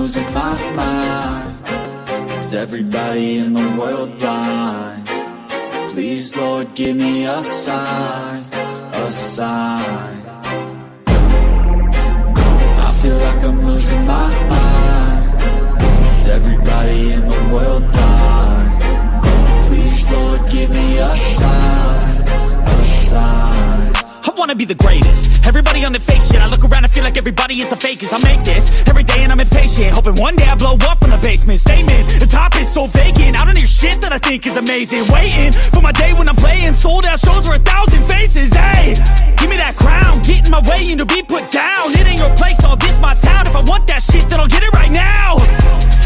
losing my mind. Is everybody in the world blind? Please, Lord, give me a sign, a sign. I feel like I'm losing my mind. Is everybody in the world blind? Please, Lord, give me a sign, a sign. I wanna be the greatest. Everybody on the fake shit. I look around and feel like everybody is the fakest. I make this every day and I'm impatient, hoping one day I blow up from the basement. Statement, the top is so vacant. I don't hear shit that I think is amazing. Waiting for my day when I'm playing sold out shows for 1,000 faces. Hey, give me that crown, get in my way and to be put down. It ain't your place, all this my town. If I want that shit, then I'll get it right now.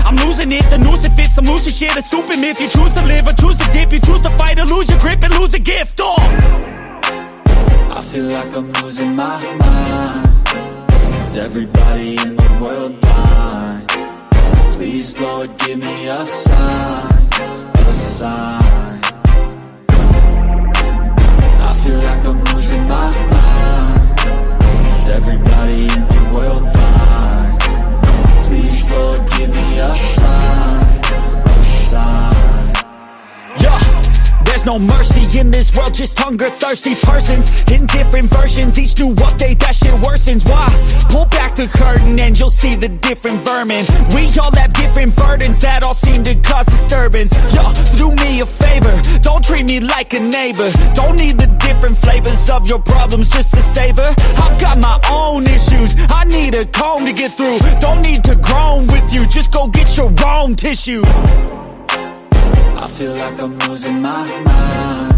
I'm losing it, the noose it fits. I'm losing shit, a stupid myth. You choose to live or choose to dip. You choose to fight or lose your grip and lose a gift. Oh, I feel like I'm losing my mind. Is everybody in the world blind? Please, Lord, give me a sign, a sign. I feel like I'm losing my mind. Is everybody in the world blind? Please, Lord, give me a sign, a sign. yeah. There's no mercy in this world, just hunger-thirsty persons in different versions. Each new update, that shit worsens. Why? Pull back the curtain and you'll see the different vermin. We all have different burdens that all seem to cause disturbance. Yo, so do me a favor, don't treat me like a neighbor. Don't need the different flavors of your problems just to savor. I've got my own issues, I need a comb to get through. Don't need to groan with you, just go get your own tissue. I feel like I'm losing my mind.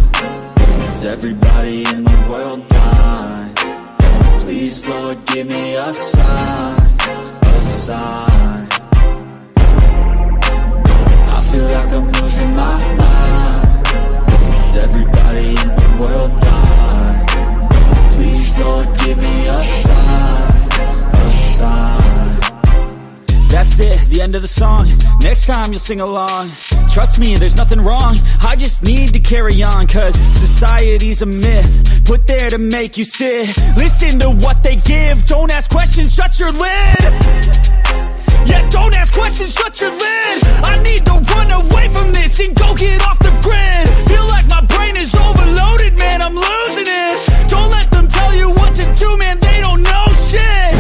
Is everybody in the world blind? Please, Lord, give me a sign, a sign. I feel like I'm losing my mind. Is everybody in the world blind? Please, Lord, give me a sign, a sign. That's it, the end of the song. Next time you'll sing along. Trust me, there's nothing wrong. I just need to carry on, cause society's a myth put there to make you sit. Listen to what they give. Don't ask questions, shut your lid. Yeah, don't ask questions, shut your lid. I need to run away from this and go get off the grid. Feel like my brain is overloaded, man, I'm losing it. Don't let them tell you what to do, man, they don't know shit.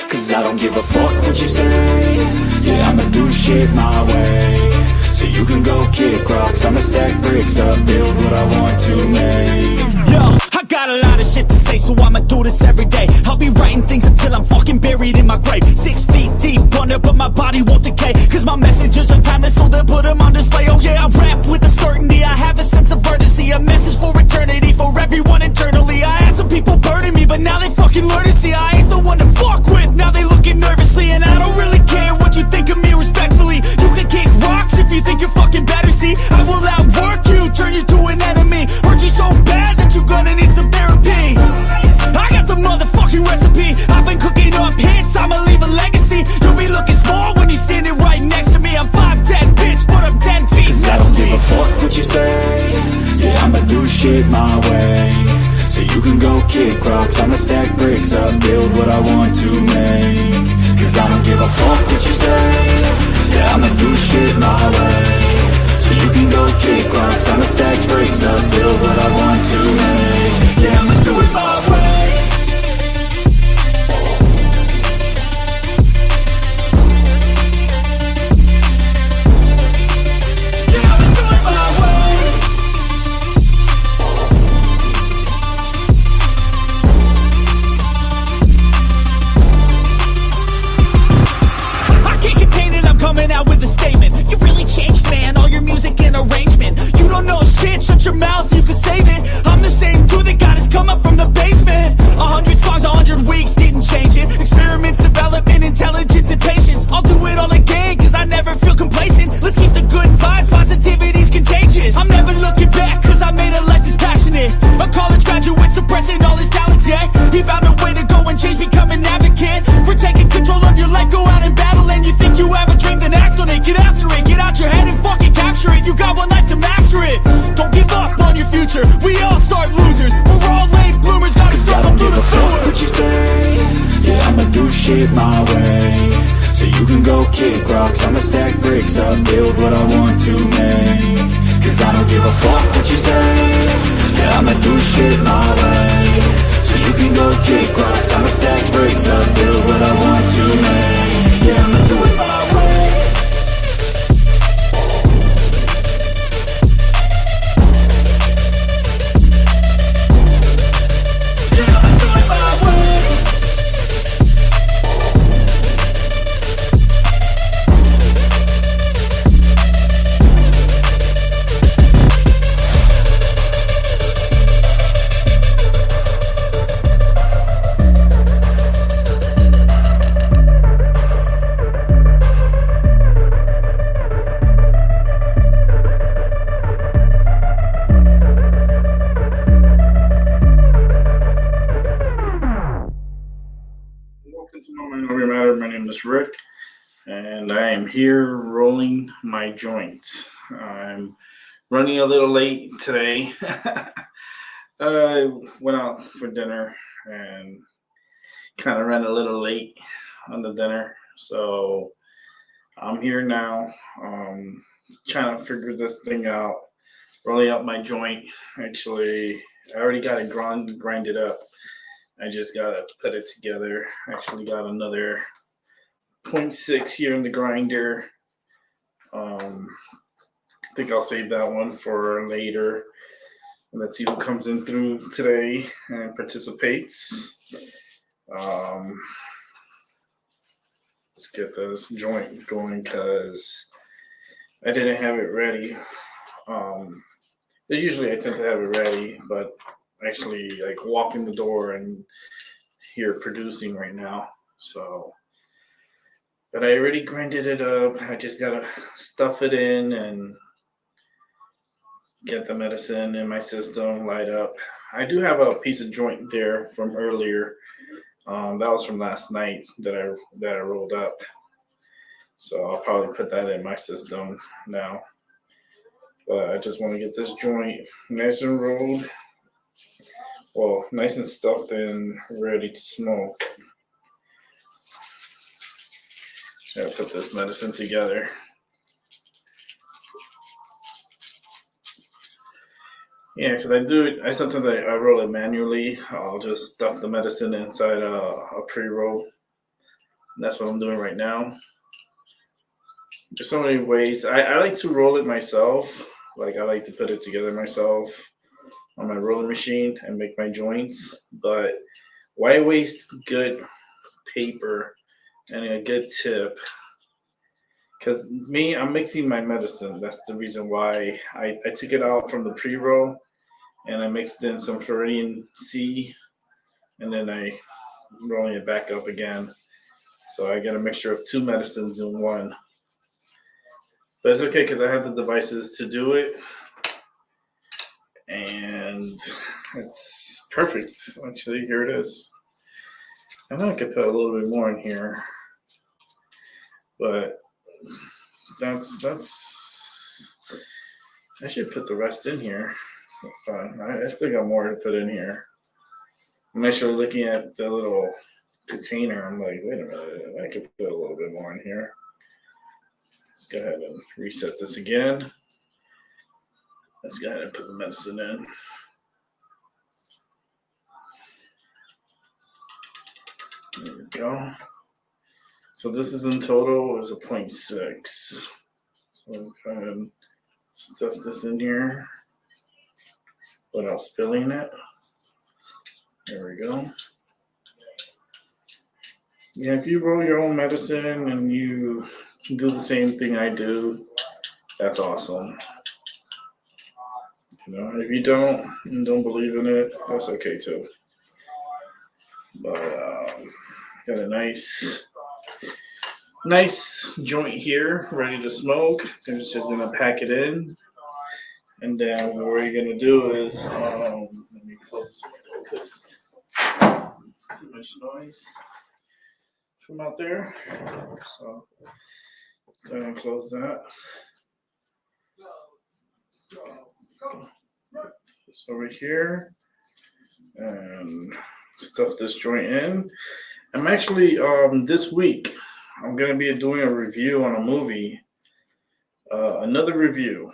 Cause I don't give a fuck what you say. Yeah, I'ma do shit my way. So you can go kick rocks, I'ma stack bricks up, build what I want to make. Yo, I got a lot of shit to say, so I'ma do this every day. I'll be writing things until I'm fucking buried in my grave. 6 feet deep under, but my body won't decay. Cause my messages are timeless, so they'll put them on display. Oh yeah, I rap with a certainty, I have a sense of urgency. A message for eternity, for everyone internally. I had some people burning me, but now they fucking learn to see I ain't the one to fuck with. Now they looking nervously, and I don't really care what you think of me respectfully. You can kick rocks if you think you're fucking better, see. I will outwork you, turn you to an enemy. Hurt you so bad that you're gonna need some therapy. I got the motherfucking recipe. I've been cooking up hits, I'ma leave a legacy. You'll be looking small when you're standing right next to me. I'm 5'10", bitch, but I'm 10 feet. Cause I don't give a fuck what you say. Yeah, I'ma do shit my way. So you can go kick rocks, I'ma stack bricks up, build what I want to make. Cause I don't give a fuck what you say. Yeah, I'ma do shit my way. So you can go kick rocks, I'ma stack bricks up, build what I want to make. Yeah, I'ma do it my way. Coming out with a statement. You really changed like you got one life to master it. Don't give up on your future, we all start losers. We're all late bloomers, gotta struggle through the sewer. What you say, yeah, I'ma do shit my way. So you can go kick rocks, I'ma stack bricks up, build what I want to make. Cause I don't give a fuck what you say, yeah, I'ma do shit my way. So you can go kick rocks, I'ma stack bricks up, build what I want to make. Yeah, I'ma do it my way. Welcome to MyMindoverYourMatter. My name is Rick, and I am here rolling my joint. I'm running a little late today. I went out for dinner and kind of ran a little late on the dinner, so I'm here now, trying to figure this thing out, rolling up my joint. Actually, I already got it grinded up. I just gotta put it together. Actually got another 0.6 here in the grinder. I think I'll save that one for later. Let's see who comes in through today and participates. Let's get this joint going because I didn't have it ready. Usually I tend to have it ready, but actually like walk in the door and here producing right now. So, but I already grinded it up. I just gotta stuff it in and get the medicine in my system, light up. I do have a piece of joint there from earlier. That was from last night that I rolled up. So I'll probably put that in my system now. But I just want to get this joint nice and rolled. Well, nice and stuffed and ready to smoke. So I'll put this medicine together. Yeah, because sometimes I roll it manually. I'll just stuff the medicine inside a pre-roll. That's what I'm doing right now. There's so many ways. I like to roll it myself. Like I like to put it together myself on my rolling machine and make my joints, but why waste good paper and a good tip? Because I'm mixing my medicine. That's the reason why I took it out from the pre-roll and I mixed in some Floridian C and then I rolling it back up again. So I get a mixture of two medicines in one. But it's okay because I have the devices to do it. And it's perfect. Actually, here it is. I know I could put a little bit more in here, but that's. I should put the rest in here. I still got more to put in here. I'm actually looking at the little container. I'm like, wait a minute, I could put a little bit more in here. Let's go ahead and reset this again. Let's go ahead and put the medicine in. There we go. So this is in total is a 0.6. So go ahead and stuff this in here without spilling it. There we go. Yeah, if you roll your own medicine and you do the same thing I do, that's awesome. You know, if you don't believe in it, that's okay too. But got a nice joint here, ready to smoke. I'm just gonna pack it in, and then what we're gonna do is let me close this window because too much noise from out there. So let's go ahead and close that. this over here and stuff this joint in. I'm actually this week I'm gonna be doing a review on a movie, another review.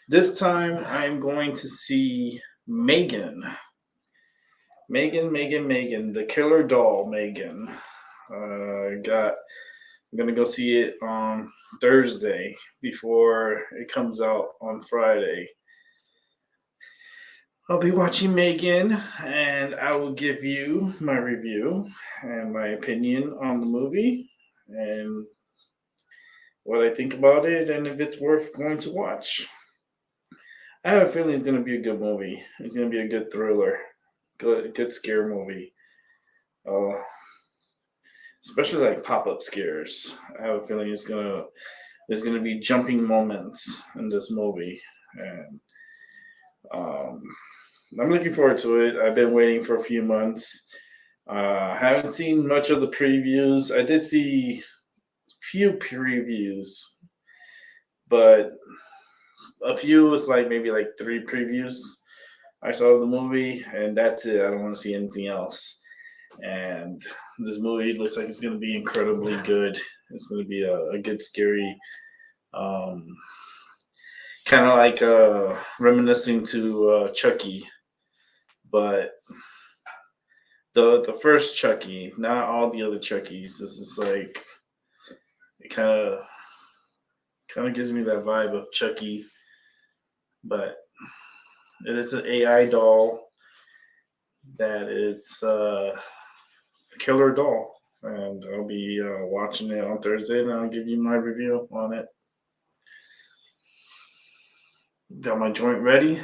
This time I'm going to see Megan, the killer doll, Megan. I'm gonna go see it on Thursday before it comes out on Friday. I'll be watching Megan, and I will give you my review and my opinion on the movie and what I think about it and if it's worth going to watch. I have a feeling it's going to be a good movie. It's going to be a good thriller, good scare movie. Especially like pop-up scares. I have a feeling there's gonna be jumping moments in this movie, and I'm looking forward to it. I've been waiting for a few months. Haven't seen much of the previews. I did see a few previews, but a few was like maybe like 3 previews I saw of the movie, and that's it. I don't want to see anything else. And this movie looks like it's going to be incredibly good. It's going to be a good, scary, kind of like reminiscing to Chucky, but the first Chucky, not all the other Chuckies. This is like it kind of gives me that vibe of Chucky, but it is an AI doll that it's a killer doll, and I'll be watching it on Thursday, and I'll give you my review on it. Got my joint ready.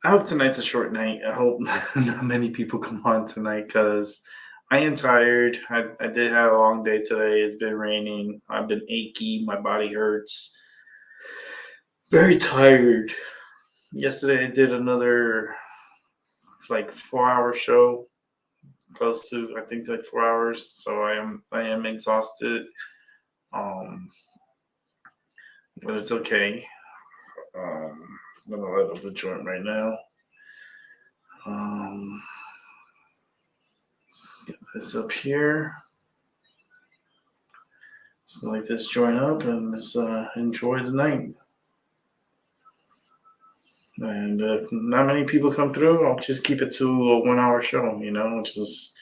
I hope tonight's a short night. I hope not many people come on tonight because I am tired. I did have a long day today. It's been raining. I've been achy. My body hurts. Very tired. Yesterday I did another like 4-hour show, close to I think like 4 hours. So I am exhausted. But it's okay. I'm gonna light up the joint right now. Let's get this up here. Just light this joint up and just enjoy the night. And if not many people come through, I'll just keep it to a 1-hour show, just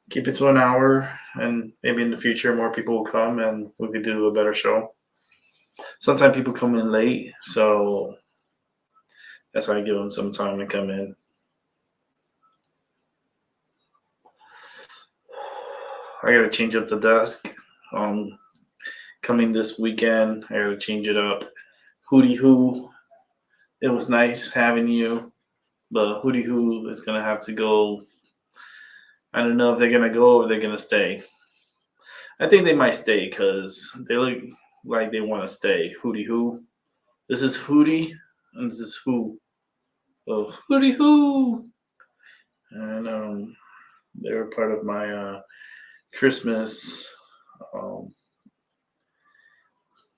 keep it to an hour, and maybe in the future more people will come and we could do a better show. Sometimes people come in late, so that's why I give them some time to come in. I gotta change up the desk. Coming this weekend, I gotta change it up. Hootie Hoo. It was nice having you, but Hootie Hoo is going to have to go. I don't know if they're going to go or they're going to stay. I think they might stay because they look like they want to stay. Hootie Hoo. This is Hootie, and this is Who. Oh, Hootie Hoo. And they were part of my Christmas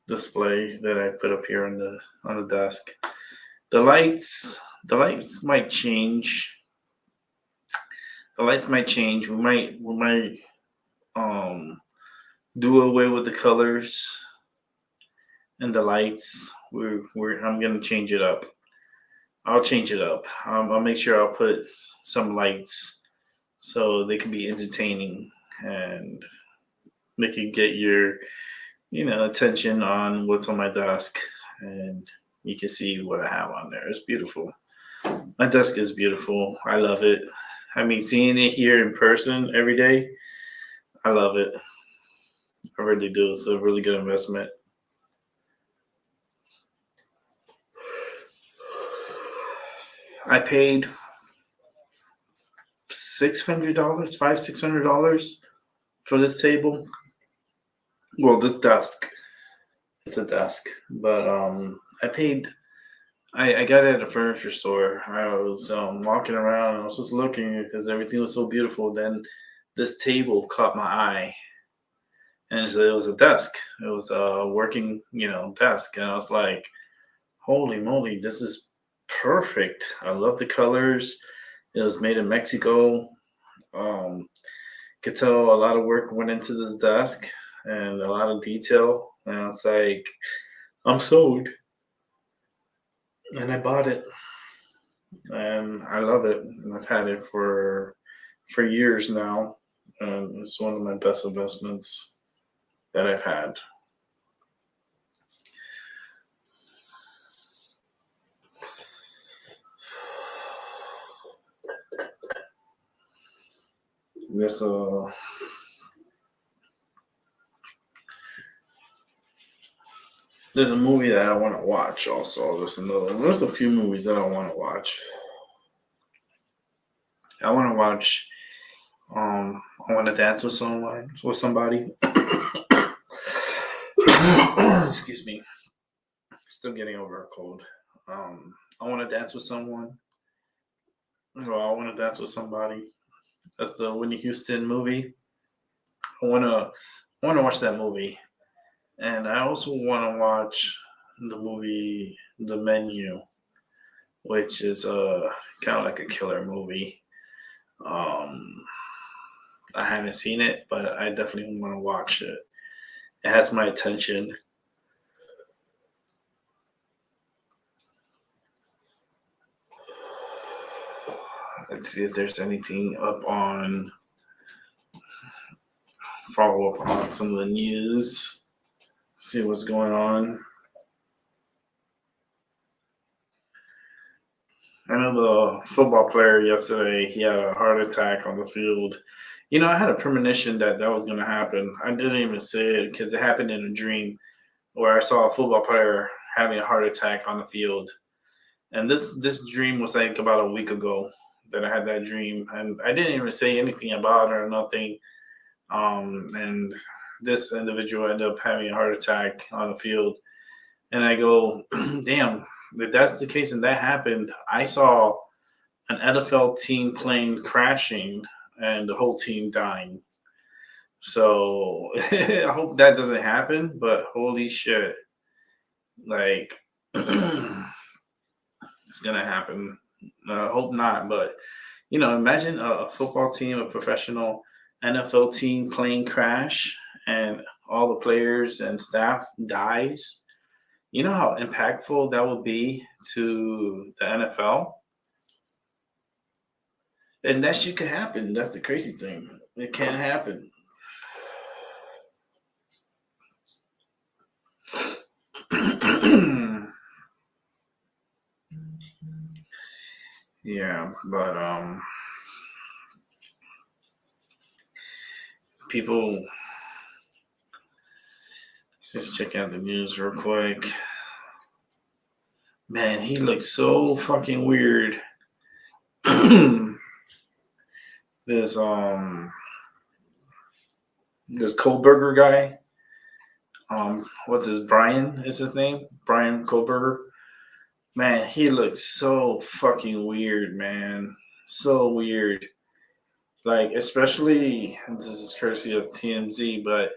display that I put up here on the desk. The lights might change. The lights might change. We might do away with the colors and the lights. I'm gonna change it up. I'll change it up. I'll make sure I'll put some lights so they can be entertaining and they can get your attention on what's on my desk, and you can see what I have on there. It's beautiful. My desk is beautiful. I love it. I mean, seeing it here in person every day, I love it. I really do. It's a really good investment. I paid $600 for this table. Well, this desk. It's a desk, but I got it at a furniture store. I was walking around and I was just looking because everything was so beautiful. Then this table caught my eye, and so it was a desk. It was a working, desk, and I was like, Holy moly, this is perfect. I love the colors. It was made in Mexico. Um, could tell a lot of work went into this desk and a lot of detail. And it's like, I'm sold. And I bought it. And I love it. And I've had it for years now. And it's one of my best investments that I've had. There's a movie that I want to watch also. There's a few movies that I want to watch. I want to watch I Want to Dance with somebody. Excuse me. Still getting over a cold. I Want to Dance with Someone. Well, I Want to Dance with Somebody. That's the Whitney Houston movie. I want to watch that movie. And I also want to watch the movie The Menu, which is kind of like a killer movie. I haven't seen it, but I definitely want to watch it. It has my attention. Let's see if there's anything up on follow up on some of the news. See what's going on. I know the football player yesterday, he had a heart attack on the field. You know, I had a premonition that was going to happen. I didn't even say it because it happened in a dream where I saw a football player having a heart attack on the field. And this dream was like about a week ago that I had that dream. And I didn't even say anything about it or nothing. And this individual ended up having a heart attack on the field. And I go, damn, if that's the case and that happened, I saw an NFL team plane crashing and the whole team dying. So I hope that doesn't happen, but holy shit. Like, it's going to happen. I hope not, but, you know, imagine a football team, a professional NFL team plane crash and all the players and staff dies. You know how impactful that would be to the NFL? And that shit could happen. That's the crazy thing. It can happen. Yeah, but people just check out the news real quick. Man, he looks so fucking weird. This Kohlberger guy. What's his Brian is his name? Brian Kohlberger. Man, he looks so fucking weird, man. So weird. Like, especially, this is courtesy of TMZ, but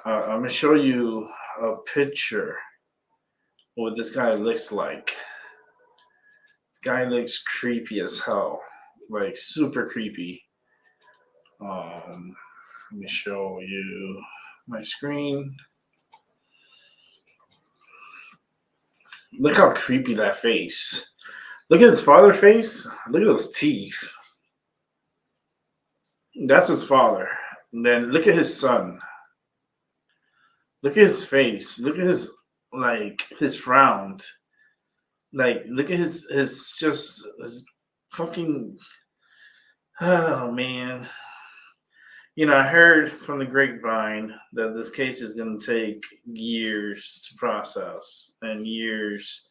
I'm going to show you a picture of what this guy looks like. Guy looks creepy as hell. Like, super creepy. Let me show you my screen. Look how creepy that face. Look at his father face. Look at those teeth. That's his father. And then look at his son. Look at his face. Look at his frown. Like, look at his fucking, oh man. You know, I heard from the grapevine that this case is going to take years to process and years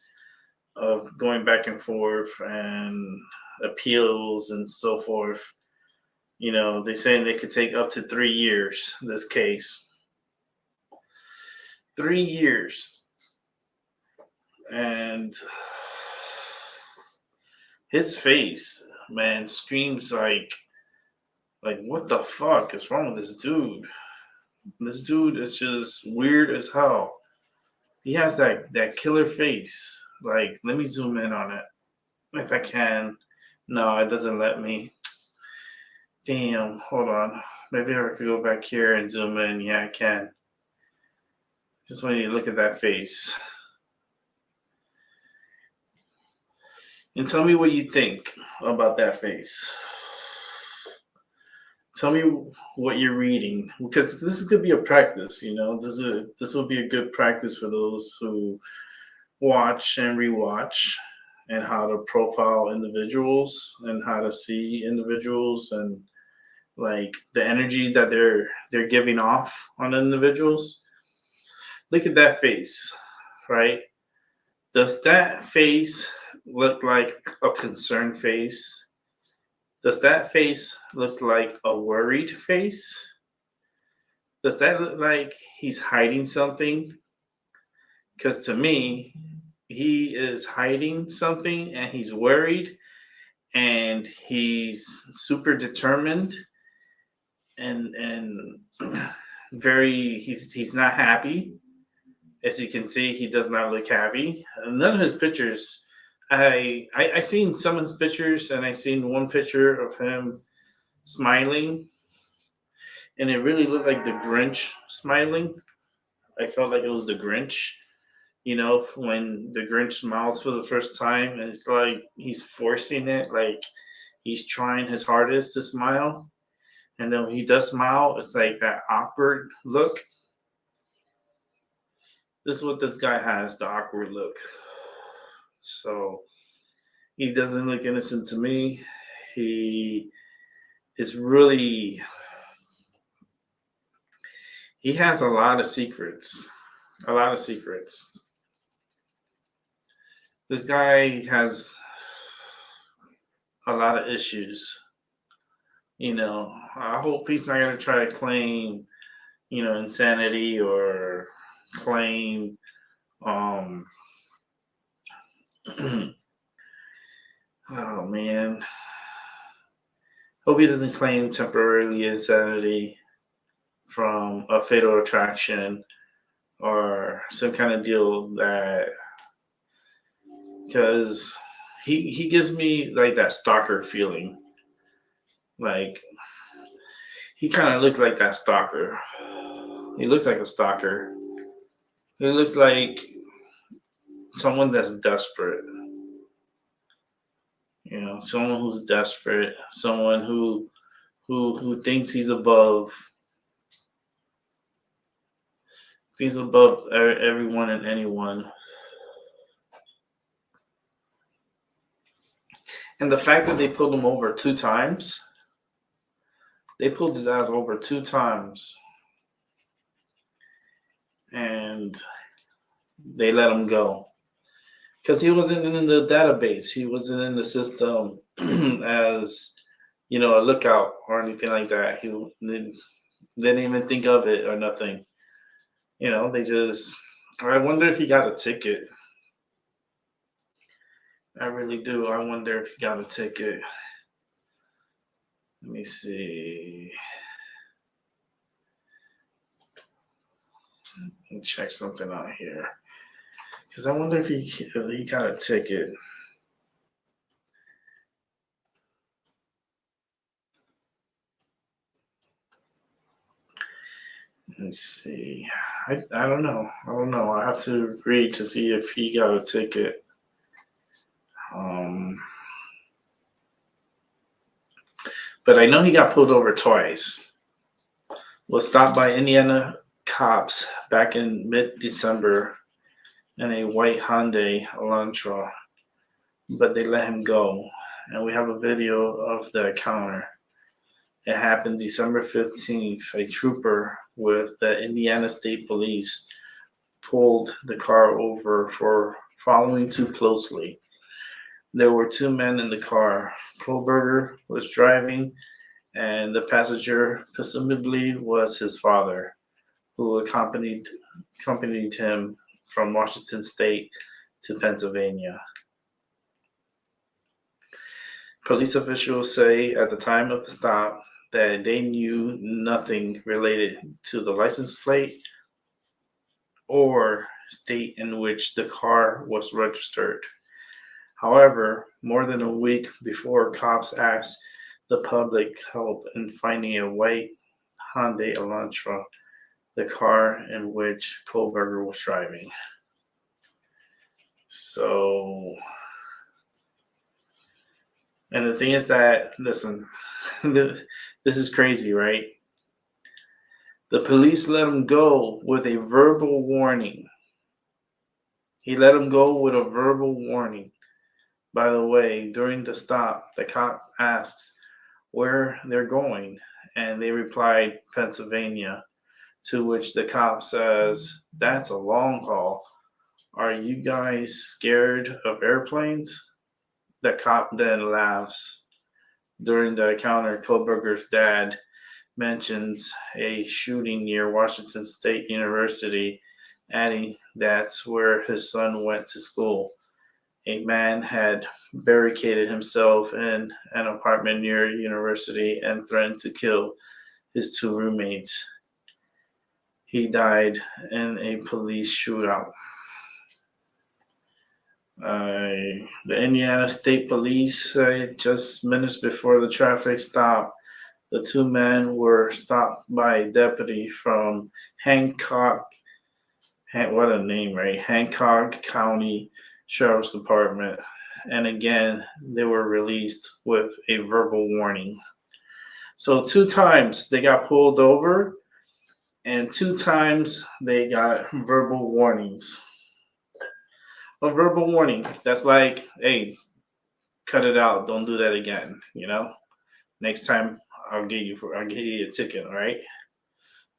of going back and forth and appeals and so forth. You know, they're saying they could take up to 3 years, this case. 3 years. And his face, man, screams like, what the fuck is wrong with this dude? This dude is just weird as hell. He has that killer face. Like, let me zoom in on it if I can. No, it doesn't let me. Damn, hold on. Maybe I could go back here and zoom in. Yeah, I can. Just want you to look at that face. And tell me what you think about that face. Tell me what you're reading, because this could be a practice. This will be a good practice for those who watch and rewatch, and how to profile individuals and how to see individuals, and like the energy that they're giving off on individuals. Look at that face, right? Does that face look like a concerned face? Does that face look like a worried face? Does that look like he's hiding something? Because to me, he is hiding something, and he's worried, and he's super determined, and he's not happy. As you can see, he does not look happy. None of his pictures. I seen some of his pictures, and I seen one picture of him smiling, and it really looked like the Grinch smiling. I felt like it was the Grinch, when the Grinch smiles for the first time, and it's like he's forcing it, like he's trying his hardest to smile, and then when he does smile, it's like that awkward look. This is what this guy has, the awkward look. So he doesn't look innocent to me. He has a lot of secrets. This guy has a lot of issues. I hope he's not going to try to claim, insanity, or claim oh man, hope he doesn't claim temporarily insanity from a fatal attraction or some kind of deal, that because he gives me like that stalker feeling. Like, he kind of looks like that stalker. He looks like a stalker. He looks like someone that's desperate. Someone who's desperate, someone who thinks he's above everyone and anyone. And the fact that they pulled him over 2 times, they pulled his ass over 2 times, and they let him go. Because he wasn't in the database. He wasn't in the system as, a lookout or anything like that. They didn't even think of it or nothing. I wonder if he got a ticket. I really do. I wonder if he got a ticket. Let me see. Let me check something out here. Because I wonder if he got a ticket. Let's see. I don't know. I have to read to see if he got a ticket. But I know he got pulled over twice. Was stopped by Indiana cops back in mid-December in a white Hyundai Elantra, but they let him go. And we have a video of the encounter. It happened December 15th. A trooper with the Indiana State Police pulled the car over for following too closely. There were 2 men in the car. Kohlberger was driving, and the passenger presumably was his father, who accompanied him from Washington State to Pennsylvania. Police officials say at the time of the stop that they knew nothing related to the license plate or state in which the car was registered. However, more than a week before, cops asked the public help in finding a white Hyundai Elantra, the car in which Kohlberger was driving. So, and the thing is that, listen, this is crazy, right? The police let him go with a verbal warning. He let him go with a verbal warning. By the way, during the stop, the cop asks where they're going, and they replied, Pennsylvania, to which the cop says, that's a long haul. Are you guys scared of airplanes? The cop then laughs. During the encounter, Kohlberger's dad mentions a shooting near Washington State University, adding that's where his son went to school. A man had barricaded himself in an apartment near university and threatened to kill his two roommates. He died in a police shootout. The Indiana State Police just minutes before the traffic stop, the two men were stopped by a deputy from Hancock, what a name, right? Hancock County Sheriff's Department. And again, they were released with a verbal warning. So 2 times they got pulled over, and 2 times they got verbal warnings. A verbal warning, that's like, hey, cut it out, don't do that again, you know? Next time I'll get you a ticket, all right?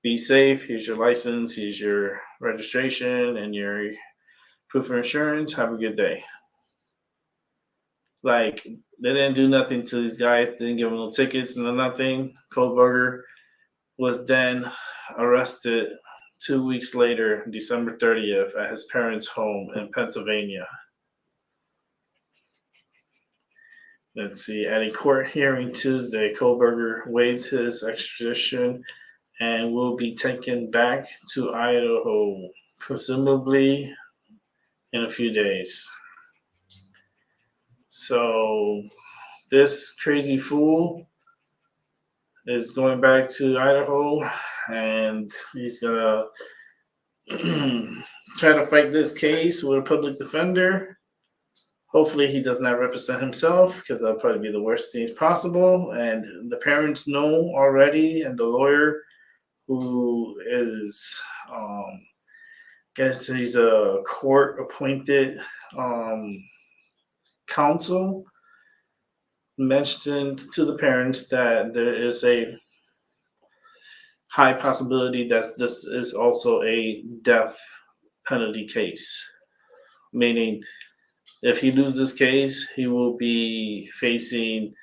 Be safe, here's your license, here's your registration and your proof of insurance, have a good day. Like, they didn't do nothing to these guys, didn't give them no tickets, no nothing. Kohlberger was then arrested 2 weeks later, December 30th, at his parents' home in Pennsylvania. Let's see, at a court hearing Tuesday, Kohlberger waived his extradition and will be taken back to Idaho, presumably in a few days. So this crazy fool is going back to Idaho, and he's gonna try to fight this case with a public defender. Hopefully he does not represent himself, because that'll probably be the worst thing possible. And the parents know already, and the lawyer who is, guess he's a court-appointed counsel, mentioned to the parents that there is a high possibility that this is also a death penalty case, meaning if he loses this case, he will be facing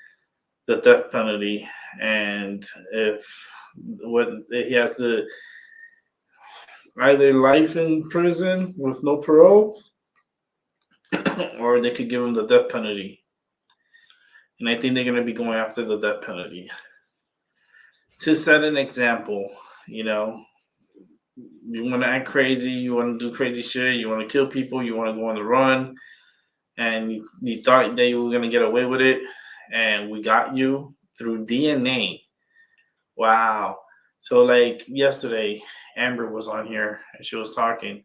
the death penalty, and if he has to either life in prison with no parole, or they could give him the death penalty. And I think they're going to be going after the death penalty. To set an example, you know, you want to act crazy, you want to do crazy shit, you want to kill people, you want to go on the run, and you thought that you were going to get away with it, and we got you through DNA. Wow. So like yesterday, Amber was on here and she was talking.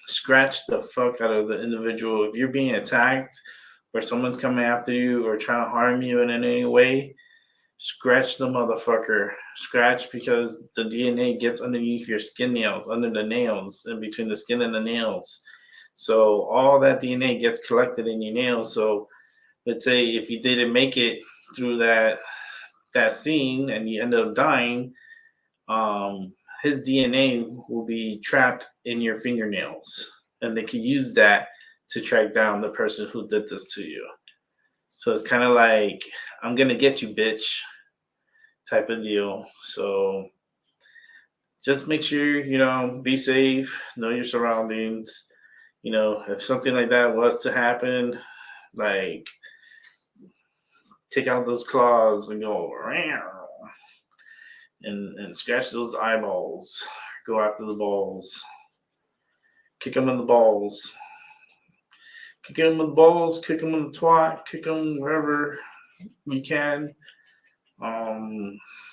Scratch the fuck out of the individual. If you're being attacked or someone's coming after you or trying to harm you in any way, scratch the motherfucker. Scratch, because the DNA gets underneath your skin nails, under the nails, in between the skin and the nails. So all that DNA gets collected in your nails. So let's say if you didn't make it through that scene and you ended up dying, his DNA will be trapped in your fingernails, and they can use that to track down the person who did this to you. So it's kind of like, I'm going to get you, bitch, type of deal. So just make sure, you know, be safe, know your surroundings. You know, if something like that was to happen, like, take out those claws and go and scratch those eyeballs, go after the balls. Kick them in the balls. Kick them in the balls, kick them in the twat, kick them wherever you can.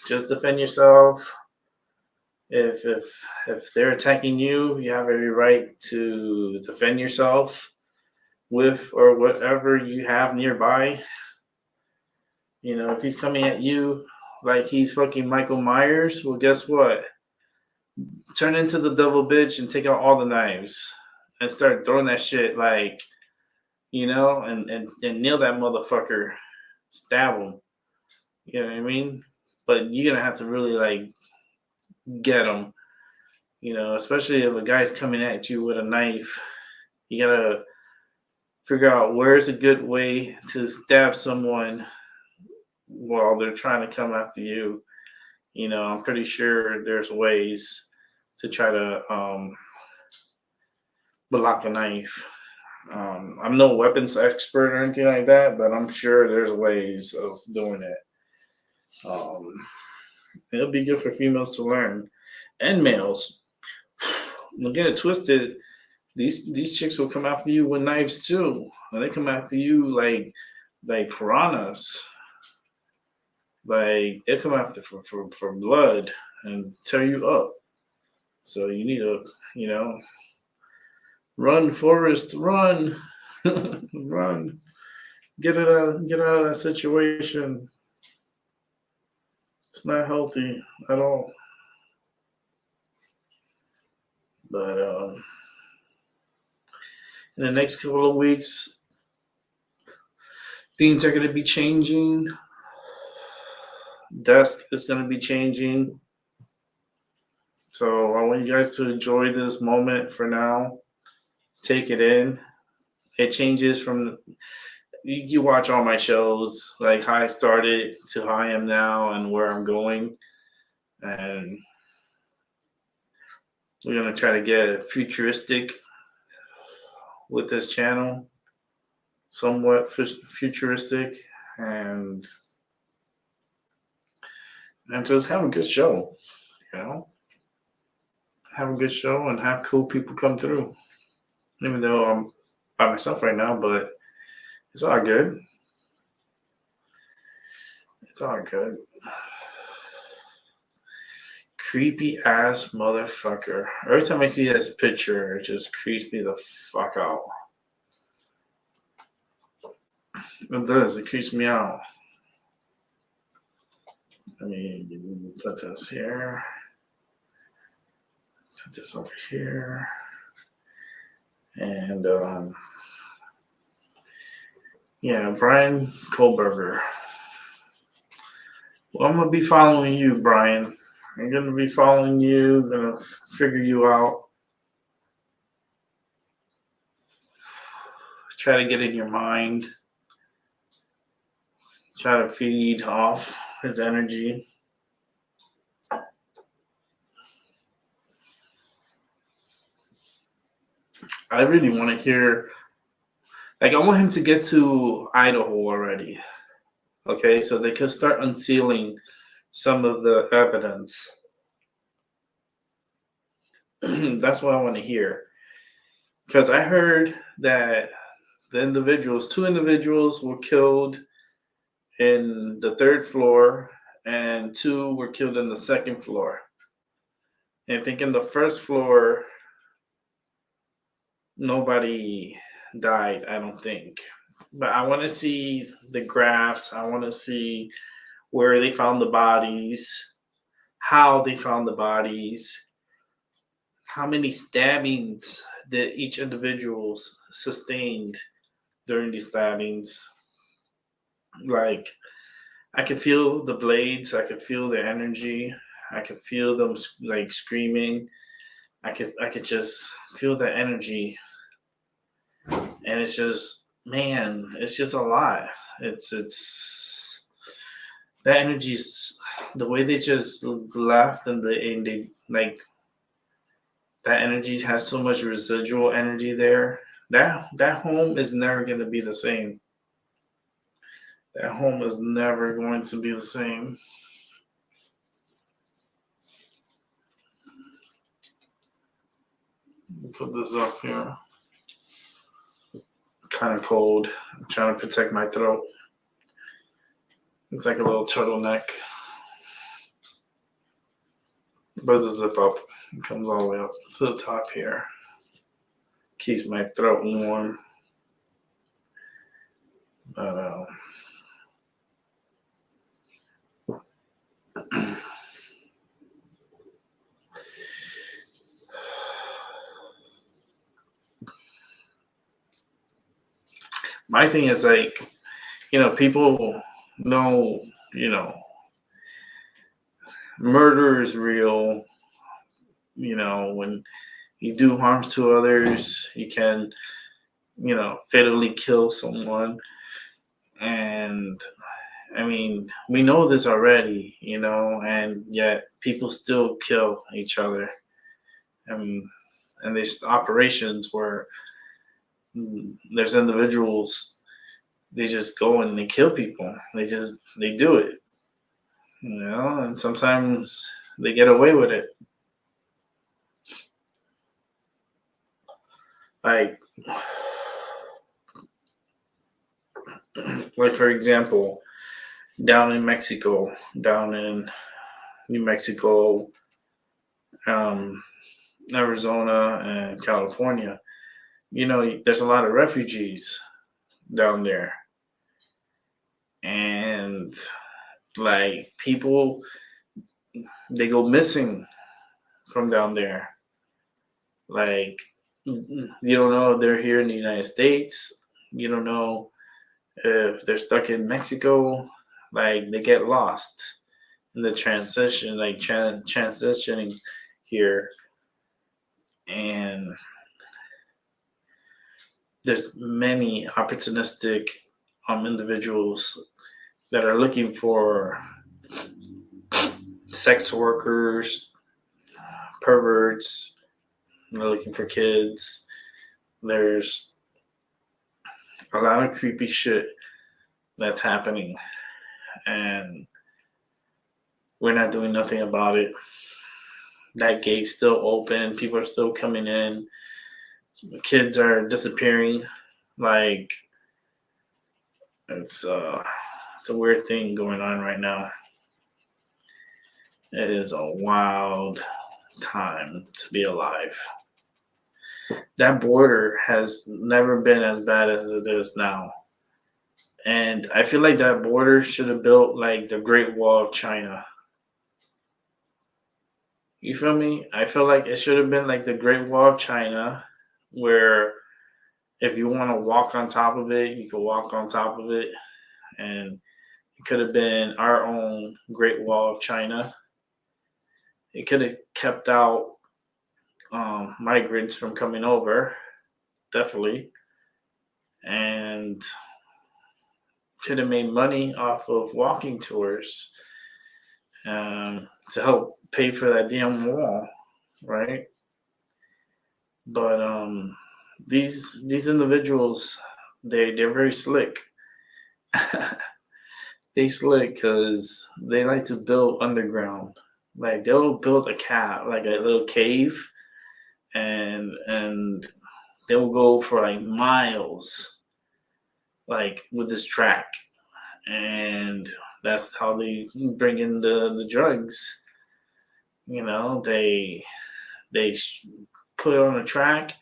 Just defend yourself. If they're attacking you, you have every right to defend yourself with or whatever you have nearby. You know, if he's coming at you like he's fucking Michael Myers, well, guess what? Turn into the double bitch and take out all the knives and start throwing that shit like, you know, and nail that motherfucker. Stab him. You know what I mean? But you're going to have to really, like, get him. You know, especially if a guy's coming at you with a knife. You got to figure out where's a good way to stab someone while they're trying to come after you. You know, I'm pretty sure there's ways to try to block a knife. I'm no weapons expert or anything like that, but I'm sure there's ways of doing it. It'll be good for females to learn, and males. Don't get it twisted. These chicks will come after you with knives too, and they come after you like piranhas. Like they come after for blood and tear you up. So you need to, you know, run, Forrest, run, run. Get out of that situation. It's not healthy at all. But in the next couple of weeks, things are going to be changing. Desk is going to be changing. So I want you guys to enjoy this moment for now. Take it in. It changes from, you watch all my shows, like how I started to how I am now and where I'm going. And we're going to try to get futuristic with this channel. Somewhat futuristic. And just have a good show, you know? Have a good show and have cool people come through. Even though I'm by myself right now, but it's all good. It's all good. Creepy ass motherfucker. Every time I see this picture, it just creeps me the fuck out. It does. It creeps me out. Let me put this here. Put this over here. And yeah, Brian Kohlberger. Well, I'm gonna be following you, Brian. I'm gonna be following you. Gonna figure you out. Try to get in your mind. Try to feed off his energy. I really want to hear, like, I want him to get to Idaho already. Okay, so they can start unsealing some of the evidence. That's what I want to hear. Because I heard that two individuals were killed in the 3rd floor and 2 were killed in the 2nd floor. And I think in the 1st floor, nobody died, I don't think. But I want to see the graphs. I want to see where they found the bodies, how they found the bodies, how many stabbings that each individual sustained during these stabbings. Like, I could feel the blades. I could feel their energy. I could feel them like screaming. I could just feel the energy. And it's just, man, it's just a lot. It's that energy's, the way they just left and they like, that energy has so much residual energy there. That home is never going to be the same. That home is never going to be the same. Put this up here. Kind of cold. I'm trying to protect my throat. It's like a little turtleneck. But the zip up. It comes all the way up to the top here. Keeps my throat warm. But my thing is like, people know, murder is real. When you do harms to others, you can, fatally kill someone. And I mean, we know this already, and yet people still kill each other. And there's operations where there's individuals, they just go and they kill people. They do it, and sometimes they get away with it. Like for example, down in Mexico, down in New Mexico, Arizona, and California, there's a lot of refugees down there. And like people, they go missing from down there. Like, you don't know if they're here in the United States. You don't know if they're stuck in Mexico. Like, they get lost in the transition, like transitioning here. And there's many opportunistic individuals that are looking for sex workers, perverts. They're looking for kids. There's a lot of creepy shit that's happening, and we're not doing nothing about it. That gate's still open. People are still coming in. Kids are disappearing. Like, it's a weird thing going on right now. It is a wild time to be alive. That border has never been as bad as it is now. And I feel like that border should have built like the Great Wall of China. You feel me? I feel like it should have been like the Great Wall of China, where if you want to walk on top of it, you can walk on top of it. And it could have been our own Great Wall of China. It could have kept out migrants from coming over, definitely. And could have made money off of walking tours to help pay for that damn wall, right? But these individuals, they're very slick. They slick because they like to build underground. Like they'll build like a little cave, and they'll go for like miles, like with this track, and that's how they bring in the drugs. They put it on a track,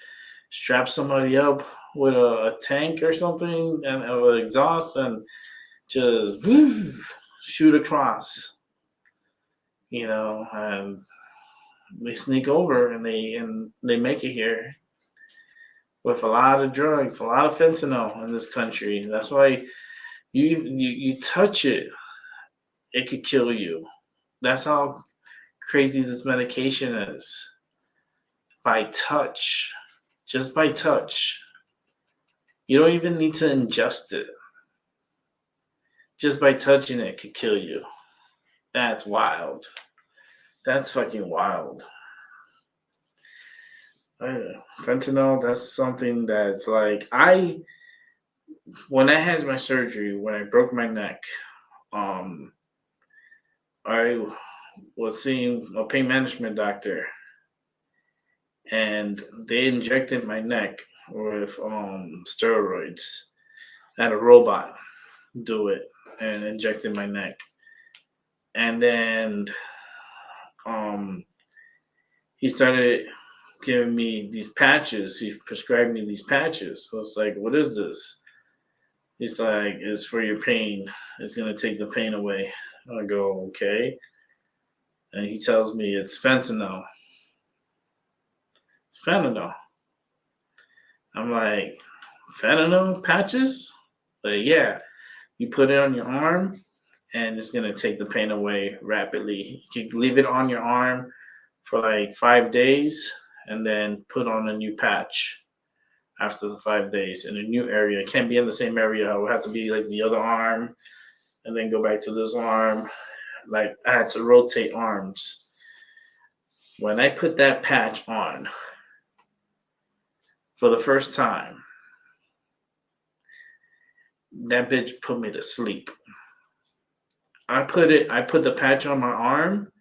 strap somebody up with a tank or something, and with exhaust, and just shoot across. And they sneak over and they make it here with a lot of drugs, a lot of fentanyl in this country. That's why you touch it, it could kill you. That's how crazy this medication is. By touch, just by touch. You don't even need to ingest it. Just by touching it could kill you. That's wild. That's fucking wild. Fentanyl, that's something that's like, when I had my surgery, when I broke my neck, I was seeing a pain management doctor, and they injected my neck with steroids. I had a robot do it and injected my neck. And then he started giving me these patches. He prescribed me these patches. So I was like, what is this? He's like, it's for your pain. It's going to take the pain away. I go, okay. And he tells me it's fentanyl. It's fentanyl. I'm like, fentanyl patches? Like, yeah. You put it on your arm, and it's going to take the pain away rapidly. You can leave it on your arm for like 5 days and then put on a new patch after the 5 days in a new area. It can't be in the same area. It would have to be like the other arm and then go back to this arm. Like I had to rotate arms. When I put that patch on for the first time, that bitch put me to sleep. I put the patch on my arm.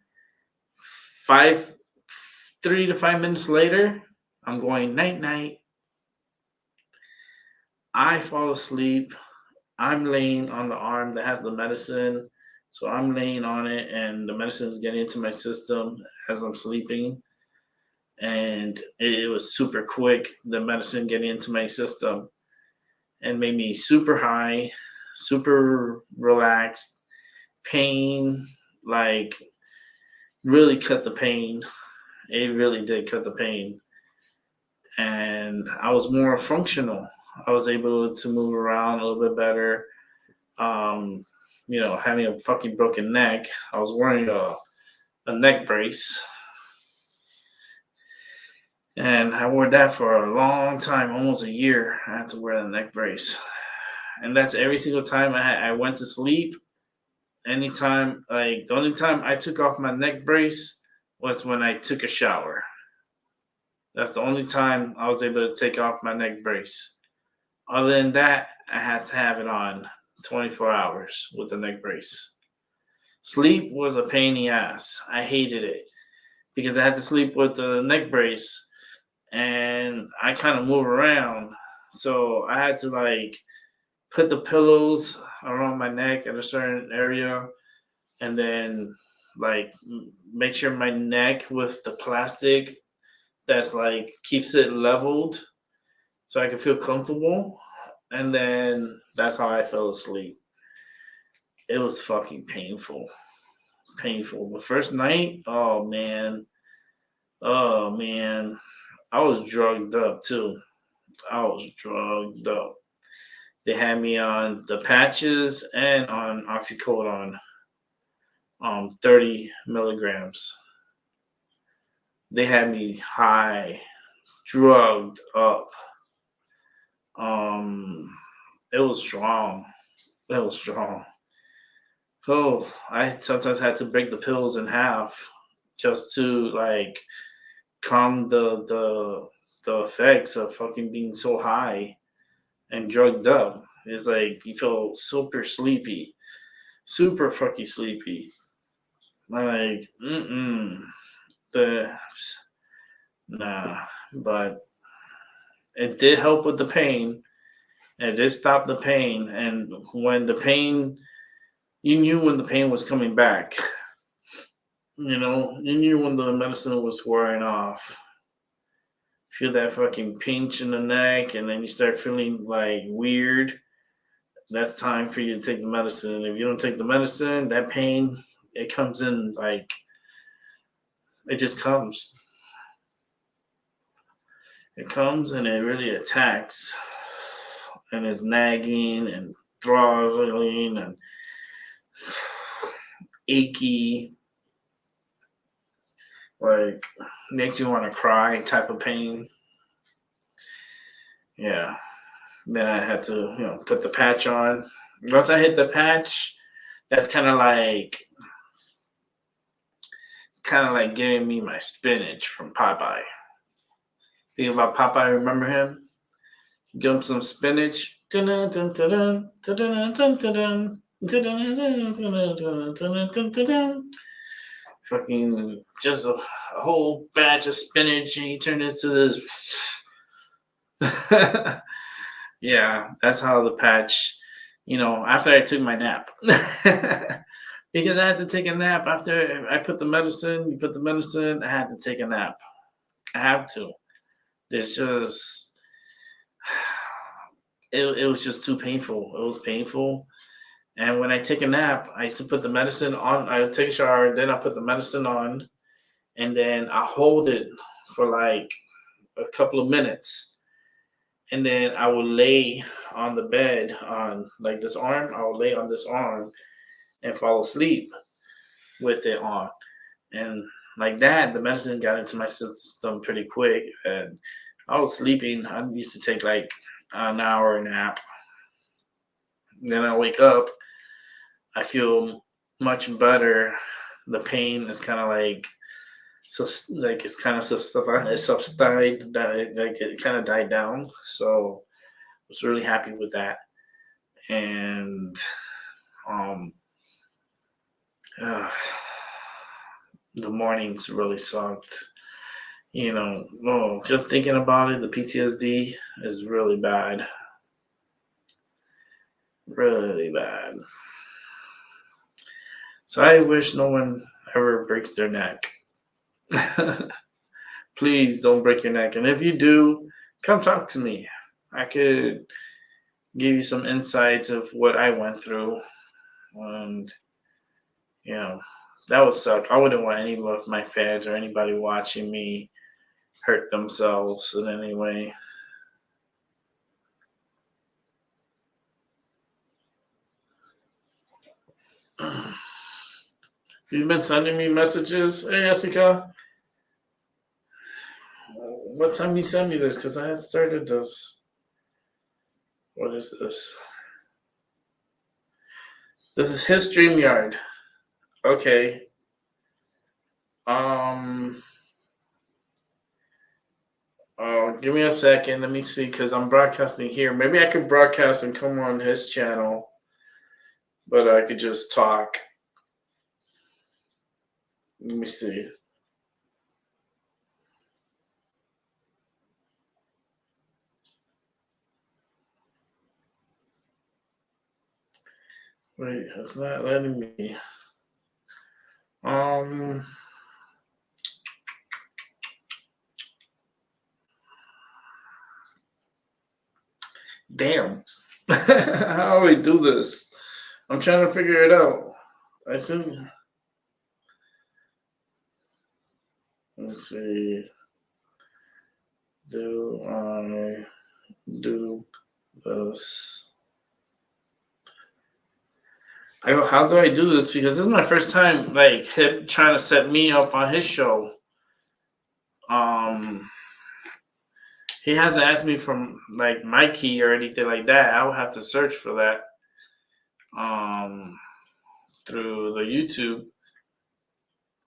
3 to 5 minutes later, I'm going night night. I fall asleep. I'm laying on the arm that has the medicine. So I'm laying on it, and the medicine is getting into my system as I'm sleeping. And it was super quick, the medicine getting into my system, and made me super high, super relaxed. Pain, like, really cut the pain. It really did cut the pain. And I was more functional. I was able to move around a little bit better. Having a fucking broken neck, I was wearing a neck brace. And I wore that for a long time, almost a year. I had to wear the neck brace. And that's every single time I went to sleep. Anytime, like the only time I took off my neck brace was when I took a shower. That's the only time I was able to take off my neck brace. Other than that, I had to have it on 24 hours with the neck brace. Sleep was a pain in the ass. I hated it because I had to sleep with the neck brace and I kind of move around. So I had to like put the pillows around my neck at a certain area and then like make sure my neck with the plastic that's like keeps it leveled so I can feel comfortable. And then that's how I fell asleep. It was fucking painful. The first night, oh man. I was drugged up too. They had me on the patches and on oxycodone, 30 milligrams. They had me high, drugged up. It was strong. Oh, I sometimes had to break the pills in half just to like calm the effects of fucking being so high and drugged up. It's like you feel super sleepy, super fucking sleepy. Like, but it did help with the pain. It did stop the pain. And when the pain, you knew when the pain was coming back. You knew when the medicine was wearing off. Feel that fucking pinch in the neck, and then you start feeling like weird. That's time for you to take the medicine. If you don't take the medicine, that pain, it comes in like, it just comes. It comes and it really attacks. And it's nagging and throttling and achy. Like, makes you want to cry type of pain. Yeah. Then I had to, put the patch on. Once I hit the patch, that's kind of like giving me my spinach from Popeye. Think about Popeye, remember him? Give him some spinach. fucking just a whole batch of spinach, and he turned into this. Yeah, that's how the patch, after I took my nap. Because I had to take a nap after I put the medicine. You put the medicine, I had to take a nap. I have to. It's just, it was just too painful. It was painful. And when I take a nap, I used to put the medicine on. I would take a shower, then I put the medicine on, and then I hold it for like a couple of minutes. And then I would lay on the bed on like this arm. I would lay on this arm and fall asleep with it on. And like that, the medicine got into my system pretty quick. And I was sleeping. I used to take like an hour nap. Then I wake up. I feel much better. The pain is kind of like, so like it's kind of subsided, like it kind of died down. So I was really happy with that. And the mornings really sucked. Just thinking about it, the PTSD is really bad. Really bad. So I wish no one ever breaks their neck. Please don't break your neck. And if you do, come talk to me. I could give you some insights of what I went through. And, that would suck. I wouldn't want any of my fans or anybody watching me hurt themselves in any way. You've been sending me messages. Hey, Jessica. What time you send me this? Because I had started this. What is this? This is his Streamyard. Okay. Give me a second. Let me see, because I'm broadcasting here. Maybe I could broadcast and come on his channel, but I could just talk. Let me see. Wait, it's not letting me. Damn. How do we do this? I'm trying to figure it out. Let's see. Do I do this? How do I do this? Because this is my first time, like, him trying to set me up on his show. He hasn't asked me from like my key or anything like that. I would have to search for that through the YouTube.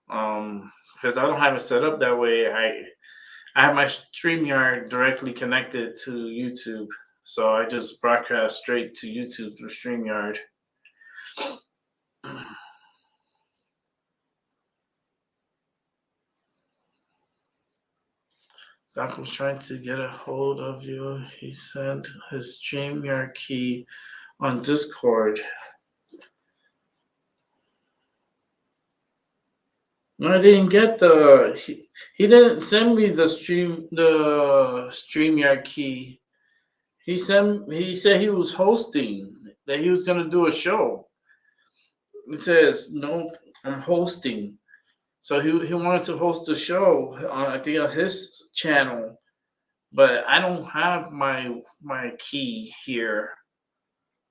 Because I don't have it set up that way. I have my StreamYard directly connected to YouTube, so I just broadcast straight to YouTube through StreamYard. Doc was trying to get a hold of you. He sent his StreamYard key on Discord. No, I didn't get he didn't send me the StreamYard key. He said he was hosting, that he was gonna do a show. It says, nope, I'm hosting. So he wanted to host a show on, I think, on his channel, but I don't have my key here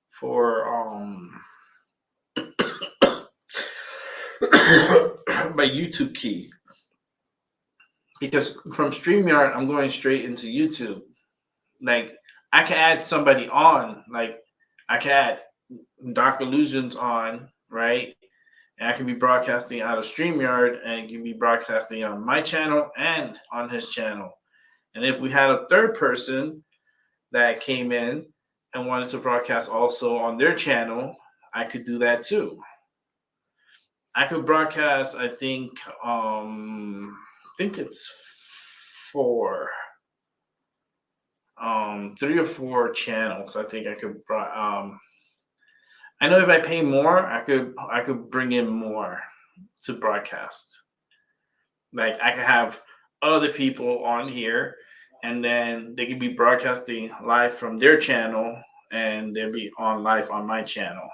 for my YouTube key, because from StreamYard I'm going straight into YouTube. Like, I can add somebody on, like I can add Dark Illusions on, right? And I can be broadcasting out of StreamYard and can be broadcasting on my channel and on his channel. And if we had a third person that came in and wanted to broadcast also on their channel, I could do that too. I could broadcast. I think it's 4, 3 or 4 channels. I think I could. I know if I pay more, I could bring in more to broadcast. Like I could have other people on here, and then they could be broadcasting live from their channel, and they'll be on live on my channel.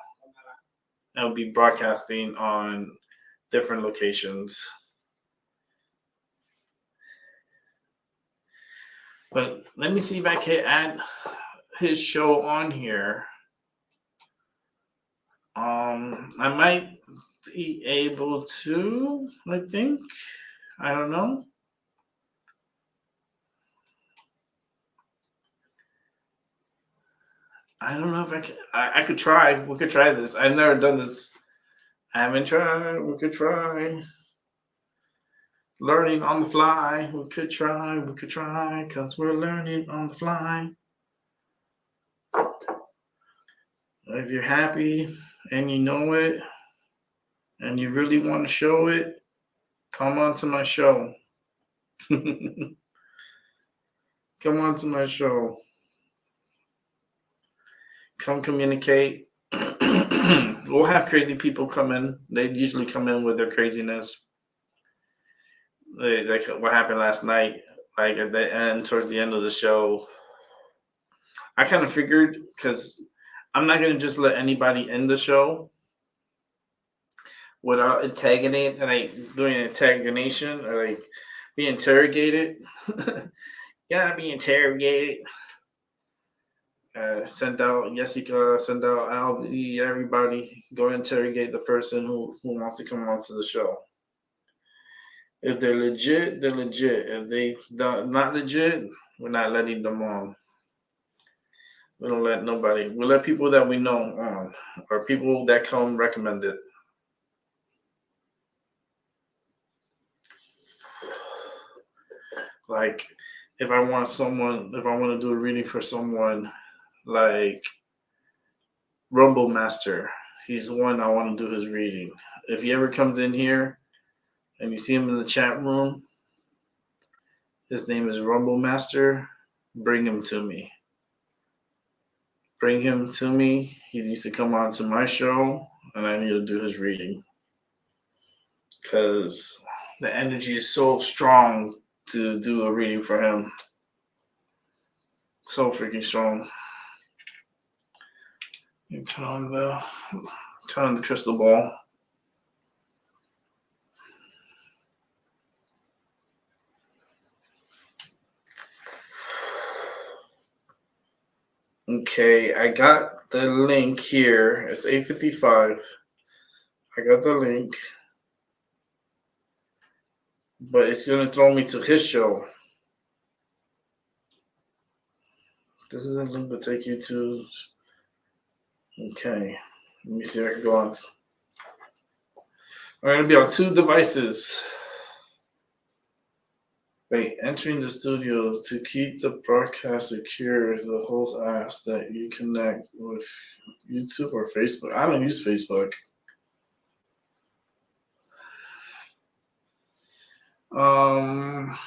I'll be broadcasting on different locations. But let me see if I can add his show on here. I might be able to, I think. I don't know. I don't know if I can. I could try. We could try this. I've never done this. I haven't tried. We could try. Learning on the fly. We could try. We could try because we're learning on the fly. If you're happy and you know it and you really want to show it, come on to my show. Come on to my show. Come communicate. We'll have crazy people come in. They usually come in with their craziness. Like what happened last night, like at the end, towards the end of the show, I kind of figured, because I'm not going to just let anybody in the show without antagonating, like doing an antagonization or like be interrogated. Gotta be interrogated. Send out Jessica, send out Albie, everybody. Go interrogate the person who wants to come onto the show. If they're legit, they're legit. If they're not legit, we're not letting them on. We don't let nobody. We let people that we know on, or people that come recommended. Like, if I want to do a reading for someone, like Rumble Master, he's the one I want to do his reading. If he ever comes in here and you see him in the chat room, his name is Rumble Master. Bring him to me. Bring him to me. He needs to come on to my show, and I need to do his reading. Because the energy is so strong to do a reading for him. So freaking strong. You turn on the crystal ball. Okay, I got the link here. It's 8:55. I got the link. But it's going to throw me to his show. This is a link to take you to... Okay, let me see if I can go on. I'm going to be on 2 devices. Wait, entering the studio to keep the broadcast secure, the host asks that you connect with YouTube or Facebook. I don't use Facebook. I'm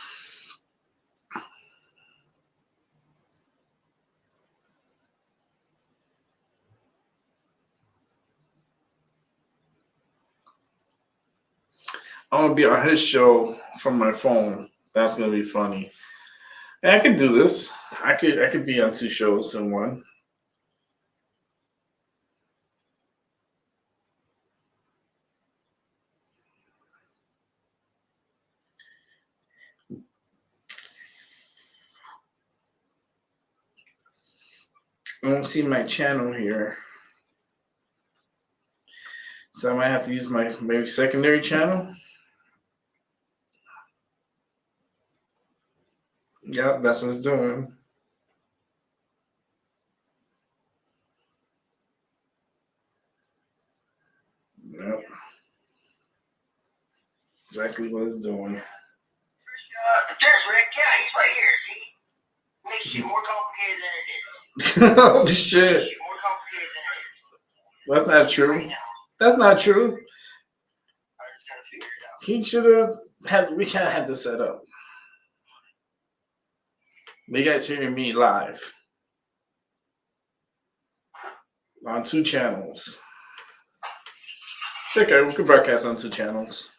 gonna be on his show from my phone. That's gonna be funny. And I could do this. I could be on 2 shows in one. I don't see my channel here. So I might have to use my maybe secondary channel. Yep, that's what it's doing. Yep. Exactly what it's doing. There's Rick. Yeah, he's right here. See? Makes shit more complicated than it is. Oh, shit. Makes shit more complicated than it is. That's not true. That's not true. He should have had. We kind of had this set up. You guys hearing me live on 2 channels. It's okay. We can broadcast on 2 channels.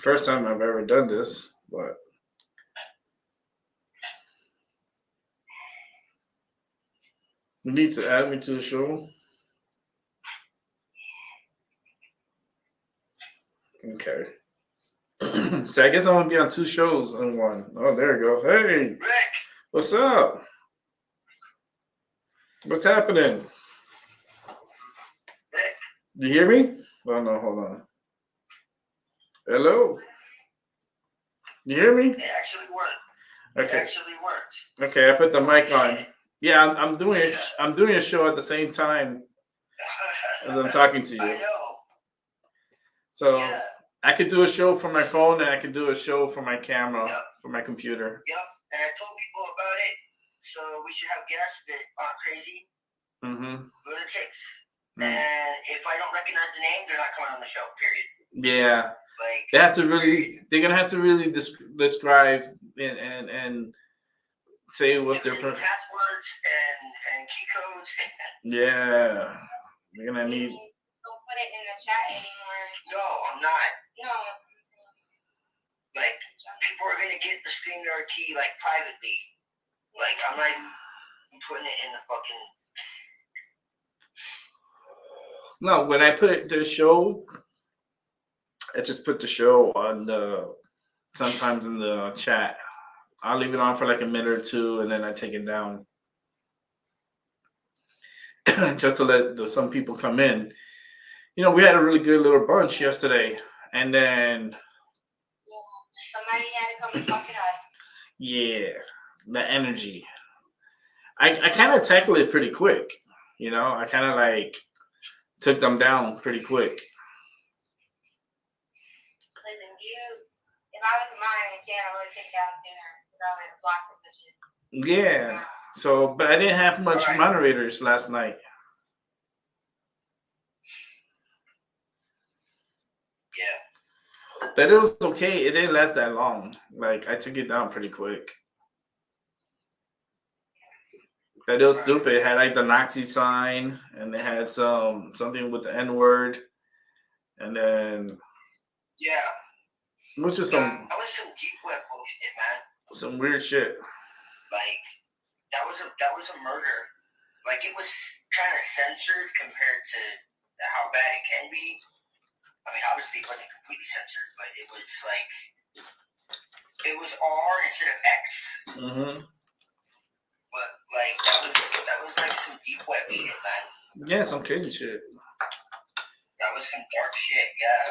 First time I've ever done this, but you need to add me to the show. Okay. So I guess I'm gonna be on 2 shows in one. Oh, there you go. Hey, Rick, what's up? What's happening? Rick, You hear me? Oh no, hold on. Hello. You hear me? it actually worked. It Okay. actually worked. Okay, I put the mic on. Yeah, I'm doing a show at the same time as I'm talking to I you. know. So Yeah. I could do a show from my phone and I could do a show from my camera, Yep. from my computer. Yep. And I told people about it, so we should have guests that aren't crazy, Mm-hmm. lunatics. Mm. And if I don't recognize the name, they're not coming on the show. Period. Yeah, Like they have to really. They're gonna have to really describe and say what give their. me passwords and key codes. Yeah, they're gonna need. Don't put it in the chat anymore. No, I'm not. No. Like people are gonna get the Streamyard key like privately. Like I'm not even putting it in the fucking. No, when I put the show, I just put the show on the sometimes in the chat. I'll leave it on for like a minute or 2, and then I take it down, just to let some people come in. You know, we had a really good little bunch yesterday, and then Somebody had to come and fuck it up. yeah, the energy. I kind of tackled it pretty quick. You know, I kind of like took them down pretty quick. Listen, if I was mine in channel, I would take it out dinner. I would have blocked the bitches. Yeah. So, but I didn't have much Alright. moderators last night. Yeah. But it was okay. It didn't last that long. Like I took it down pretty quick. But it was stupid. It had like the Nazi sign, and it had something with the N-word, and then Yeah. it was just That was some deep web bullshit, man. some weird shit. Like that was a murder. Like it was kind of censored compared to how bad it can be. I mean, obviously it wasn't completely censored, but it was like it was R instead of X. Mm-hmm. But like that was like some deep web shit, man. Yeah, some crazy shit. That was some dark shit, yeah.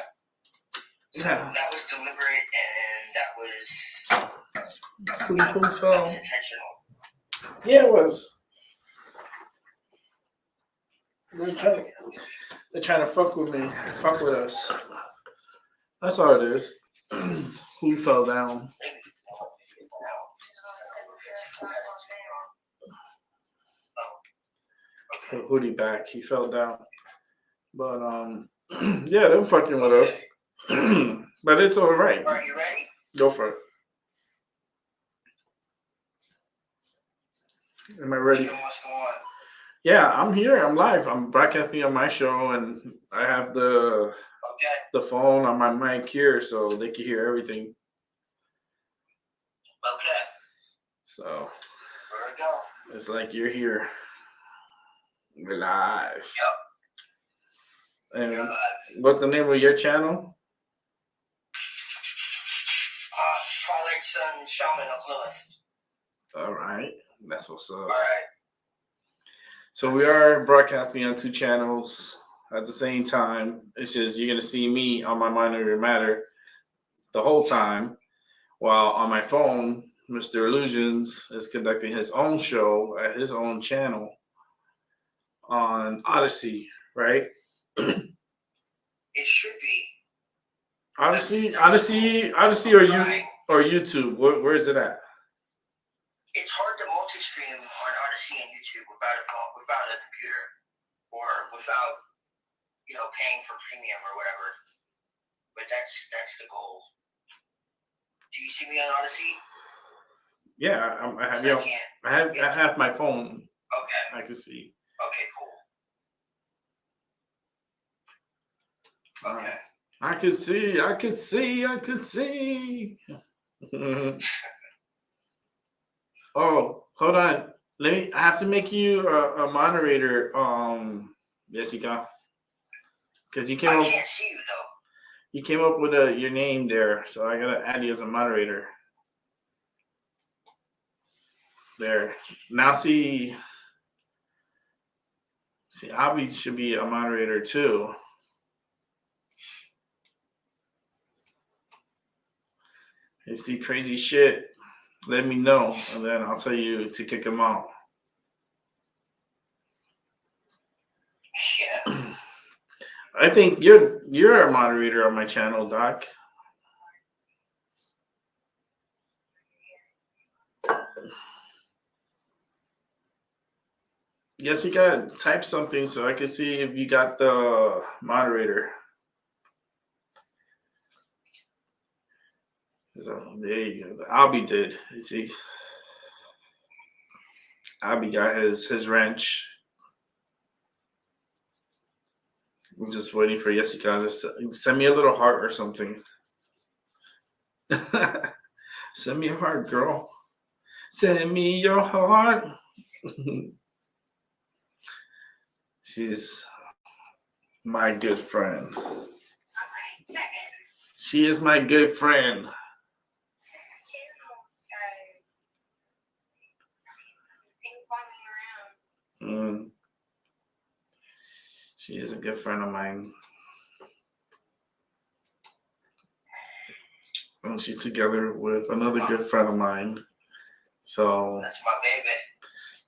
So Yeah. that was deliberate and that Pretty cool was film. intentional. Yeah, it was. They're trying to fuck with me, fuck with us. That's all it is. Who fell down? Hoodie back. He fell down. But yeah, they're fucking with us. But it's all right. Are you ready? Go for it. Am I ready? Show must go on. Yeah, I'm here. I'm live. I'm broadcasting on my show, and I have the Okay. phone on my mic here, so they can hear everything. Okay. So Where we go? it's like you're here. We're live. And You're live. what's the name of your channel? Twilight Sun Shaman of Lilith. All right, that's what's up. All right. So we are broadcasting on 2 channels at the same time. It's just you're gonna see me on my MyMindoverYourMatter the whole time, while on my phone, Mr. Illusions is conducting his own show at his own channel on Odyssey, right? It should be. Odyssey, Right. or YouTube. Where is it at? It's hard to multi-stream on Odyssey and YouTube without a phone, without a computer, or without paying for premium or whatever. But that's the goal. Do you see me on Odyssey? Yeah, I have my phone. Okay. I can see. Okay, cool. Okay. I can see. Oh, hold on. I have to make you a moderator, Jessica. Because I can't see you though. You came up with your name there, so I gotta add you as a moderator. There. Now see, Abby should be a moderator too. If you see crazy shit, let me know, and then I'll tell you to kick him out. Yeah. I think you're a moderator on my channel, Doc. Yes, you gotta type something so I can see if you got the moderator. So, there you go. Albie did. You see, Albie got his wrench. I'm just waiting for Jessica. Just send me a little heart or something. Send me a heart, girl. Send me your heart. She's my good friend. She is my good friend. She is a good friend of mine. And she's together with another good friend of mine. So that's my baby.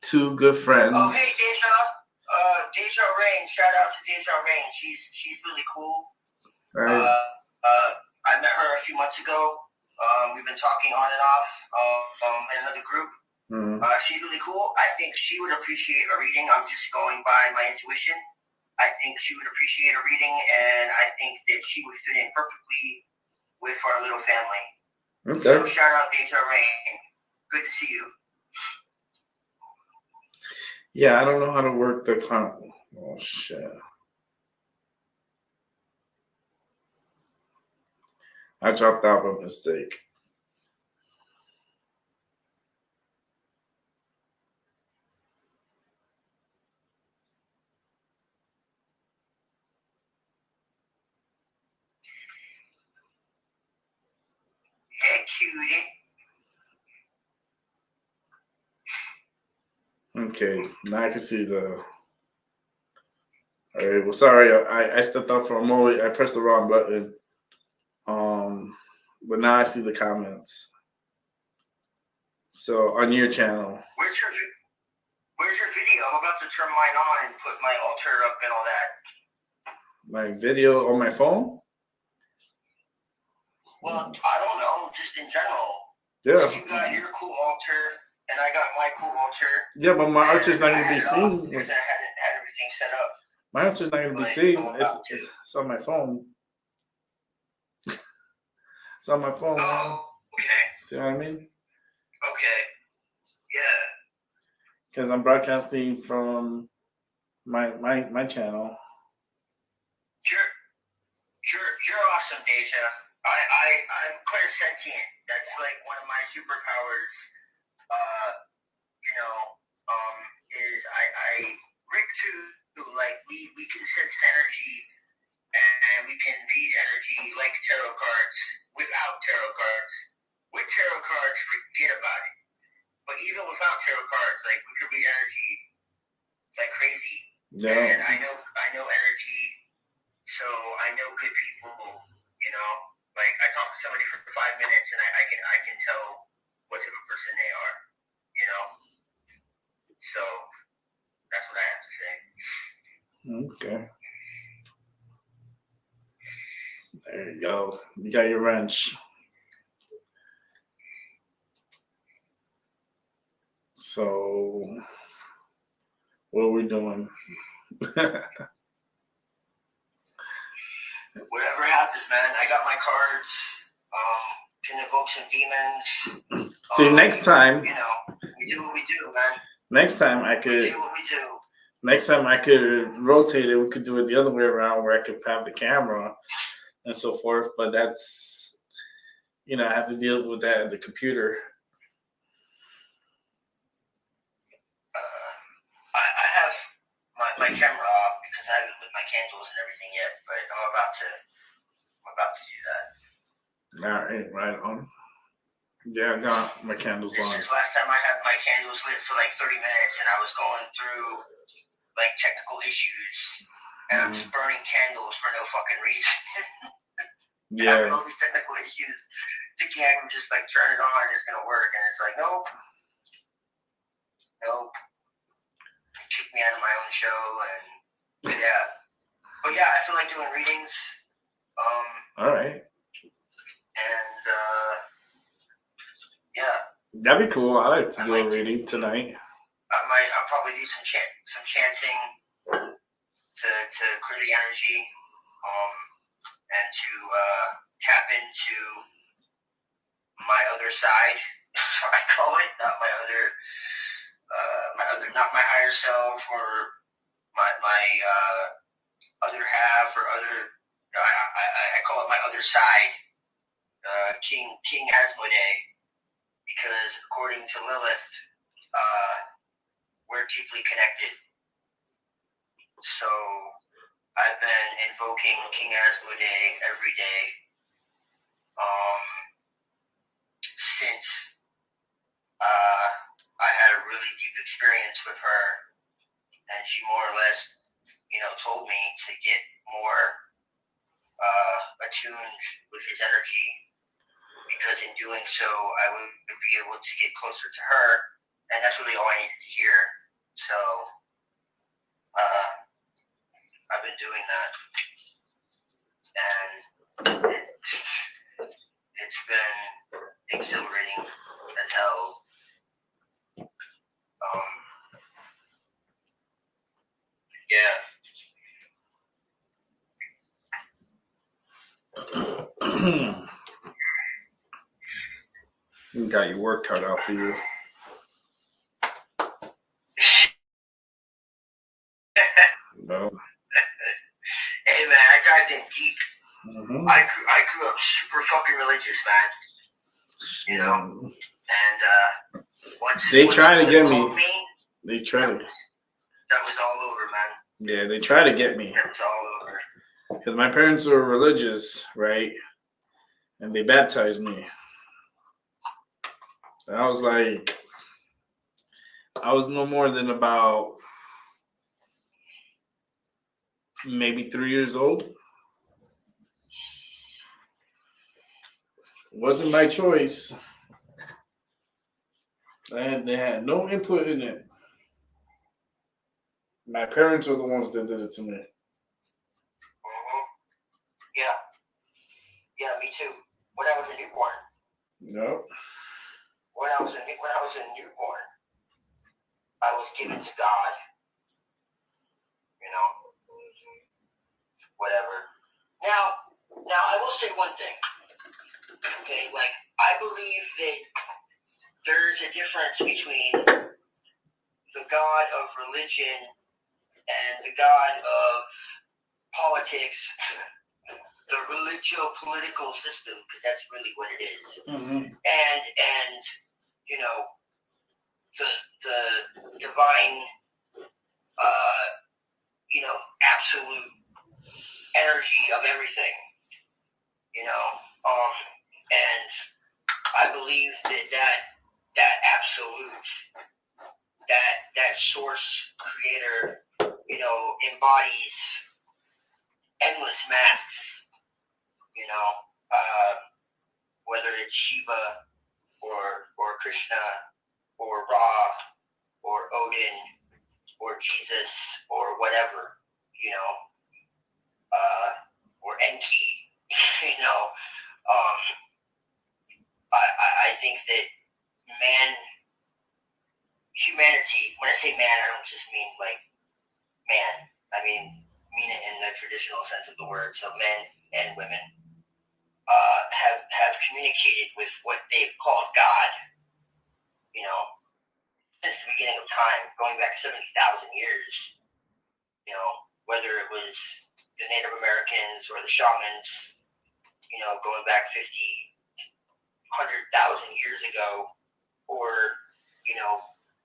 Two good friends. Oh, hey, Deja. Deja Rain. Shout out to Deja Rain. She's really cool. Right. I met her a few months ago. We've been talking on and off in another group. Mm-hmm. She's really cool. I think she would appreciate a reading. I'm just going by my intuition. I think she would appreciate a reading, and I think that she would fit in perfectly with our little family. Okay. So shout out Deja Rain. Good to see you. Yeah, I don't know how to work the Oh shit. I dropped out by mistake. Hey, cutie. Okay, now I can see the. All right. Well, sorry, I stepped out for a moment. I pressed the wrong button. But now I see the comments. So on your channel. Where's your video? I'm about to turn mine on and put my altar up and all that. My video on my phone? Well, I don't know, just in general. Yeah. You got your cool altar, and I got my cool altar. Yeah, but my altar's not going to be seen. Because I hadn't had everything set up. My altar's not going to be seen. It's on my phone. It's on my phone. Oh, okay. See what I mean? Okay. Yeah. Because I'm broadcasting from my channel. You're awesome, Deja. I'm clairsentient. That's like one of my superpowers. Is Rick too. Like we can sense energy, and we can read energy like tarot cards without tarot cards. With tarot cards, forget about it. But even without tarot cards, like we could read energy like crazy. Yeah. And I know energy, so I know good people. Like I talk to somebody for 5 minutes, and I can tell what type of person they are. So that's what I have to say. Okay. There you go. You got your wrench. So, what are we doing? whatever happens, man. I got my cards. Can invoke some demons. See, next time, you know, we do what we do, man. next time I could. We do what we do. Next time I could rotate it. We could do it the other way around, where I could have the camera and so forth. But that's, you know, I have to deal with that at the computer. I have my camera off because I haven't lit my candles and everything yet, but I'm about to do that. All right, right on. Yeah, I got my candles This on. is last time I had my candles lit for like 30 minutes, and I was going through like technical issues, and I'm just burning candles for no fucking reason. Yeah. Having all these technical issues, thinking I can just like turn it on and it's gonna work, and it's like nope. Kick me out of my own show, and yeah. But yeah, I feel like doing readings. All right. And yeah. That'd be cool. I like to do a reading tonight. I'll probably do some chanting to clear the energy, and to tap into my other side. I call it, not my other, not my higher self or my other half or other. I call it my other side, King Asmodee, because according to Lilith, we're deeply connected. So I've been invoking King Asmodee every day since I had a really deep experience with her, and she more or less, told me to get more attuned with his energy, because in doing so, I would be able to get closer to her, and that's really all I needed to hear. So I've been doing that, and it's been exhilarating as hell. Yeah. You got your work cut out for you. No. Hey man, I dived in deep. Mm-hmm. I grew up super fucking religious, man. And once they try to get me. That was all over, man. Yeah, they try to get me. That was all over. Because my parents were religious, right? And they baptized me. And I was no more than about maybe 3 years old. It wasn't my choice. They had no input in it. My parents were the ones that did it to me. Mm-hmm. Yeah, me too. When I was a newborn. No. When I was a newborn, I was given to God. Whatever. Now I will say one thing. Okay, like I believe that there's a difference between the God of religion and the God of politics, the religio-political system, because that's really what it is. Mm-hmm. And the divine, absolute energy of everything, and I believe that absolute, that source creator, embodies endless masks, whether it's Shiva or Krishna or Ra or Odin or Jesus or whatever, or Enki, I think that humanity, when I say man, I don't just mean like man, I mean mean it in the traditional sense of the word, so men and women, have communicated with what they've called God, you know, since the beginning of time, going back 70,000 years, you know, whether it was the Native Americans or the shamans, you know, going back 50, 100,000 years ago, or, you know,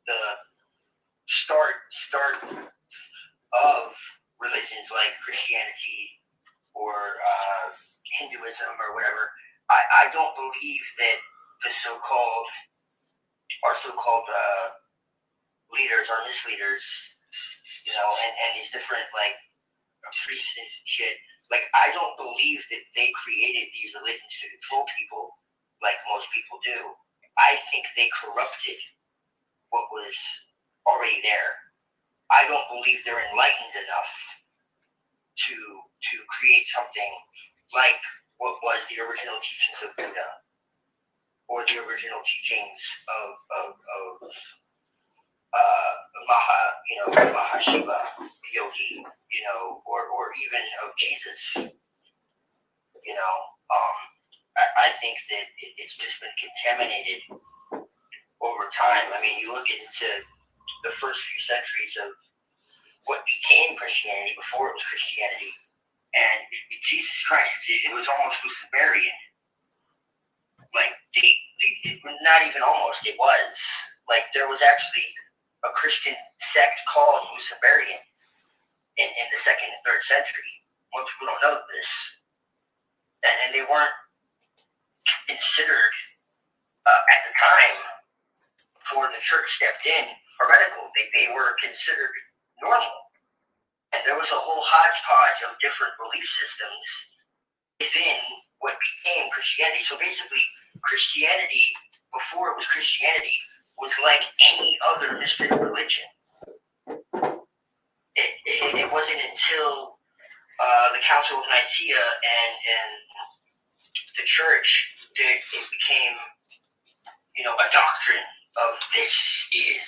the start of religions like Christianity or Hinduism or whatever. I don't believe that the our so-called leaders are misleaders, you know, and these different like priests and shit. Like, I don't believe that they created these religions to control people like most people do. I think they corrupted what was already there. I don't believe they're enlightened enough to create something like what was the original teachings of Buddha or the original teachings of Mahashiva Yogi, you know, or even of Jesus, you know. I think that it's just been contaminated over time. I mean, you look into the first few centuries of what became Christianity before it was Christianity, and Jesus Christ, it was almost Luciferian. Like, not even almost, it was. Like, there was actually a Christian sect called Luciferian in the 2nd and 3rd century. Most people don't know this. And they weren't considered, at the time, before the church stepped in, heretical. They were considered normal. And there was a whole hodgepodge of different belief systems within what became Christianity. So basically, Christianity, before it was Christianity, was like any other mystical religion. It wasn't until the Council of Nicaea and the church that it became, you know, a doctrine of this is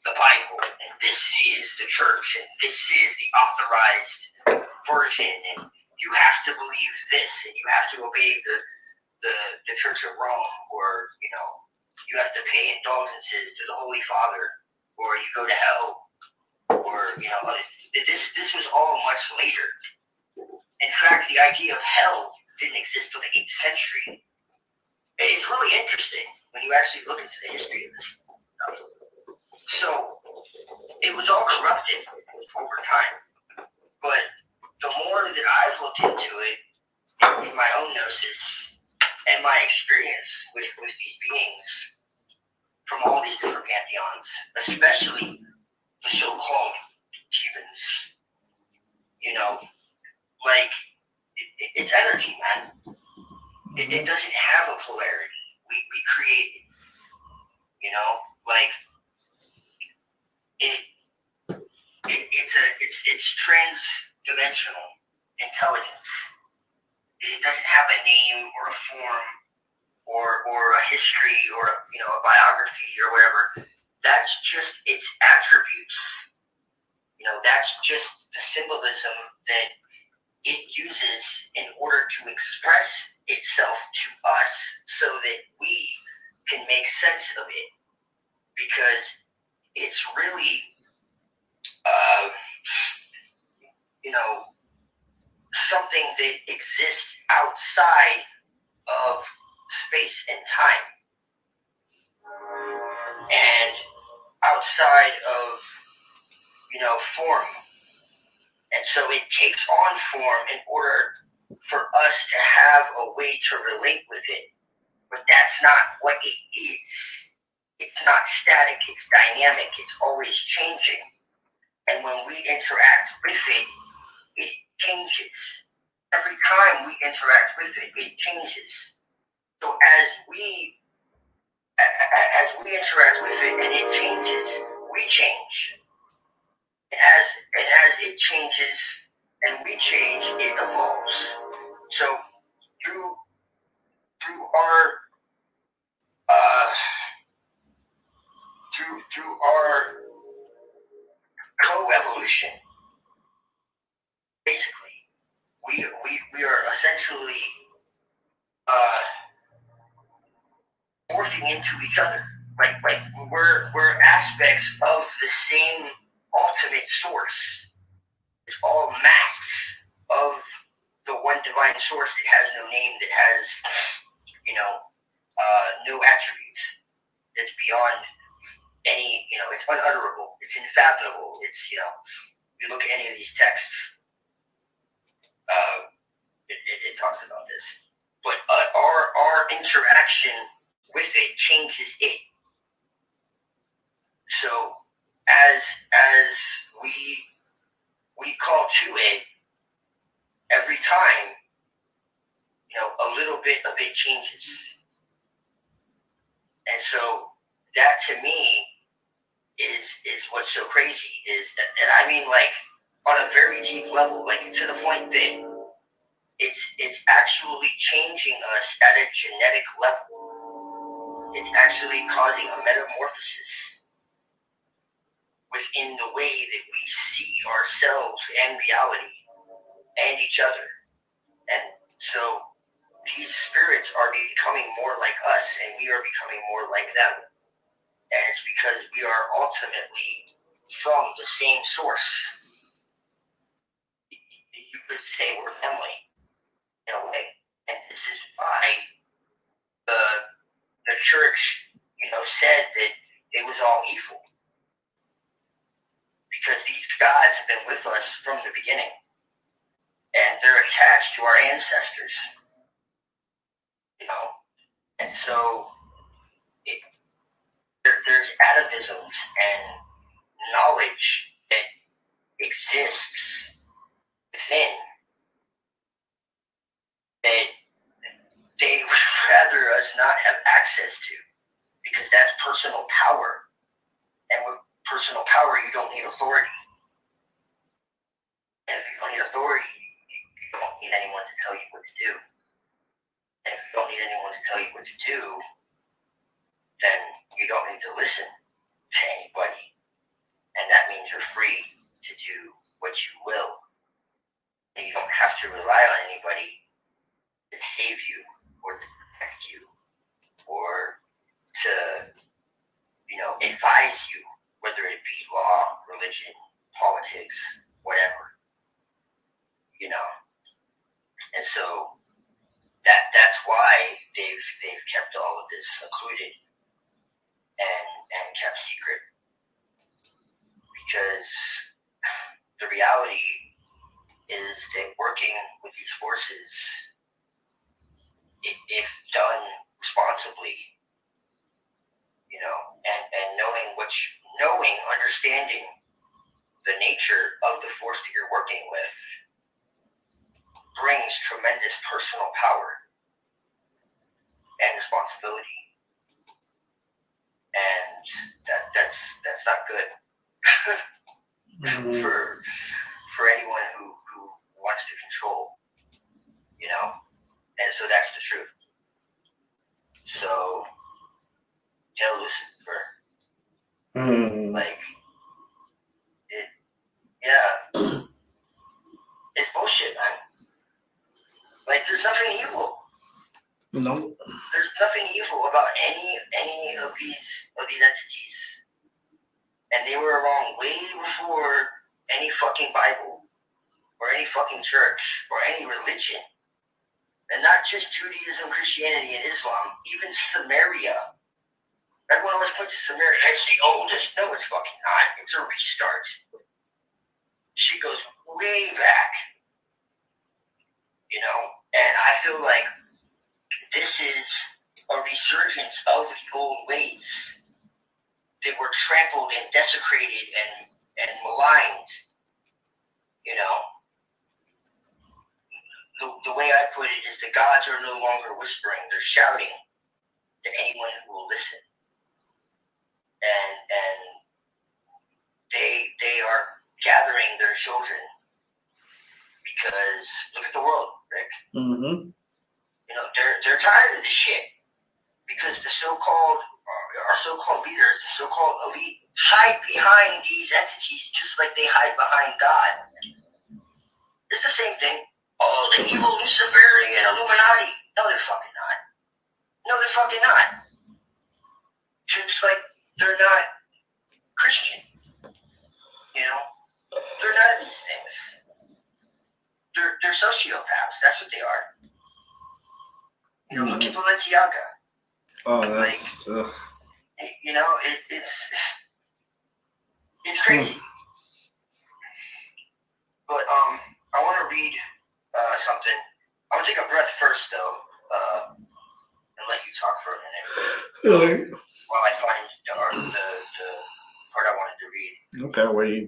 the Bible, and this is the church, and this is the authorized version, and you have to believe this, and you have to obey the Church of Rome, or, you know, you have to pay indulgences to the Holy Father, or you go to hell, or, you know, this was all much later. In fact, the idea of hell didn't exist until the 8th century. It's really interesting when you actually look into the history of this stuff. So, it was all corrupted over time. But the more that I've looked into it, in my own gnosis, and my experience with these beings from all these different pantheons, especially the so-called demons, you know, like, it's energy, man. It doesn't have a polarity. We create it, you know, like, it's trans-dimensional intelligence. It doesn't have a name or a form or a history or, you know, a biography or whatever. That's just its attributes. You know, that's just the symbolism that it uses in order to express itself to us so that we can make sense of it. Because it's really, you know, something that exists outside of space and time, and outside of, you know, form. And so it takes on form in order for us to have a way to relate with it. But that's not what it is. It's not static, it's dynamic, it's always changing. And when we interact with it, it changes. Every time we interact with it, it changes. So as we interact with it and it changes, we change. And as it changes and we change, it evolves. So through our through our co-evolution, we are essentially morphing into each other. Like we're aspects of the same ultimate source. It's all masks of the one divine source that has no name, that has, no attributes. It's beyond any, it's unutterable. It's unfathomable. It's, you look at any of these texts, it talks about this. But our interaction with it changes it. So as we call to it, every time, a little bit of it changes. And so that to me is what's so crazy is that, and I mean, like, on a very deep level, like to the point that it's actually changing us at a genetic level. It's actually causing a metamorphosis within the way that we see ourselves and reality and each other. And so these spirits are becoming more like us, and we are becoming more like them. And it's because we are ultimately from the same source. You could say we're family in a way. And this is why the church, said that it was all evil. Because these gods have been with us from the beginning. And they're attached to our ancestors. And so there's atavisms and knowledge that exists within that they would rather us not have access to, because that's personal power. And with personal power, you don't need authority. And if you don't need authority, you don't need anyone to tell you what to do. And if you don't need anyone to tell you what to do, then you don't need to listen to anybody. And that means you're free to do what you will. And you don't have to rely on anybody to save you or to protect you or to, advise you, whether it be law, religion, politics, whatever. And so that's why they've kept all of this secluded and kept secret, because the reality is that working with these forces, if done responsibly, and understanding the nature of the force that you're working with, brings tremendous personal power and responsibility. And that's not good for anyone who wants to control, and so that's the truth. So tell Lucifer, it's bullshit, man. Like, there's nothing evil. No. There's nothing evil about any of these entities. And they were around way before any fucking Bible or any fucking church or any religion. And not just Judaism, Christianity, and Islam, even Samaria. Everyone always points to Samaria. It's the oldest. No, it's fucking not. It's a restart. Shit goes way back. And I feel like this is a resurgence of the old ways that were trampled and desecrated and maligned. The way I put it is the gods are no longer whispering, they're shouting to anyone who will listen. And they are gathering their children, because look at the world, Rick. Mm-hmm. They're tired of this shit, because our so-called leaders, the so-called elite, hide behind these entities just like they hide behind God. It's the same thing. oh, the evil Luciferian Illuminati. No, they're fucking not. No, they're fucking not. Just like they're not Christian. You know? They're none of these things. They're sociopaths. That's what they are. You know, look at Balenciaga. Oh, that's... You know, it's crazy. But I want to read something. I'm gonna take a breath first, though, and let you talk for a minute while I find the part I wanted to read. Okay, while you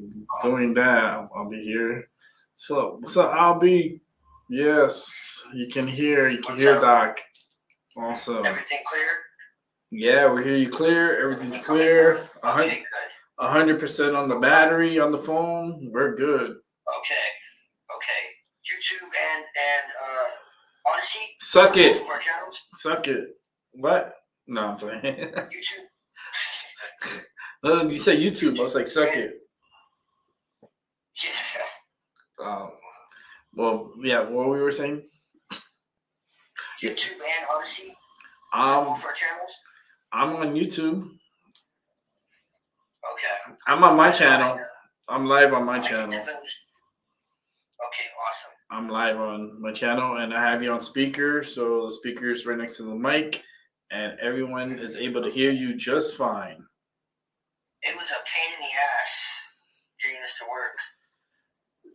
doing that, I'll be here. So I'll be. Yes, you can hear Doc. Awesome. Everything clear? Yeah, we hear you clear. Everything's clear. Okay, good. 100% on the battery on the phone. We're good. Okay. YouTube and Odyssey. Suck it. Our channels. Suck it. What? No, I'm playing. YouTube. No, you said YouTube. I was like, suck it. Yeah. Well, yeah. What we were saying? YouTube and Odyssey. For our channels. I'm on YouTube. Okay. I'm on my channel. I'm live on my channel. Okay, awesome. I'm live on my channel, and I have you on speaker, so the speaker's right next to the mic, and everyone is able to hear you just fine. It was a pain in the ass getting this to work.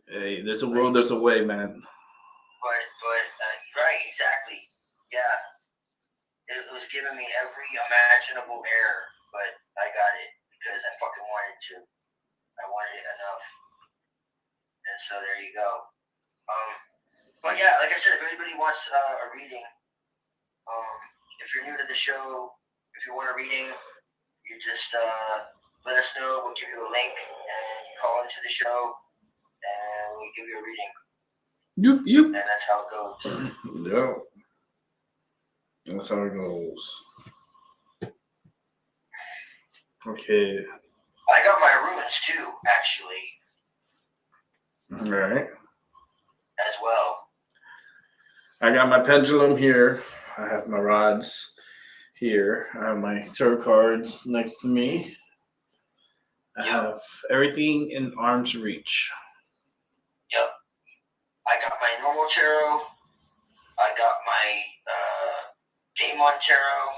Hey, there's a will, there's a way, man. But right, exactly. Yeah. It was giving me every imaginable error, but I got it because I fucking wanted to. I wanted it enough. And so there you go. But yeah, like I said, if anybody wants a reading, if you're new to the show, if you want a reading, you just let us know. We'll give you a link and you call into the show and we'll give you a reading. Yep. And that's how it goes. Yep. That's how it goes. Okay. I got my runes too, actually. All right. As well. I got my pendulum here. I have my rods here. I have my tarot cards next to me. I have everything in arm's reach. Yep. I got my normal tarot. I got my Daemon tarot,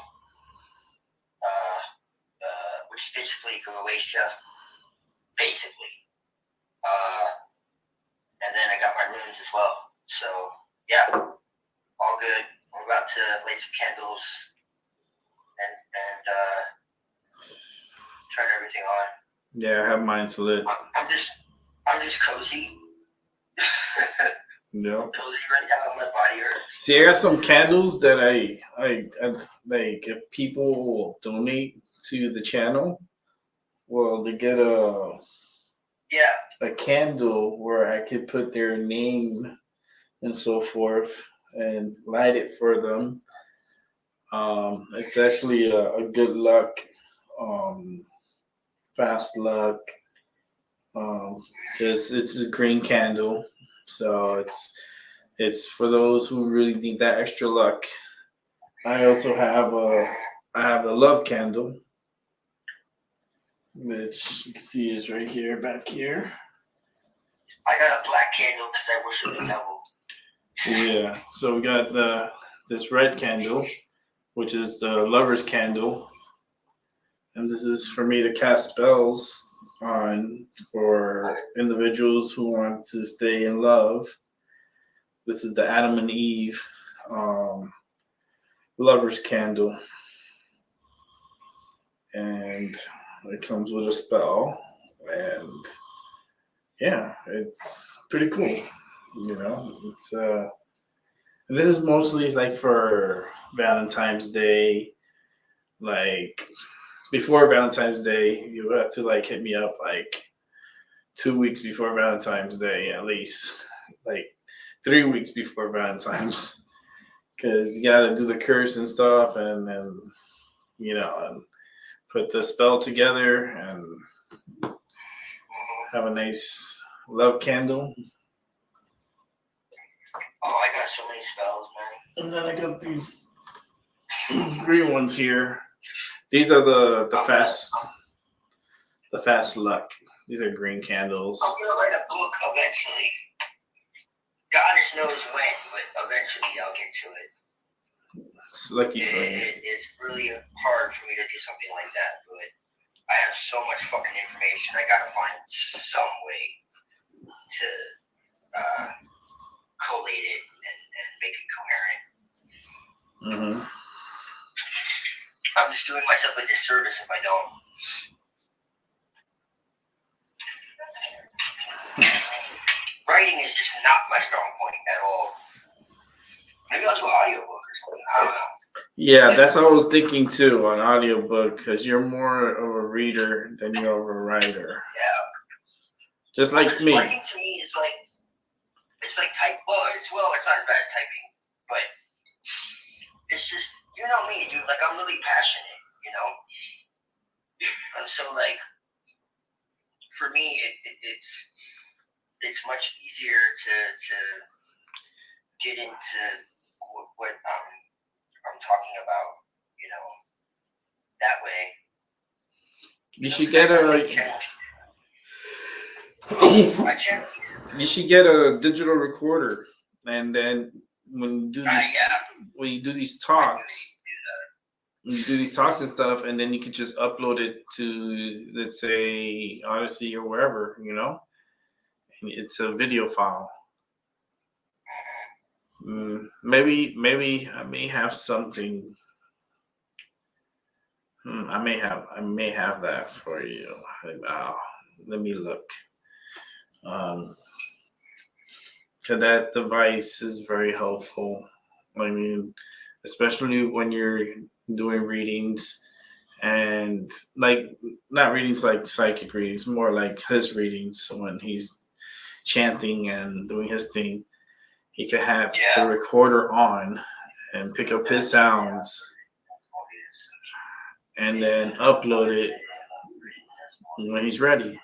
which is basically Croatia. Basically. And then I got my runes as well. So, yeah. All good. I'm about to light some candles and turn everything on. Yeah, I have mine lit. I'm just cozy. Yep. Cozy right now. My body hurts. See, I got some candles that I like. If people donate to the channel, well, they get a candle where I could put their name and so forth and light it for them. It's actually a good luck, fast luck. It's a green candle, so it's for those who really need that extra luck. I also have the love candle, which you can see is right here, back here. I got a black candle because I worship the devil. Yeah, so we got this red candle, which is the lover's candle, and this is for me to cast spells on for individuals who want to stay in love. This is the Adam and Eve lover's candle, and it comes with a spell, and yeah, it's pretty cool. You know, it's this is mostly like for Valentine's Day. Like before Valentine's Day, you have to like hit me up like 2 weeks before Valentine's Day, at least like 3 weeks before Valentine's, because you got to do the curse and stuff, and you know, and put the spell together and have a nice love candle. so many spells, man. And then I got these green ones here. These are the fast luck. These are green candles. I'm gonna write a book eventually. Goddess knows when, but eventually I'll get to it. It's lucky for you. It's really hard for me to do something like that, but I have so much fucking information. I gotta find some way to collate it and make it coherent. Mm-hmm. I'm just doing myself a disservice if I don't. Writing is just not my strong point at all. Maybe I'll do an audiobook or something. I don't know. Yeah, that's what I was thinking too, an audiobook, because you're more of a reader than you're of a writer. Yeah. Just like me. Writing to me is like, it's like type. Well, it's not as bad as typing, but it's just, you know me, dude. Like, I'm really passionate, you know. And so, like, for me, it's much easier to get into what I'm talking about, you know, that way. You should get you should get a digital recorder, and then when you do these talks, you do these talks and stuff, and then you could just upload it to, let's say, Odyssey or wherever, you know. It's a video file. Maybe I may have something. I may have that for you. Let me look. So that device is very helpful. I mean, especially when you're doing readings, and like not readings like psychic readings, more like his readings when he's chanting and doing his thing. He could have the recorder on and pick up his sounds and then upload it when he's ready.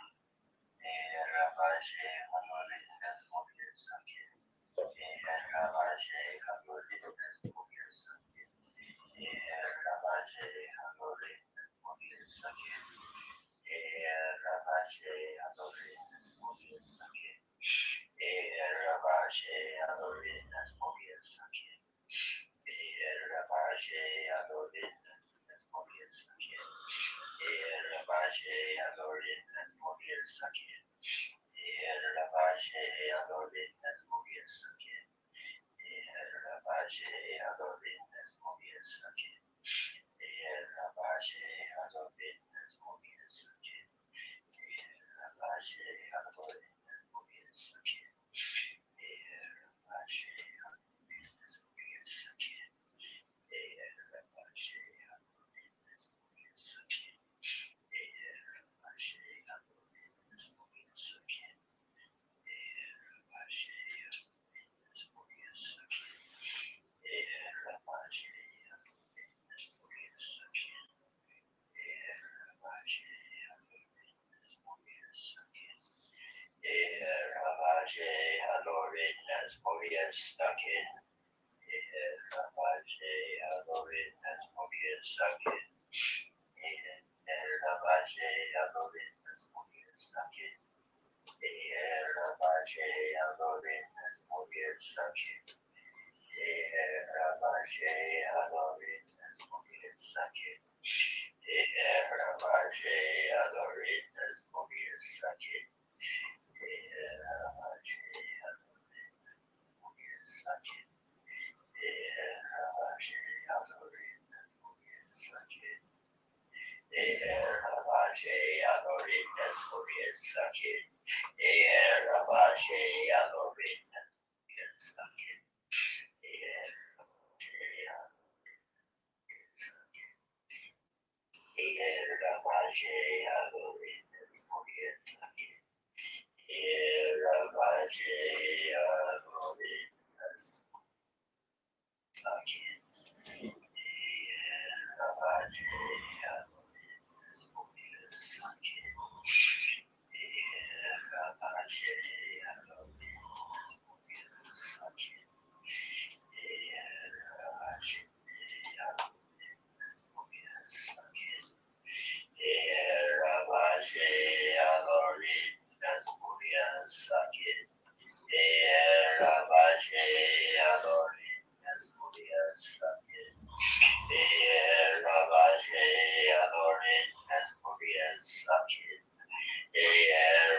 adorin Nesmodias Sakin.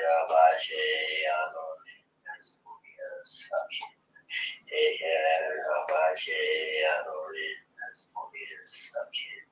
Rabashe adorin Nesmodias Sakin. Rabashe adorin Nesmodias Sakin.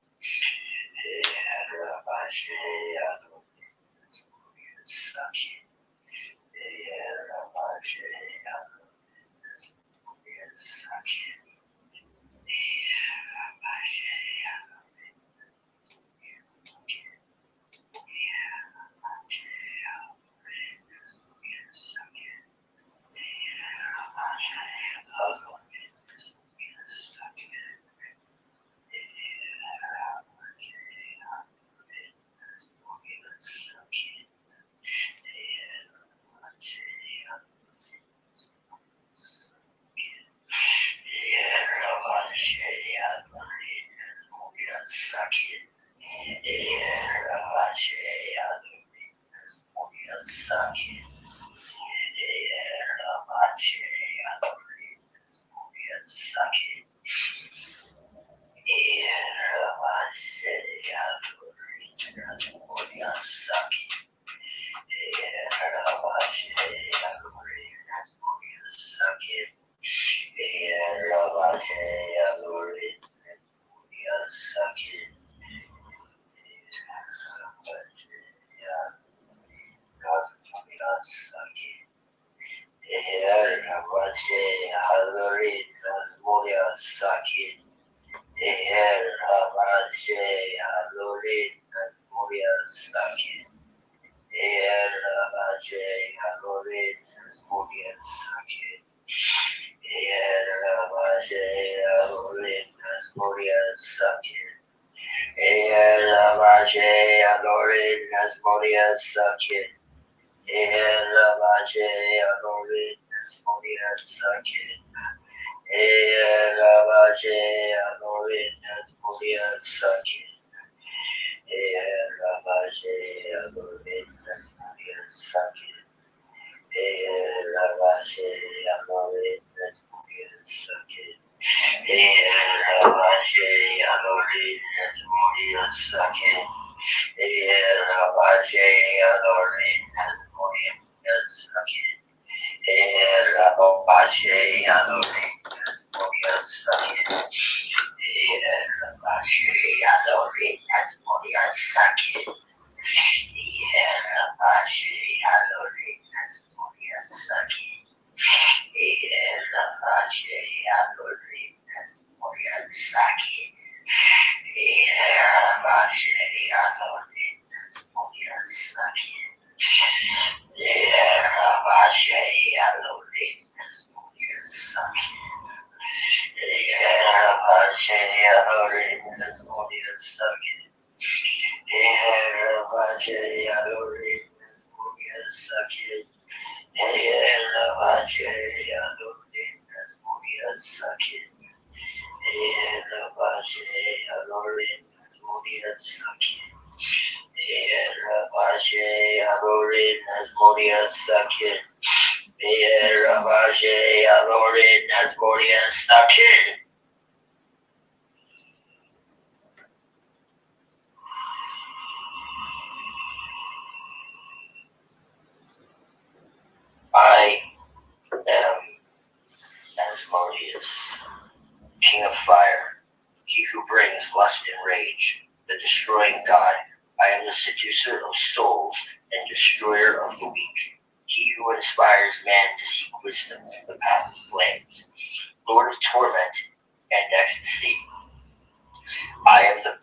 Rabashe adorin Nesmodias Sakin. Rabashe adorin Nesmodias Sakin. I am Asmodeus, King of Fire, he who brings lust and rage, the destroying god. I am the seducer of souls and destroyer of the weak, he who inspires man to seek wisdom, the path of flames, Lord of torment and ecstasy. I am the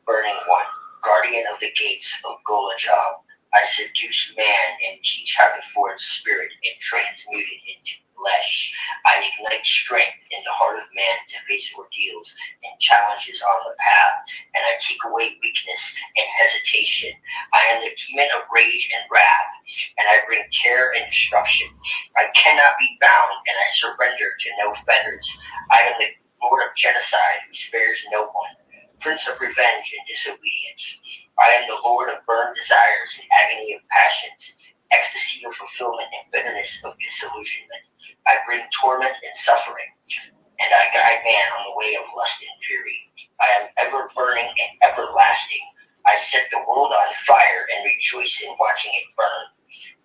burning one, guardian of the gates of Golachab. I seduce man and teach how to forge spirit and transmute it into flesh. I ignite strength in the heart of man to face ordeals and challenges on the path, and I take away weakness and hesitation. I am the demon of rage and wrath, and I bring terror and destruction. I cannot be bound, and I surrender to no fetters. I am the Lord of genocide who spares no one, Prince of revenge and disobedience. I am the Lord of burned desires and agony of passions, ecstasy of fulfillment and bitterness of disillusionment. I bring torment and suffering, and I guide man on the way of lust and fury. I am ever burning and everlasting. I rejoice in watching it burn.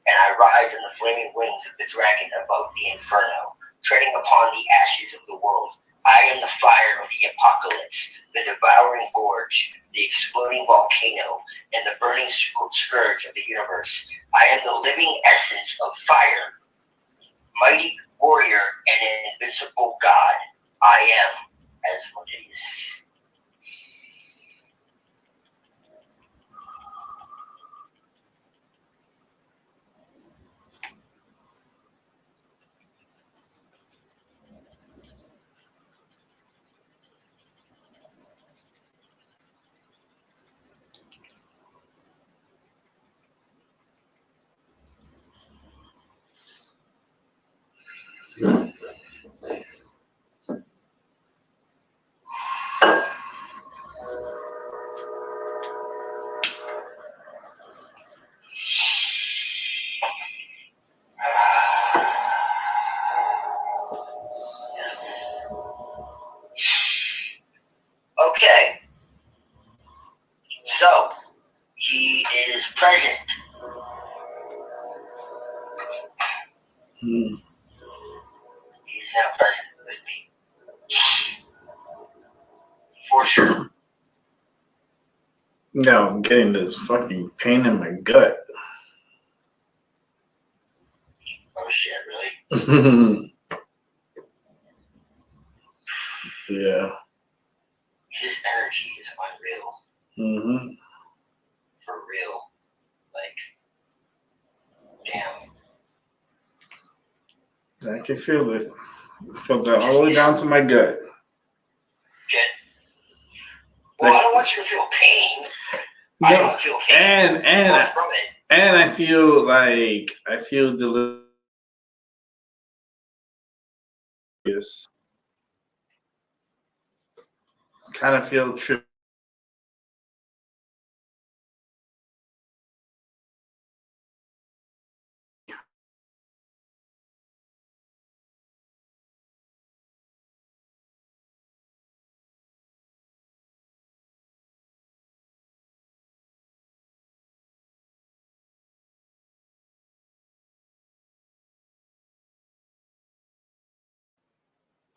And I rise on the flaming wings of the dragon above the inferno, treading upon the ashes of the world. I am the fire of the apocalypse, the devouring gorge, the exploding volcano, and the burning scourge of the universe. I am the living essence of fire, mighty warrior and an invincible god. I am Asmodeus. Okay. So, he is present. Hmm. He is now present with me. For sure. No, I'm getting this fucking pain in my gut. Oh shit, really? Yeah. His energy is unreal. Mm-hmm. For real. Like, damn. I can feel it. I feel that all the way down to my gut. Good. Well, I don't want you to feel pain. No. I don't feel pain. And from it. And I feel delirious. Kind of feel trippy.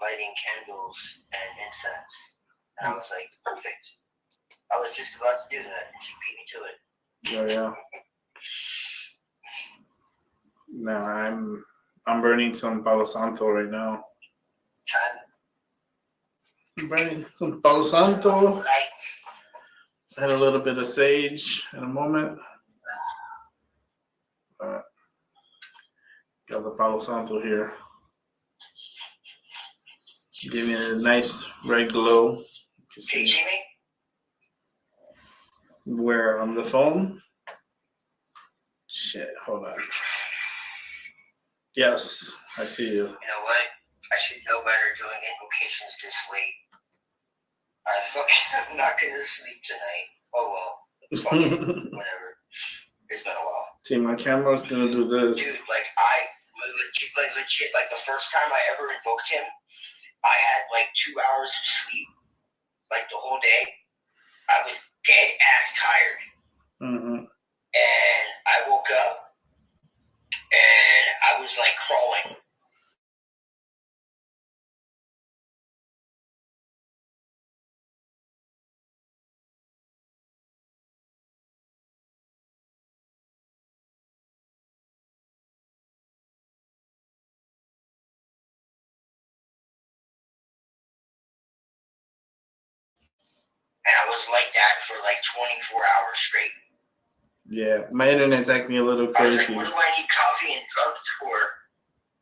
Lighting candles and incense. And I was like, perfect. I was just about to do that, and she beat me to it. Oh yeah. No, I'm burning some Palo Santo right now. Time. I'm burning some Palo Santo. Lights. I had a little bit of sage in a moment. Got the Palo Santo here. Give me a nice red glow. You can Can you see me? Where on the phone? Shit, hold on. Yes, I see you. You know what? I should know better doing invocations this late. I'm not gonna sleep tonight. Oh well. Fuck it. Whatever. It's been a while. See, my camera's gonna do this. Dude, like legit, like the first time I ever invoked him, I had like 2 hours of sleep, like the whole day. I was dead ass tired. Mm-hmm. And I woke up and I was like crawling. And I was like that for like 24 hours straight. Yeah, my internet's acting a little I was crazy. like, what do I need coffee and drugs for?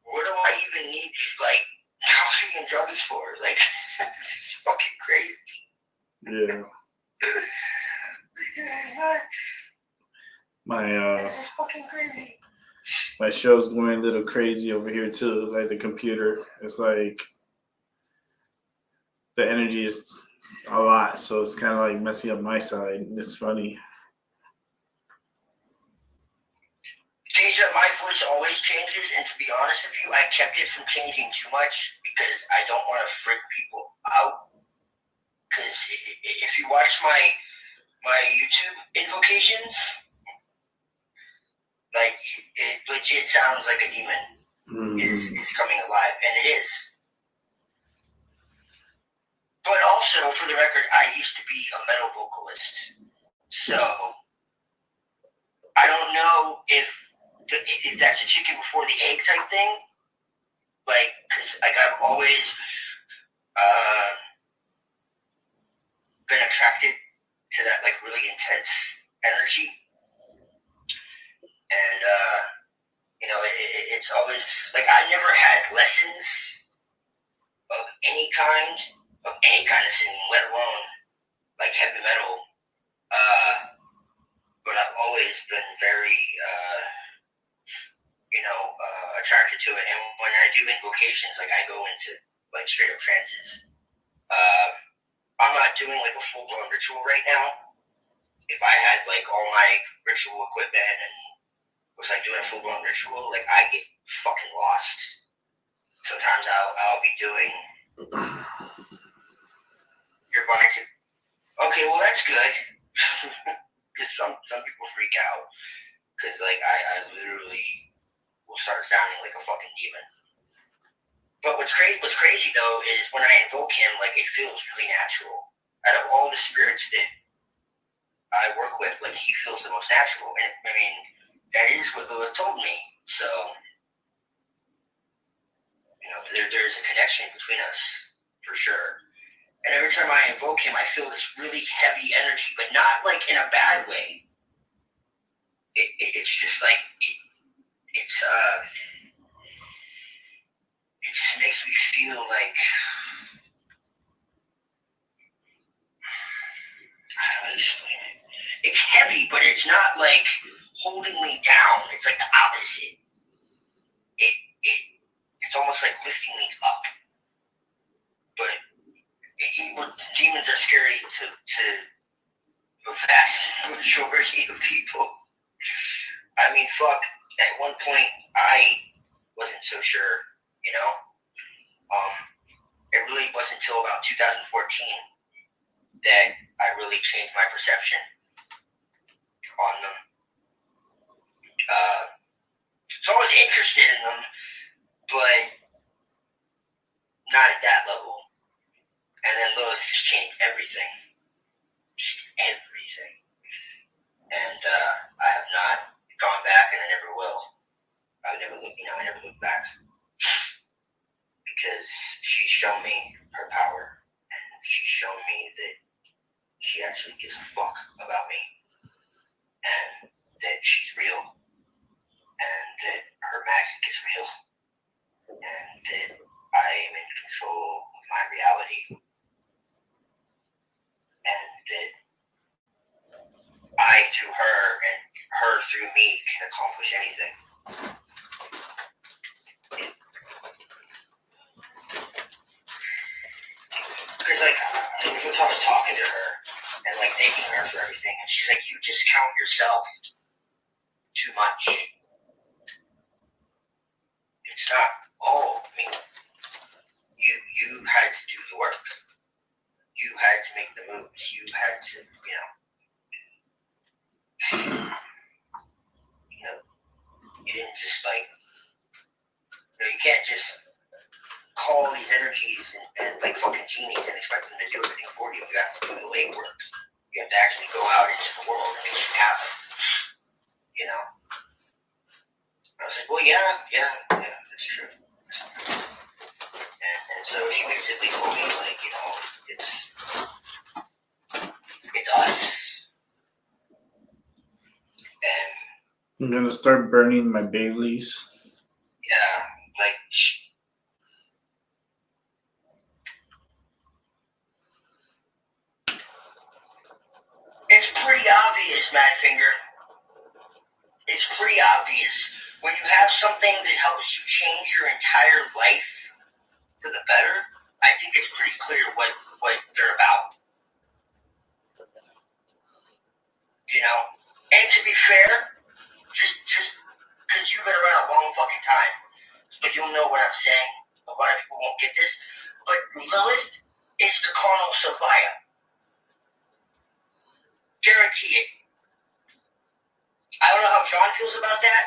What do I even need like coffee and drugs for? Like, this is fucking crazy. Yeah. This is nuts. This is fucking crazy. My show's going a little crazy over here too. Like the computer, it's like the energy is a lot, so it's kind of like messing up my side. It's funny. Deja, my voice always changes, and to be honest with you, I kept it from changing too much because I don't want to freak people out. Because if you watch my YouTube invocation, Like, it legit sounds like a demon is coming alive, and it is. But also, for the record, I used to be a metal vocalist, so I don't know if that's a chicken before the egg type thing. Like, because like I've always been attracted to that like really intense energy, and you know, it's always like I never had lessons of any kind of singing, let alone like heavy metal. But I've always been very attracted to it, and when I do invocations, like I go into like straight up trances. I'm not doing like a full blown ritual right now. If I had like all my ritual equipment and was like doing a full blown ritual, like I get fucking lost. Sometimes I'll be doing your body said, okay, well that's good. Because some people freak out. Because like I literally will start sounding like a fucking demon. But what's crazy though is when I invoke him, like it feels really natural. Out of all the spirits that I work with, like he feels the most natural. And I mean, that is what Lilith told me. So, you know, there's a connection between us for sure. And every time I invoke him, I feel this really heavy energy, but not like in a bad way. It's just like it just makes me feel like, how do I explain it? It's heavy, but it's not like holding me down. It's like the opposite. It's almost like lifting me up. But demons are scary to a vast majority of people. I mean, fuck. At one point, I wasn't so sure, you know? It really wasn't until about 2014 that I really changed my perception on them. So I was interested in them, but not at that level. And then Lilith just changed everything. Just everything. And I have not gone back, and I never will. I never look back. Because she's shown me her power, and she's shown me that she actually gives a fuck about me, and that she's real, and that her magic is real, and that I am in control of my reality, and that I through her and her through me can accomplish anything. Because like I was talking to her and like thanking her for everything, and she's like, "You discount yourself too much. It's not all me. You had to do the work. You had to make the moves. You had to, you didn't just like, you can't just call these energies and like fucking genies and expect them to do everything for you. You have to do the legwork. You have to actually go out into the world and make shit happen. You know? I was like, well, yeah, that's true. And so she basically told me, like, it's us. And I'm gonna start burning my Baileys. yeah, like, it's pretty obvious, Madfinger. It's pretty obvious. When you have something that helps you change your entire life for the better, I think it's pretty clear what they're about. You know? And to be fair, just because you've been around a long fucking time, so you'll know what I'm saying. A lot of people won't get this, but Lilith is the carnal Sophia. Guarantee it. I don't know how John feels about that,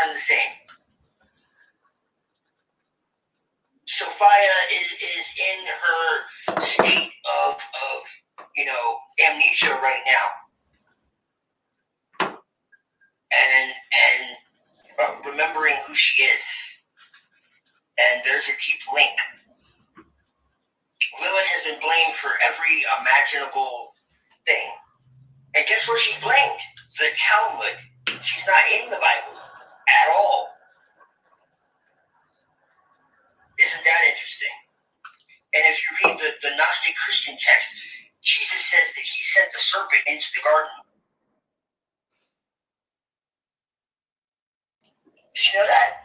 one and the same. Sophia is in her state of amnesia right now, and remembering who she is. And there's a deep link. Lilith has been blamed for every imaginable thing. And guess where she's blamed? The Talmud. She's not in the Bible at all. Isn't that interesting? And if you read the Gnostic Christian text, Jesus says that he sent the serpent into the garden. Did you know that?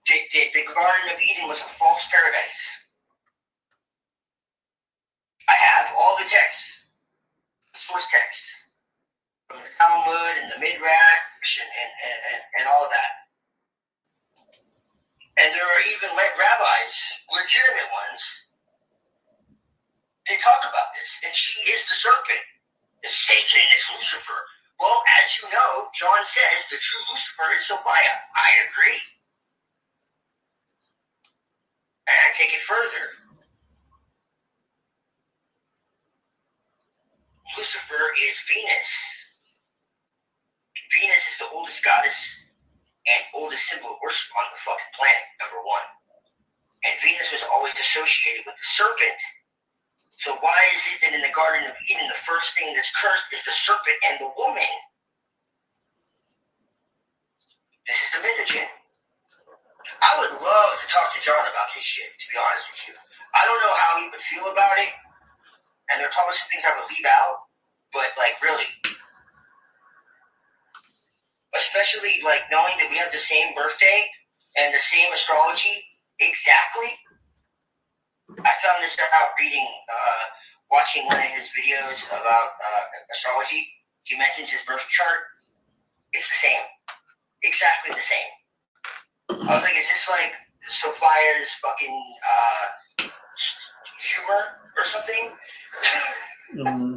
The Garden of Eden was a false paradise. I have all the texts, the source texts, from the Talmud and the Midrash and all of that. And there are even rabbis, legitimate ones, they talk about this. And she is the serpent. It's Satan, it's Lucifer. Well, as you know, John says the true Lucifer is Sophia. I agree. And I take it further. Lucifer is Venus. Venus is the oldest goddess and oldest symbol of worship on the fucking planet, number one. And Venus was always associated with the serpent. So why is it that in the Garden of Eden, the first thing that's cursed is the serpent and the woman? This is the Mythogen. I would love to talk to John about this shit, to be honest with you. I don't know how he would feel about it, and there are probably some things I would leave out, but, like, really. Especially, like, knowing that we have the same birthday and the same astrology exactly. I found this out watching one of his videos about astrology. He mentions his birth chart. It's the same. Exactly the same. I was like, is this like Sophia's fucking humor or something? Mm-hmm.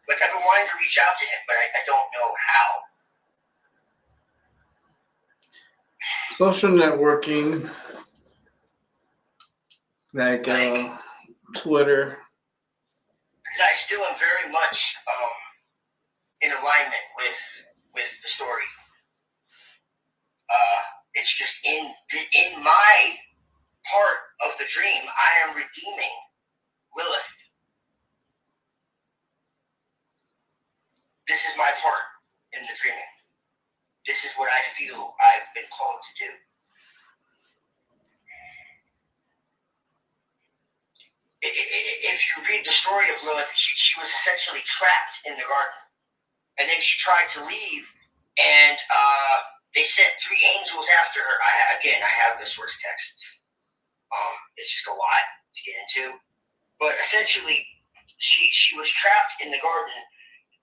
Like, I've been wanting to reach out to him, but I don't know how. Social networking, like Twitter. Because I still am very much in alignment with the story. It's just in my part of the dream, I am redeeming Lilith. This is my part in the dreaming. This is what I feel I've been called to do. If you read the story of Lilith, she was essentially trapped in the garden. And then she tried to leave, and they sent 3 angels after her. I have the source texts. It's just a lot to get into. But essentially, she was trapped in the garden,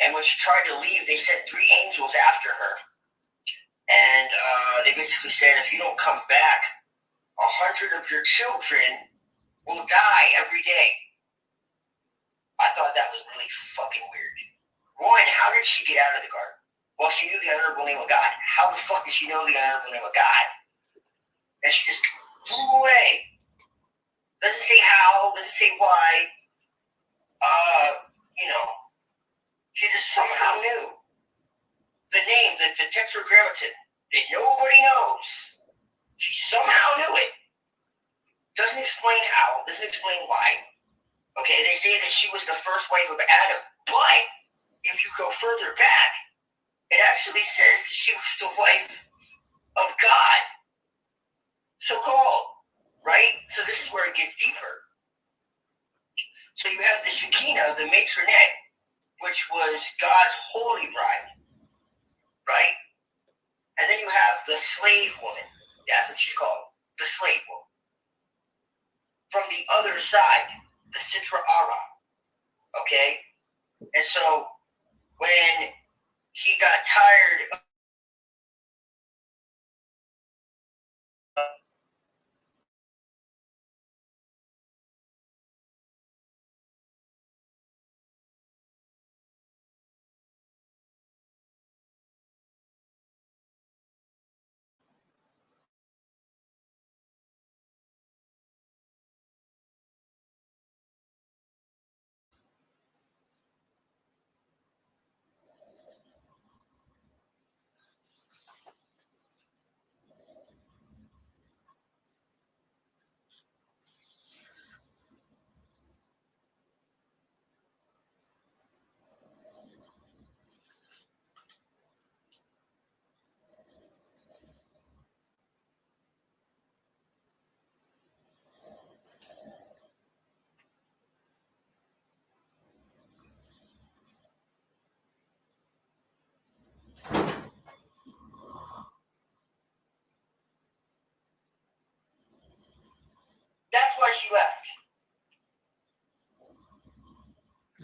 and when she tried to leave, they sent 3 angels after her. And they basically said, if you don't come back, 100 of your children will die every day. I thought that was really fucking weird. One, how did she get out of the garden? Well, she knew the honorable name of God. How the fuck did she know the honorable name of God? And she just flew away. Doesn't say how, doesn't say why. She just somehow knew the name, the tetragrammaton that nobody knows. She somehow knew it. Doesn't explain how, doesn't explain why. Okay, they say that she was the first wife of Adam, but if you go further back, it actually says that she was the wife of God. So-called, right? So this is where it gets deeper. So you have the Shekinah, the matronette, which was God's holy bride, right? And then you have the slave woman. That's what she's called, the slave woman. From the other side, the Sitra Ara, okay? And so when he got tired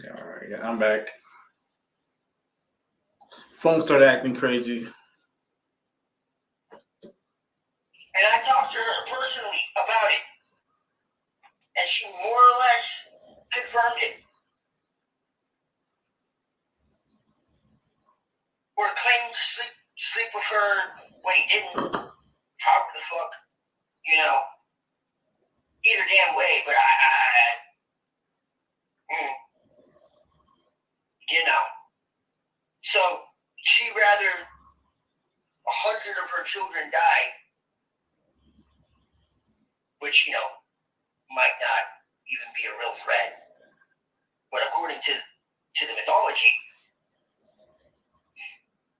Yeah, all right, yeah, I'm back. Phone started acting crazy. And I talked to her personally about it. And she more or less confirmed it. Or claimed to sleep with her when he didn't. How the fuck? You know, either damn way, but you know. So she'd rather 100 of her children die, which, you know, might not even be a real threat. But according to the mythology,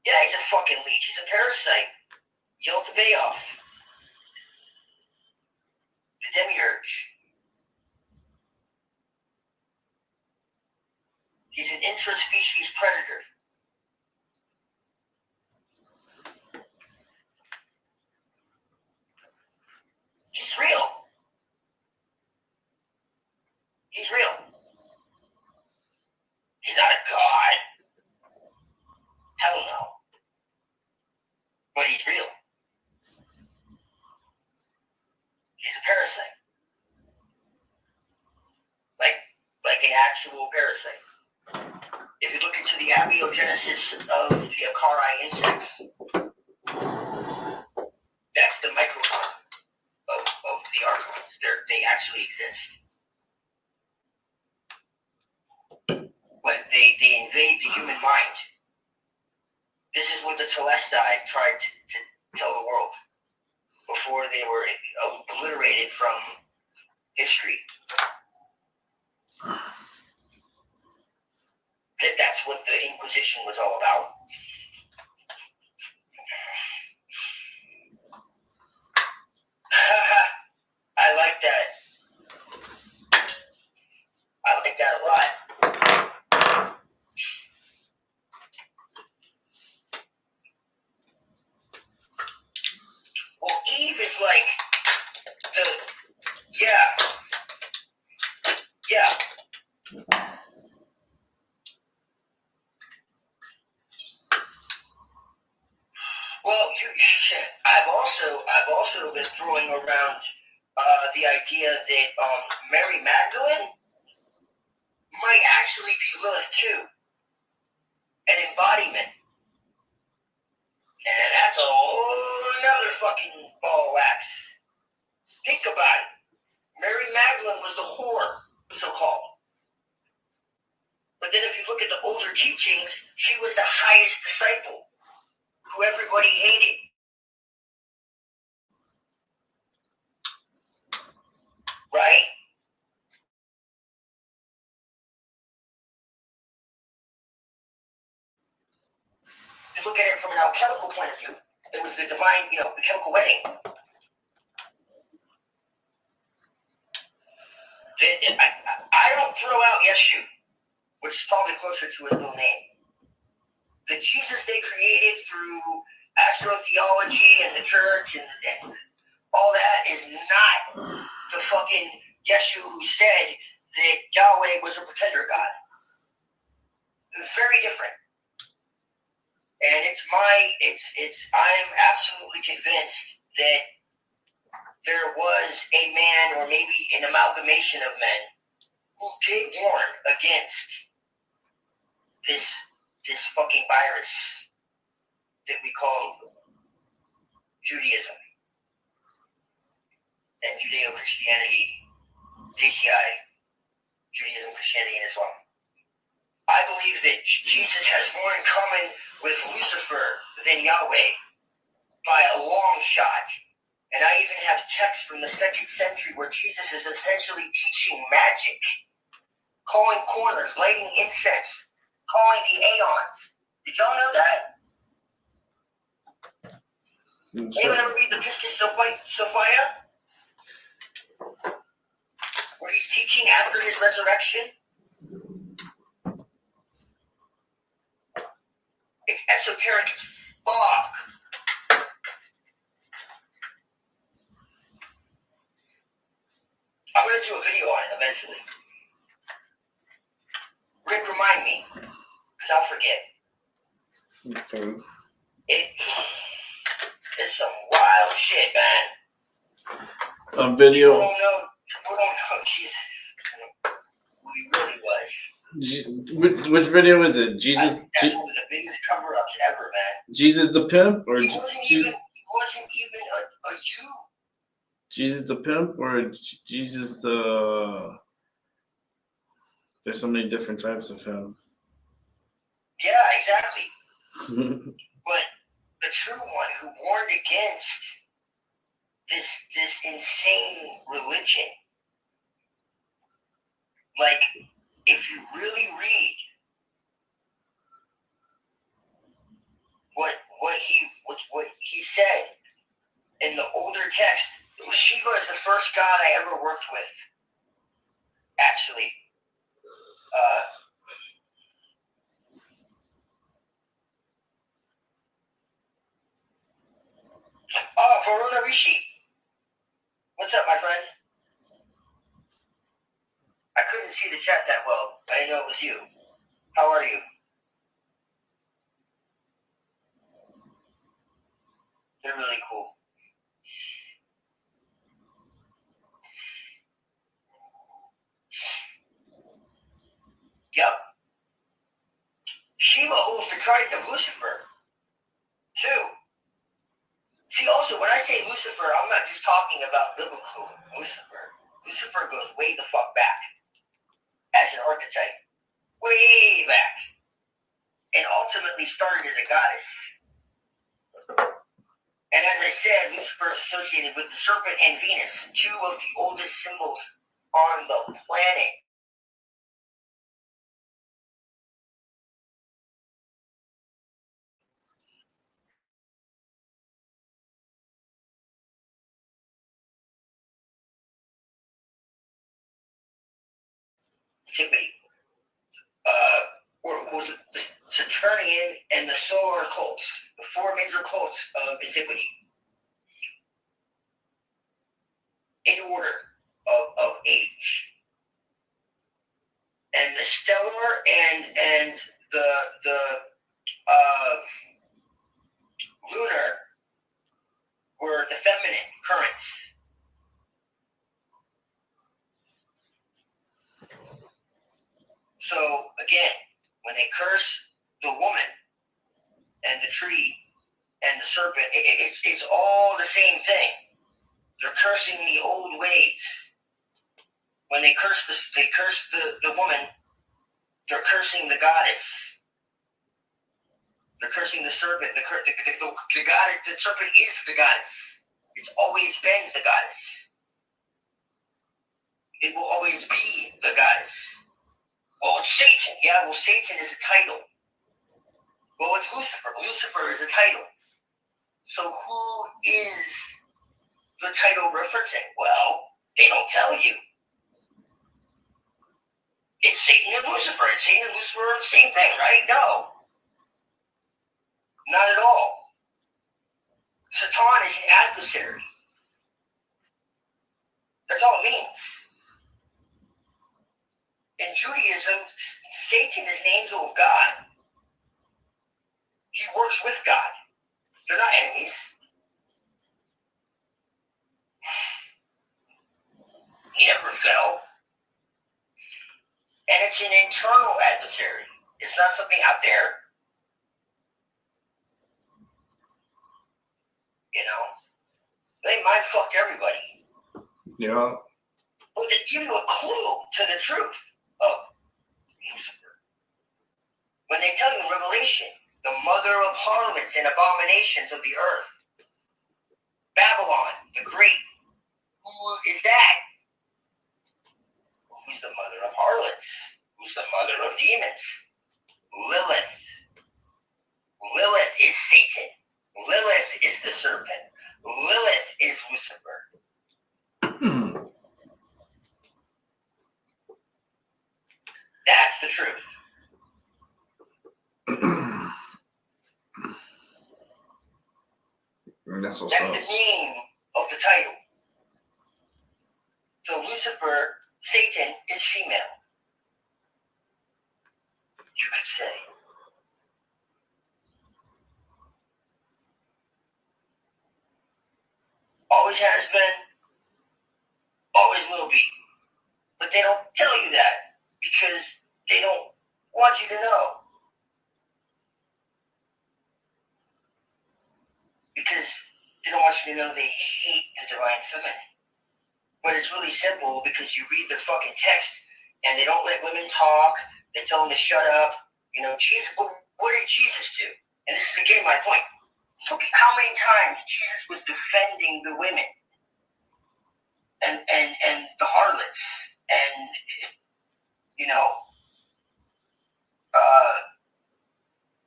yeah, he's a fucking leech. He's a parasite. Yield to Beoff. The demiurge. He's an intraspecies predator. He's real. He's real. He's not a god. Hell no. But he's real. He's a parasite. Like an actual parasite. If you look into the abiogenesis of the Acari insects, that's the microcosm of the archons. They actually exist. But they invade the human mind. This is what the Celesti tried to tell the world before they were obliterated from history. That's what the Inquisition was all about. I like that. I like that a lot. Well, Eve is like yeah. Well, I've also been throwing around the idea that Mary Magdalene might actually be Lilith too, an embodiment, and that's a whole another fucking ball of wax. Think about it. Mary Magdalene was the whore, so-called. But then if you look at the older teachings, she was the highest disciple, who everybody hated. Right? You look at it from an alchemical point of view. It was the divine, the chemical wedding. I don't throw out Yeshu, which is probably closer to his middle name. The Jesus they created through astrotheology and the church and all that is not the fucking Yeshu who said that Yahweh was a pretender god. It's very different. And I'm absolutely convinced that there was a man, or maybe an amalgamation of men, who did warn against this fucking virus that we call Judaism and Judeo-Christianity, JCI, Judaism, Christianity, and Islam. I believe that Jesus has more in common with Lucifer than Yahweh by a long shot. And I even have texts from the 2nd century where Jesus is essentially teaching magic, calling corners, lighting incense, calling the aeons. Did y'all know that? Anyone ever read the Pistis Sophia? Where he's teaching after his resurrection? It's esoteric as fuck. I'm going to do a video on it eventually. Rick, remind me, because I'll forget. Okay. It's some wild shit, man. A video. People don't know Jesus, who he really was. Which video is it? Jesus. That's one of the biggest cover-ups ever, man. Jesus the pimp, or He wasn't even a Jew. Jesus the pimp, or Jesus the. There's so many different types of him. Yeah, exactly. But the true one who warned against this insane religion. Like, if you really read what he said in the older text, Shiva is the first god I ever worked with. Actually. Varuna Rishi. What's up, my friend? I couldn't see the chat that well. I didn't know it was you. How are you? They're really cool. Yep. Shiva holds the trident of Lucifer, too. See, also, when I say Lucifer, I'm not just talking about biblical Lucifer. Lucifer goes way the fuck back as an archetype. Way back. And ultimately started as a goddess. And as I said, Lucifer is associated with the serpent and Venus, two of the oldest symbols on the planet. Antiquity. Was the Saturnian and the solar cults, the four major cults of antiquity. In order of age. And the stellar and the lunar were the feminine currents. So again, when they curse the woman and the tree and the serpent, it's all the same thing. They're cursing the old ways. When they curse the woman, they're cursing the goddess. They're cursing the serpent. The goddess, the serpent is the goddess. It's always been the goddess. It will always be the goddess. Well, it's Satan. Yeah, well, Satan is a title. Well, it's Lucifer. Lucifer is a title. So who is the title referencing? Well, they don't tell you. It's Satan and Lucifer. And Satan and Lucifer are the same thing, right? No. Not at all. Satan is an adversary. That's all it means. In Judaism, Satan is an angel of God. He works with God. They're not enemies. He never fell. And it's an internal adversary. It's not something out there. You know? They mind fuck everybody. Yeah. But they give you a clue to the truth of Lucifer. When they tell you in Revelation, the mother of harlots and abominations of the earth, Babylon, the great, who is that? Who's the mother of harlots? Who's the mother of demons? Lilith. Lilith is Satan. Lilith is the serpent. Lilith is Lucifer. That's the truth. That's what's That's up. the name of the title. So Lucifer, Satan, is female. you could say. Always has been, always will be. But they don't tell you that because they don't want you to know. Because they don't want you to know they hate the divine feminine. But it's really simple because you read their fucking text and they don't let women talk. They tell them to shut up. You know, Jesus, what did Jesus do? And this is again my point. Look at how many times Jesus was defending the women and the harlots and, you know,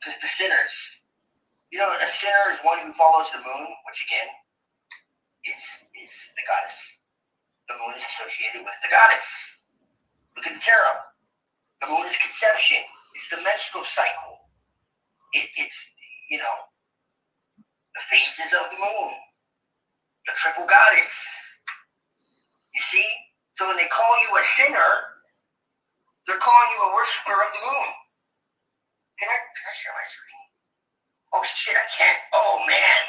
the sinners. You know, a sinner is one who follows the moon, which again is the goddess. The moon is associated with the goddess. Look at the tarot. The moon is conception. It's the menstrual cycle. It's, you know, the phases of the moon. The triple goddess. You see? So when they call you a sinner, they're calling you a worshiper of the moon. Can I share my screen? Oh shit, I can't. Oh man.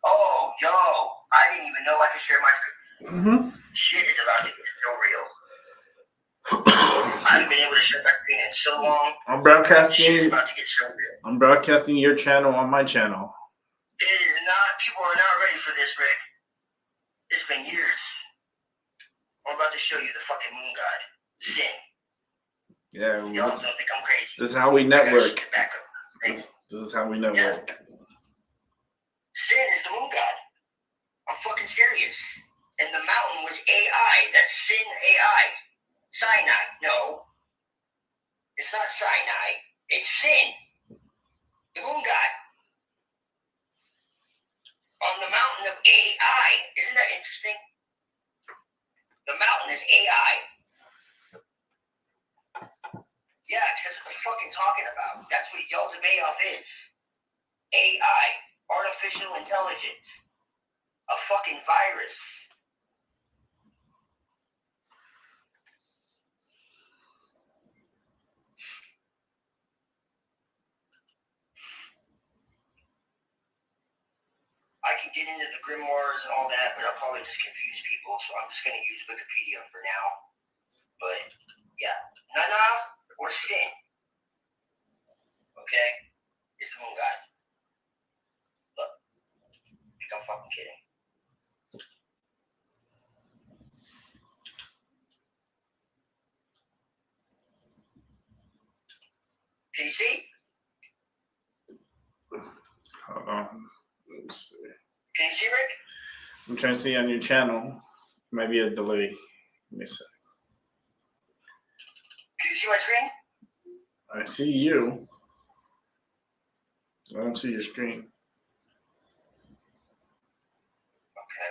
Oh, yo. I didn't even know I could share my screen. Mm-hmm. Shit is about to get so real. I haven't been able to share my screen in so long. I'm Shit is broadcasting. about to get so real. I'm broadcasting your channel on my channel. It is not, people are not ready for this, Rick. It's been years. I'm about to show you the fucking moon god. Sin. Yeah, Y'all don't think I'm crazy. this is how we network. Back up. This is how we network. Sin is the moon god. I'm fucking serious. And the mountain was AI. That's Sin AI. Sinai. No. It's not Sinai. It's Sin. The moon god. On the mountain of AI. Isn't that interesting? The mountain is AI. Yeah, because that's what they're fucking talking about. That's what Yaldabaoth is. AI. Artificial intelligence. A fucking virus. I can get into the grimoires and all that, but I'll probably just confuse people, so I'm just going to use Wikipedia for now. But, yeah. Nana or Sin, okay, is the moon god. Look. I think I'm fucking kidding. Can you see? Hold on. Let's see. Can you see, Rick? I'm trying to see on your channel. Maybe a delay. Let me see. Can you see my screen? I see you. I don't see your screen. Okay.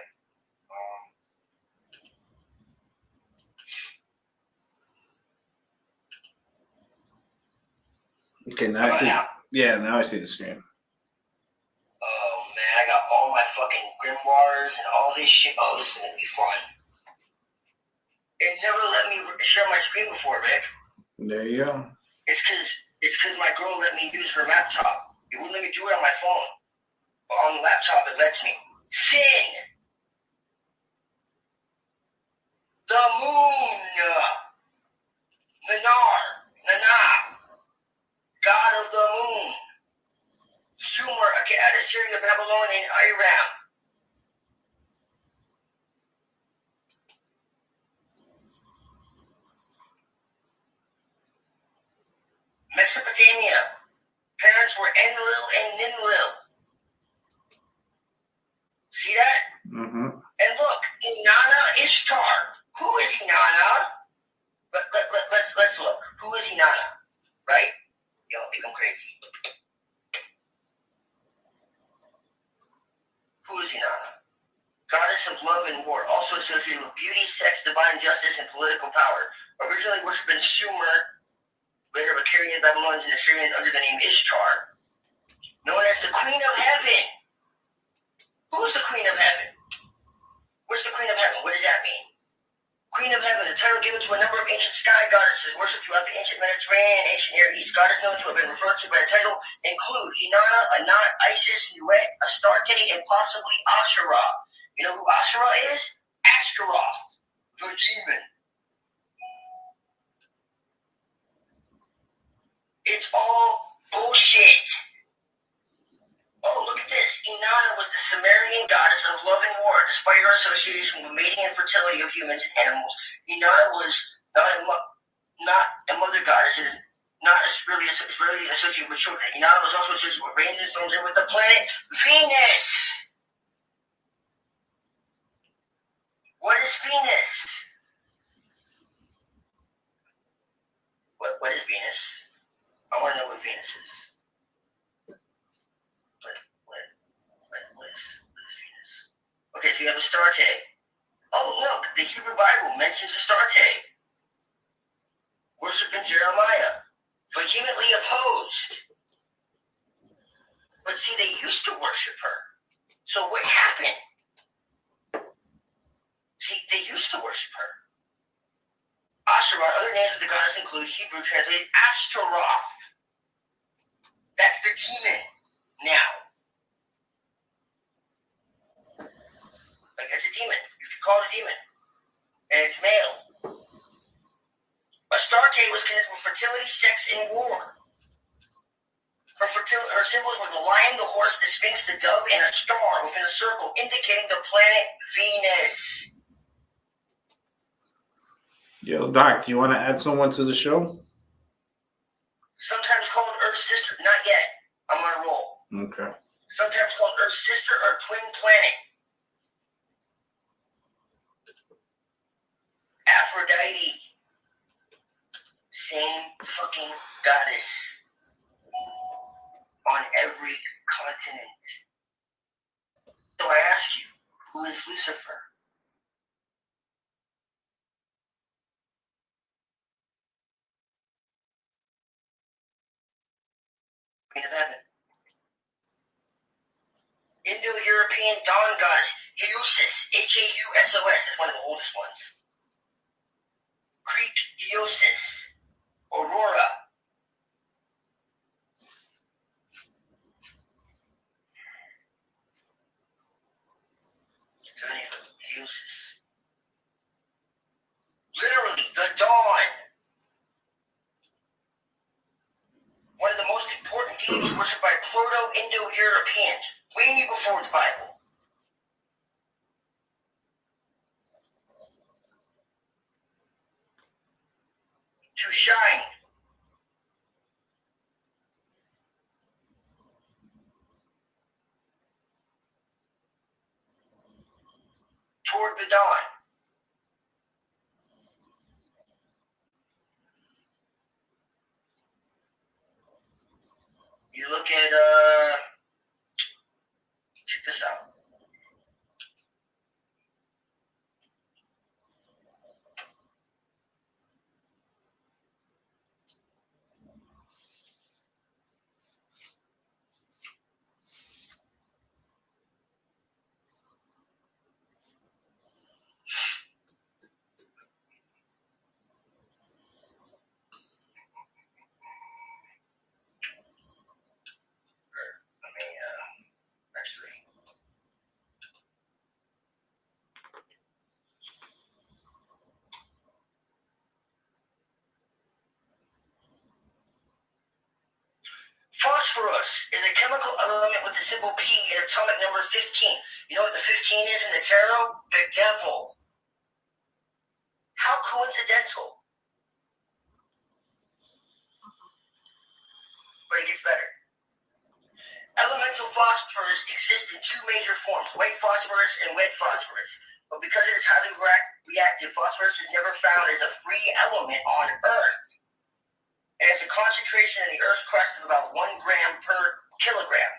Okay, now I see. Yeah, now I see the screen. Oh man, I got all my fucking grimoires and all this shit. Oh, this is gonna be fun. It never let me share my screen before, Rick. There you go. It's cause my girl let me use her laptop. It wouldn't let me do it on my phone. But on the laptop, it lets me. Sin. The moon. Nana. God of the moon. Sumer, Akkad, Assyria, Babylon, and Iram. Mesopotamia. Parents were Enlil and Ninlil. See that? Mm-hmm. And look, Inanna Ishtar. Who is Inanna? Let's look. Who is Inanna? Right? You don't think I'm crazy. Who is Inanna? Goddess of love and war, also associated with beauty, sex, divine justice, and political power. Originally worshipped in Sumer, later Akkadian, Babylonians, and Assyrians under the name Ishtar. Known as the Queen of Heaven. Who's the Queen of Heaven? What's the Queen of Heaven? What does that mean? Queen of Heaven, a title given to a number of ancient sky goddesses worshipped throughout the ancient Mediterranean and ancient Near East. Goddesses known to have been referred to by the title include Inanna, Anat, Isis, Nuet, Astarte, and possibly Asherah. You know who Asherah is? Astaroth, the demon. It's all bullshit. Oh, look at this. Inanna was the Sumerian goddess of love and war, despite her association with mating and fertility of humans and animals. Inanna was not a mother goddess. It is not really associated with children. Inanna was also associated with rains and storms and with the planet Venus. What is Venus? What is Venus? I want to know what Venus is. What is Venus? Okay, so you have Astarte. Oh, look, the Hebrew Bible mentions Astarte. Worship in Jeremiah. Vehemently opposed. But see, they used to worship her. So what happened? See, they used to worship her. Asherah, other names of the goddess include Hebrew translated Ashtaroth. That's the demon now. Like, it's a demon. You can call it a demon. And it's male. Astarte was connected with fertility, sex, and war. Her symbols were the lion, the horse, the sphinx, the dove, and a star within a circle, indicating the planet Venus. Yo, Doc, you want to add someone to the show? Sometimes called Earth's sister. Not yet. I'm on a roll. Okay. Sometimes called Earth's sister or twin planet. Aphrodite. Same fucking goddess. On every continent. So I ask you, who is Lucifer? Queen of Heaven. Indo-European dawn goddess, Heusis, Hausos, is one of the oldest ones. Greek Eosis, Aurora. Heusis. Literally, the dawn. One of the most important deities worshipped by Proto-Indo-Europeans, way before the Bible. To shine. Toward the dawn. You look at, check this out. Actually. Phosphorus is a chemical element with the symbol P and atomic number 15. You know what the 15 is in the tarot? The devil. How coincidental. But it gets better. Elemental phosphorus exists in two major forms, white phosphorus and red phosphorus. But because it is highly reactive, phosphorus is never found as a free element on Earth. It has a concentration in the Earth's crust of about 1 gram per kilogram.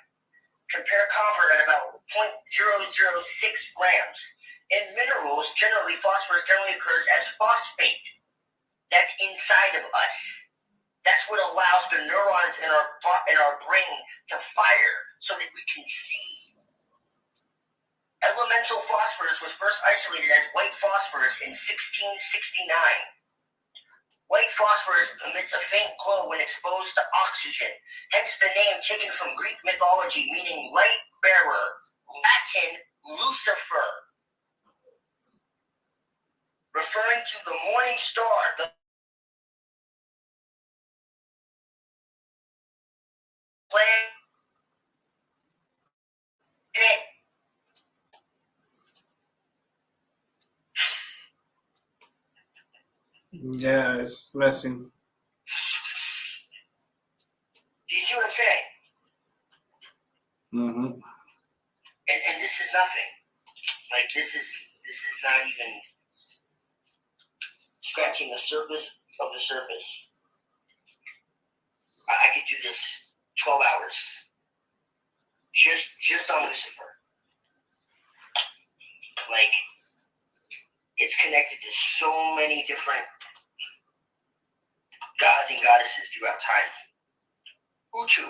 Compare copper at about 0.006 grams. In minerals, phosphorus generally occurs as phosphate. That's inside of us. That's what allows the neurons in our brain to fire so that we can see. Elemental phosphorus was first isolated as white phosphorus in 1669. White phosphorus emits a faint glow when exposed to oxygen, hence the name taken from Greek mythology meaning light bearer, Latin Lucifer, referring to the morning star, the planet. Yeah, it's messing. Do you see what I'm saying? Mm-hmm. And this is nothing. Like this is not even scratching the surface of the surface. I could do this 12 hours. Just on Lucifer. Like, it's connected to so many different gods and goddesses throughout time. Utu,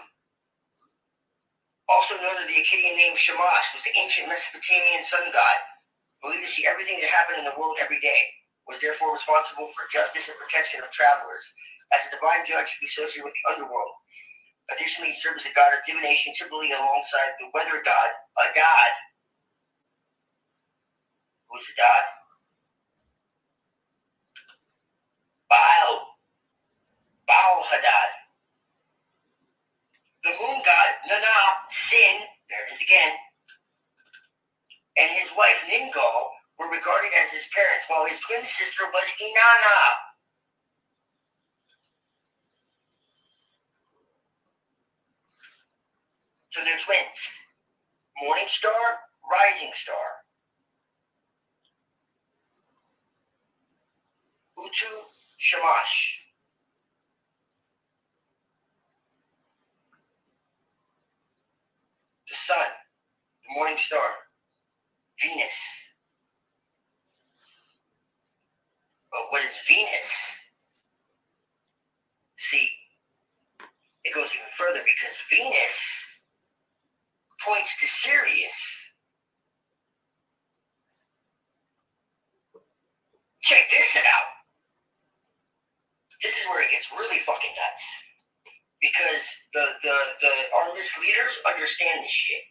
also known as the Akkadian name Shamash, was the ancient Mesopotamian sun god, believed to see everything that happened in the world every day, was therefore responsible for justice and protection of travelers. As a divine judge, should be associated with the underworld. Additionally, he served as a god of divination, typically alongside the weather god, Adad. Who's Adad? Baal Hadad. The moon god, Nana, Sin, there it is again, and his wife, Ningal, were regarded as his parents, while his twin sister was Inanna. So they're twins. Morning star, rising star. Utu, Shamash. The sun, the morning star, Venus. But what is Venus? See, it goes even further because Venus points to Sirius. Check this out. This is where it gets really fucking nuts. Because our misleaders understand this shit.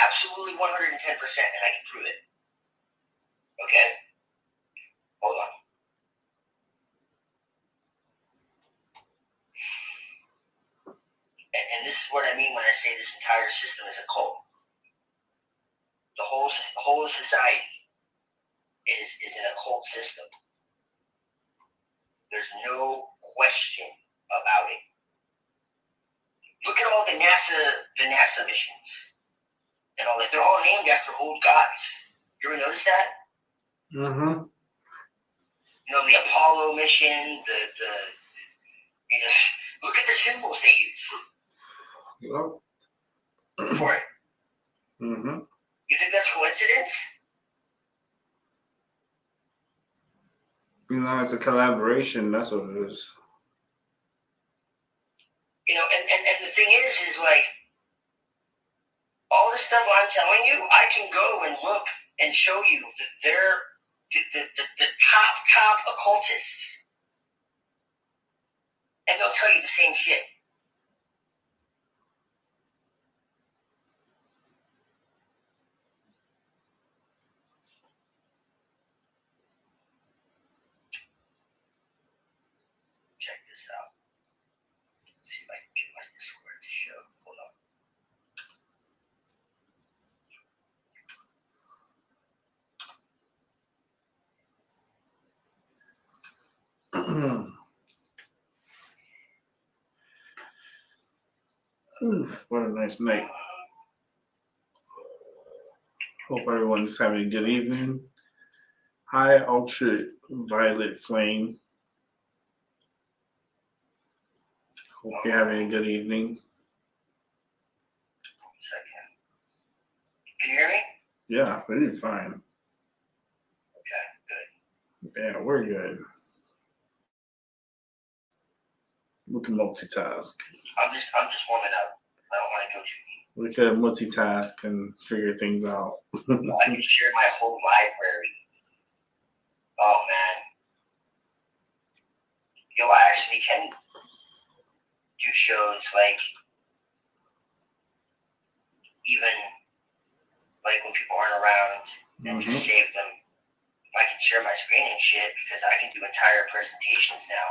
Absolutely 110%, and I can prove it. Okay? Hold on. And this is what I mean when I say this entire system is a cult. The whole society is an occult system. There's no question about it. Look at all the NASA missions and all that. They're all named after old gods. You ever notice that? Mm-hmm. You know, the Apollo mission, look at the symbols they use for it. Mm-hmm. You think that's coincidence? You know, it's a collaboration. That's what it is. You know, and the thing is like, all the stuff I'm telling you, I can go and look and show you that they're the top occultists. And they'll tell you the same shit. Check this out. Let's see if I can get my Discord to show. Hold on. Oof, what a nice night. Hope everyone's having a good evening. Hi, ultraviolet flame. Hope you're having a good evening. 1 second. Can you hear me? Yeah, we're fine. Okay, good. Yeah, we're good. We can multitask. I'm just warming up. I don't want to go too deep. We could multitask and figure things out. I could share my whole library. Oh man. Yo, I actually can do shows like even like when people aren't around and just save them. I can share my screen and shit because I can do entire presentations now.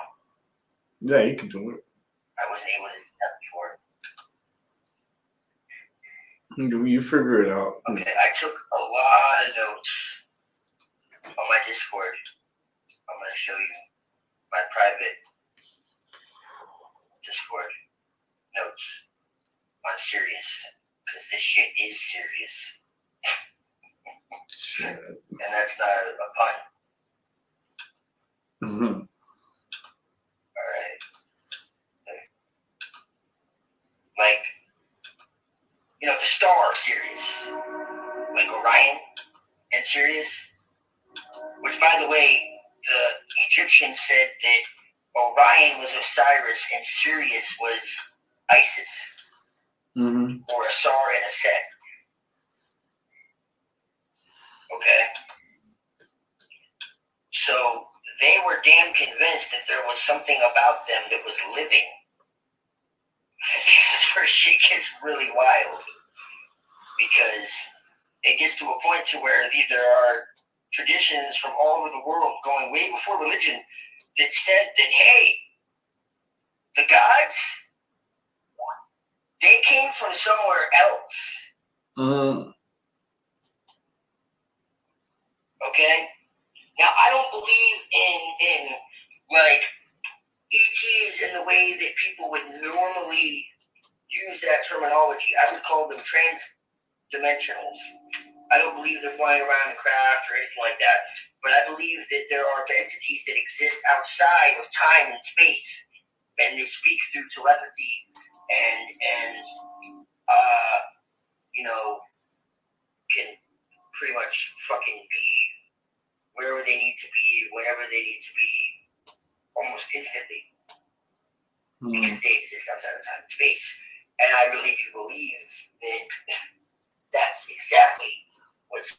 Yeah, you can do it. I wasn't able to do that before. You figure it out. Okay, I took a lot of notes on my Discord. I'm going to show you my private Discord notes on serious because this shit is serious. Shit. And that's not a pun. Mm-hmm. All right. Like, you know, the star of Sirius, like Orion and Sirius, which, by the way, the Egyptians said that Orion was Osiris and Sirius was Isis, or a Sar and a Set. Okay? So they were damn convinced that there was something about them that was living. This is where shit gets really wild. Because it gets to a point to where there are traditions from all over the world going way before religion that said that, hey, the gods, they came from somewhere else. Okay? Now, I don't believe in like ETs in the way that people would normally use that terminology. I would call them transdimensionals. I don't believe they're flying around in craft or anything like that. But I believe that there are entities that exist outside of time and space, and they speak through telepathy and you know, can pretty much fucking be wherever they need to be, whenever they need to be, almost instantly, because they exist outside of time and space. And I really do believe that that's exactly what's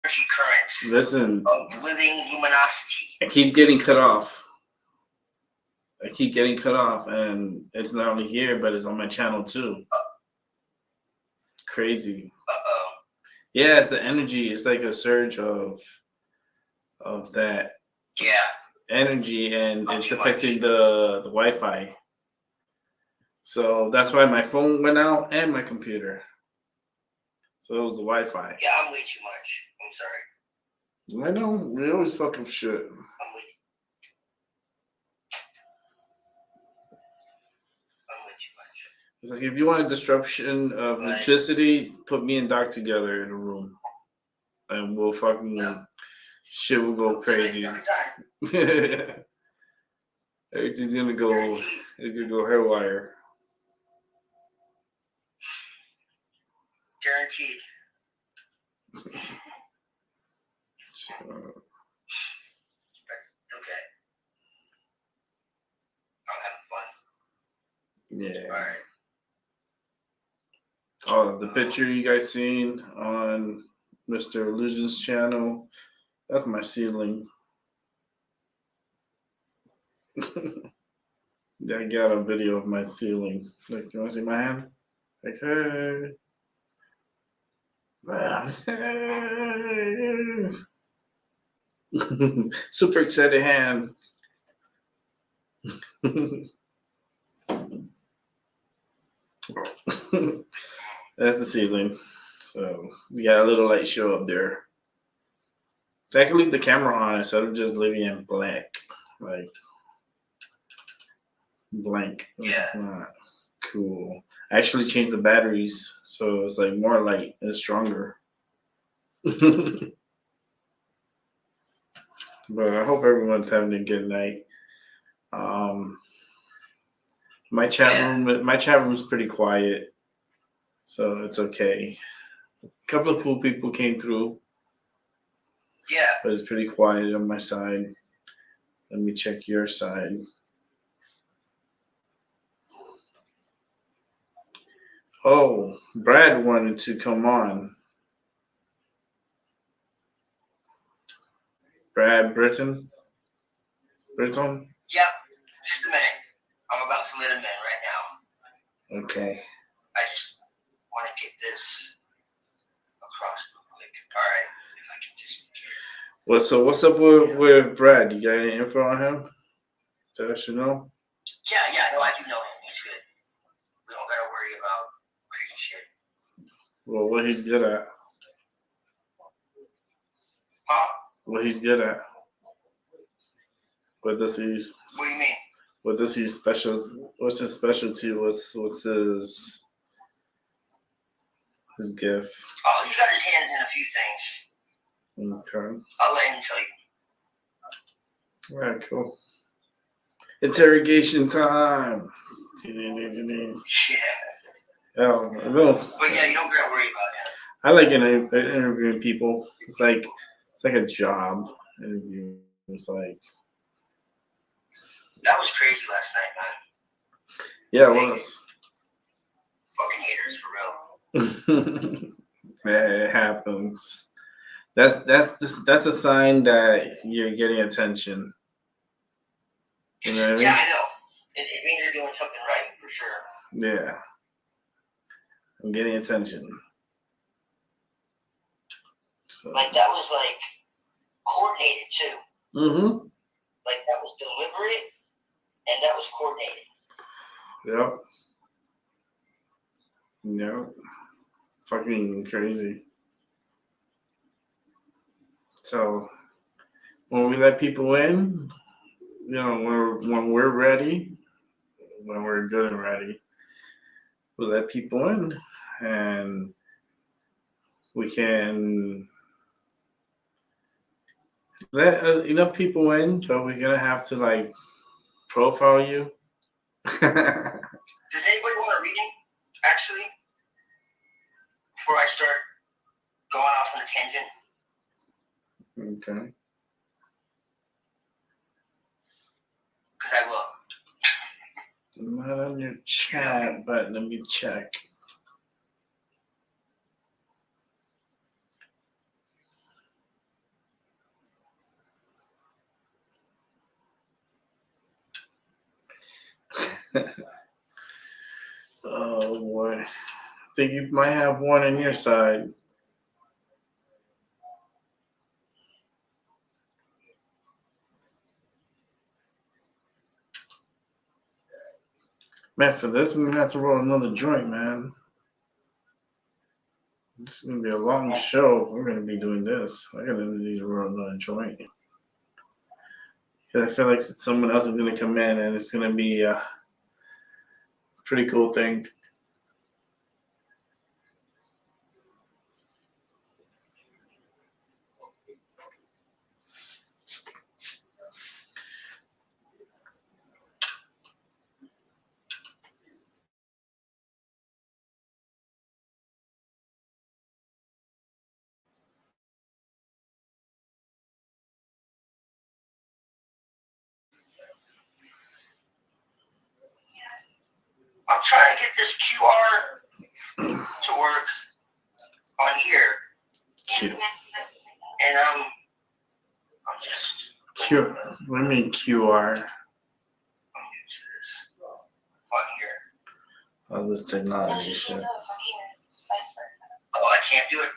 currents Listen, of living luminosity. I keep getting cut off. And it's not only here, but it's on my channel too. Crazy. Yeah, it's the energy. It's like a surge of that energy, and it's affecting the Wi-Fi. So that's why my phone went out and my computer. So it was the Wi-Fi. Yeah, I'm way too much. I'm sorry. I know, we always fuck up shit. I'm way too much. It's like, if you want a disruption of electricity, put me and Doc together in a room. And we'll fucking, shit will go crazy. Everything's gonna go, it could go haywire. Guaranteed. So, It's okay. I'm having fun. yeah. All right. Oh, the picture you guys seen on Mr. Illusion's channel, that's my ceiling. Yeah, I got a video of my ceiling. Like, you want to see my hand? Like, hey. Super excited hand. That's the ceiling. So we got a little light show up there. I can leave the camera on instead of just leaving it blank. Like, blank. That's not cool. I actually changed the batteries, so it's like more light and stronger. But I hope everyone's having a good night. My chat room is pretty quiet, so it's okay. A couple of cool people came through. Yeah. But it's pretty quiet on my side. Let me check your side. Oh, Brad wanted to come on. Brad Britton? Britton? Yep. Just a minute. I'm about to let him in right now. Okay. I just want to get this across real quick. All right. If I can just get What's up with Brad? You got any info on him? That I should know? Yeah, no, I do know him. He's good. We don't gotta worry about crazy shit. Well, what he's good at? Huh? What he's good at? What does he's? What do you mean? What does he special? What's his specialty? What's his gift? Oh, he's got his hands in a few things. Okay. I'll let him tell you. All right, cool. Interrogation time. Yeah. Oh, no. But yeah, you don't gotta worry about him. I like interviewing people. It's like a job interview. It's like That was crazy last night, man. yeah, it was. Fucking haters for real. Yeah, it happens. That's a sign that you're getting attention. You know what I mean? Yeah, I know. It means you're doing something right for sure. Yeah. I'm getting attention. So. Like that was like coordinated too. Mm-hmm. Like that was deliberate and that was coordinated. Yep. Yep. Fucking crazy. So when we let people in, you know, when we're ready, when we're good and ready, we let people in and we can let enough people in, but we're gonna have to like profile you. Does anybody want a reading, actually? Before I start going off on a tangent? Okay. Because I will. I'm not on your chat, but let me check. Oh boy. I think you might have one on your side. Man, for this, I'm gonna have to roll another joint, man. This is gonna be a long show. We're gonna be doing this. I gotta need to roll another joint. Because I feel like someone else is gonna come in and it's gonna be a pretty cool thing. I'm trying to get this QR to work on here. Q. And I'm just... Q. What do you mean QR? I'm new to this. On here. All this technology shit. Oh, I can't do it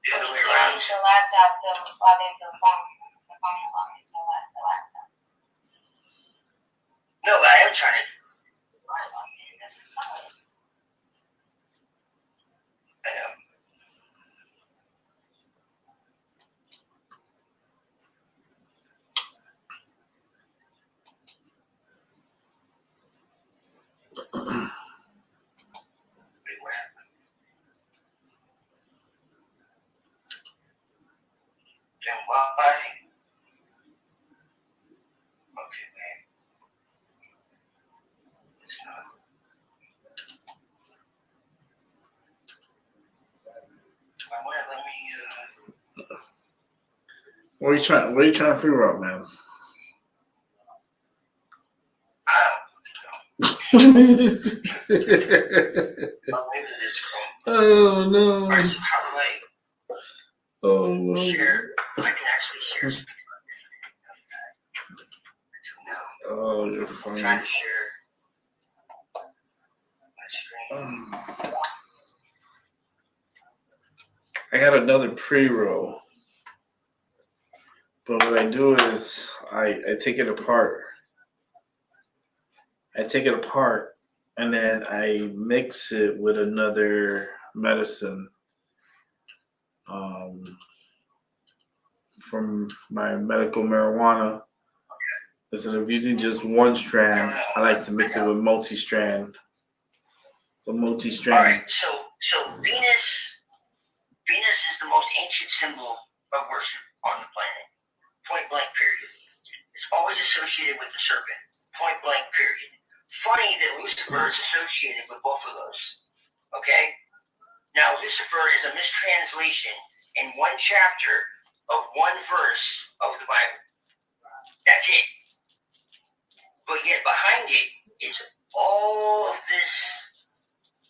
the other way around. Use the laptop to log into the phone. The phone will log into the laptop. No, but I am trying to. I am. Wait, what happened? What are you trying to figure out, man? Oh no! Alright, so how do I share? I can actually share screen. Oh, you're funny. I'm trying to share my screen. I got another pre-roll, but what I do is I take it apart. And then I mix it with another medicine from my medical marijuana. Instead of using just one strand, I like to mix it with multi-strand. So multi-strand. All right, so Venus is the most ancient symbol of worship on the planet. Point blank, period. It's always associated with the serpent. Point blank, period. Funny that Lucifer is associated with both of those. Okay? Now, Lucifer is a mistranslation in one chapter of one verse of the Bible. That's it. But yet behind it is all of this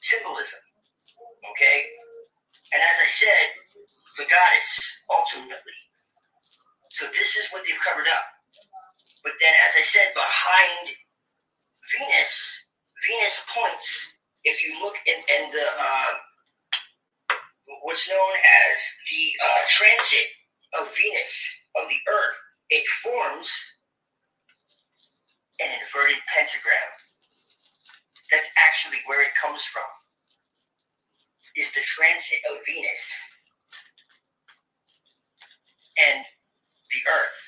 symbolism. Okay? And as I said, the goddess, ultimately. So this is what they've covered up. But then, as I said, behind Venus points, if you look in the, what's known as the transit of Venus, of the Earth, it forms an inverted pentagram. That's actually where it comes from, is the transit of Venus and the Earth.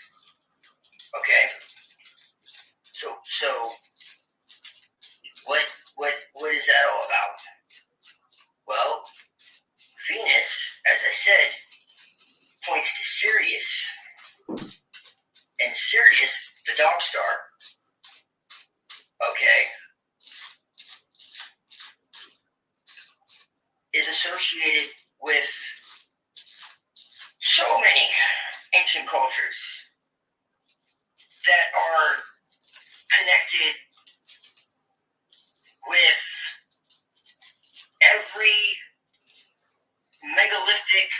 Okay? So what is that all about? Well, Venus, as I said, points to Sirius. And Sirius, the dog star, okay, is associated with so many ancient cultures that are connected with every megalithic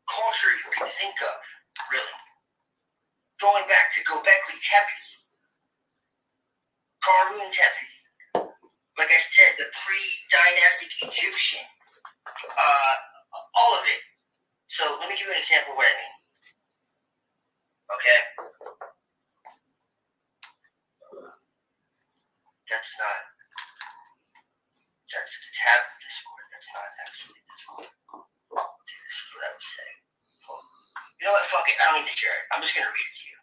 culture you can think of, really. Going back to Göbekli Tepe, Karun Tepe, like I said, the pre-dynastic Egyptian, all of it. So let me give you an example of what I mean. Okay? That's the tab Discord. That's not actually Discord. This is what I was saying. You know what? Fuck it. I don't need to share it. I'm just going to read it to you.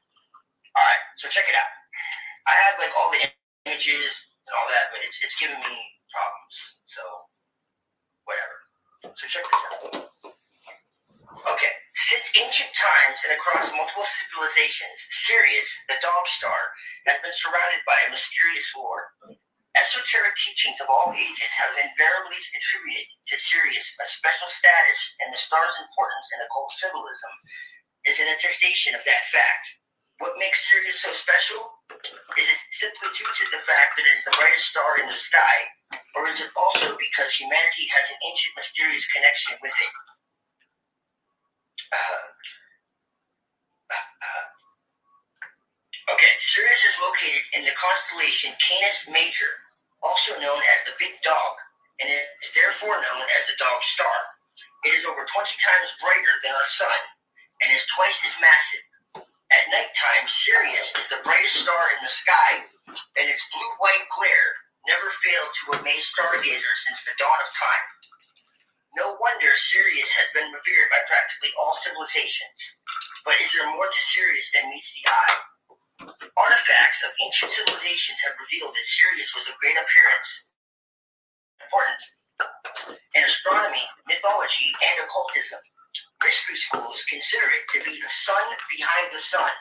Alright, so check it out. I have like all the images and all that, but it's giving me problems. So, whatever. So check this out. Okay. Since ancient times and across multiple civilizations, Sirius, the dog star, has been surrounded by a mysterious lore. Esoteric teachings of all ages have invariably attributed to Sirius a special status, and the star's importance in occult symbolism is an attestation of that fact. What makes Sirius so special? Is it simply due to the fact that it is the brightest star in the sky, or is it also because humanity has an ancient mysterious connection with it? Okay, Sirius is located in the constellation Canis Major, also known as the Big Dog, and is therefore known as the Dog Star. It is over 20 times brighter than our sun, and is twice as massive. At nighttime, Sirius is the brightest star in the sky, and its blue-white glare never failed to amaze stargazers since the dawn of time. No wonder Sirius has been revered by practically all civilizations. But is there more to Sirius than meets the eye? Artifacts of ancient civilizations have revealed that Sirius was of great importance in astronomy, mythology, and occultism. Mystery schools consider it to be the sun behind the sun,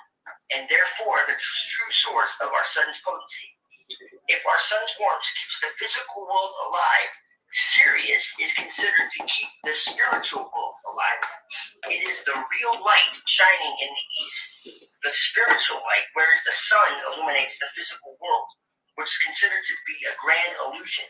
and therefore the true source of our sun's potency. If our sun's warmth keeps the physical world alive, Sirius is considered to keep the spiritual world alive. it is the real light shining in the east, the spiritual light, whereas the sun illuminates the physical world, which is considered to be a grand illusion.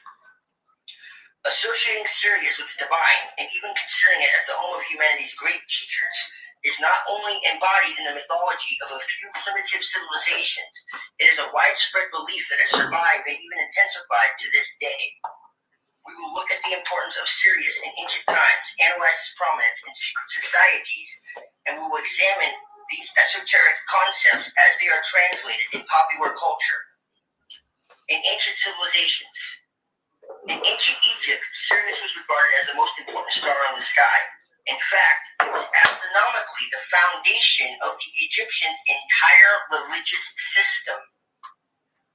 Associating Sirius with the divine, and even considering it as the home of humanity's great teachers, is not only embodied in the mythology of a few primitive civilizations, it is a widespread belief that has survived and even intensified to this day. We will look at the importance of Sirius in ancient times, analyze its prominence in secret societies, and we will examine these esoteric concepts as they are translated in popular culture. In ancient civilizations, in ancient Egypt, Sirius was regarded as the most important star in the sky. In fact, it was astronomically the foundation of the Egyptians' entire religious system.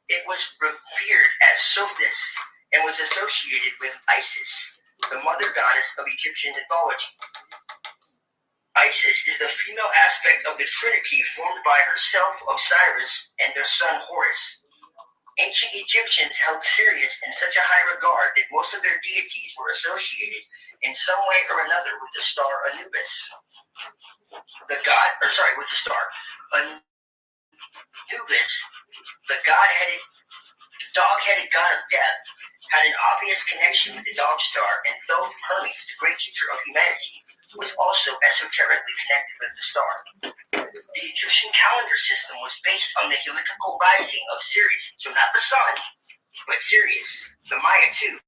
It was revered as Sophis and was associated with Isis, the mother goddess of Egyptian mythology. Isis is the female aspect of the Trinity formed by herself, Osiris, and their son Horus. Ancient Egyptians held Sirius in such a high regard that most of their deities were associated in some way or another with the star Anubis. Anubis, the dog-headed god of death, had an obvious connection with the dog star, and though Hermes, the great teacher of humanity, was also esoterically connected with the star. The Egyptian calendar system was based on the heliacal rising of Sirius, so not the sun, but Sirius, the Maya too.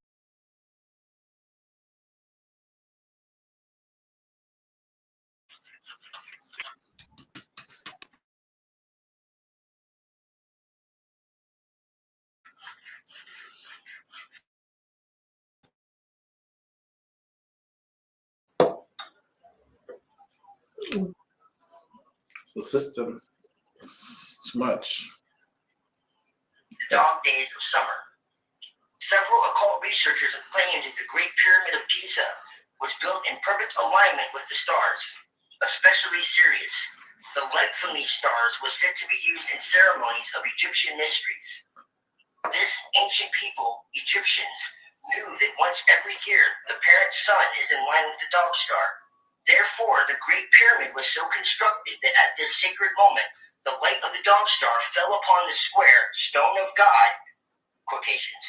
The system is too much. Dog days of summer. Several occult researchers have claimed that the Great Pyramid of Giza was built in perfect alignment with the stars, especially Sirius. The light from these stars was said to be used in ceremonies of Egyptian mysteries. This ancient people, Egyptians, knew that once every year the parent sun is in line with the dog star. Therefore, the Great Pyramid was so constructed that at this sacred moment, the light of the dog star fell upon the square stone of God, quotations,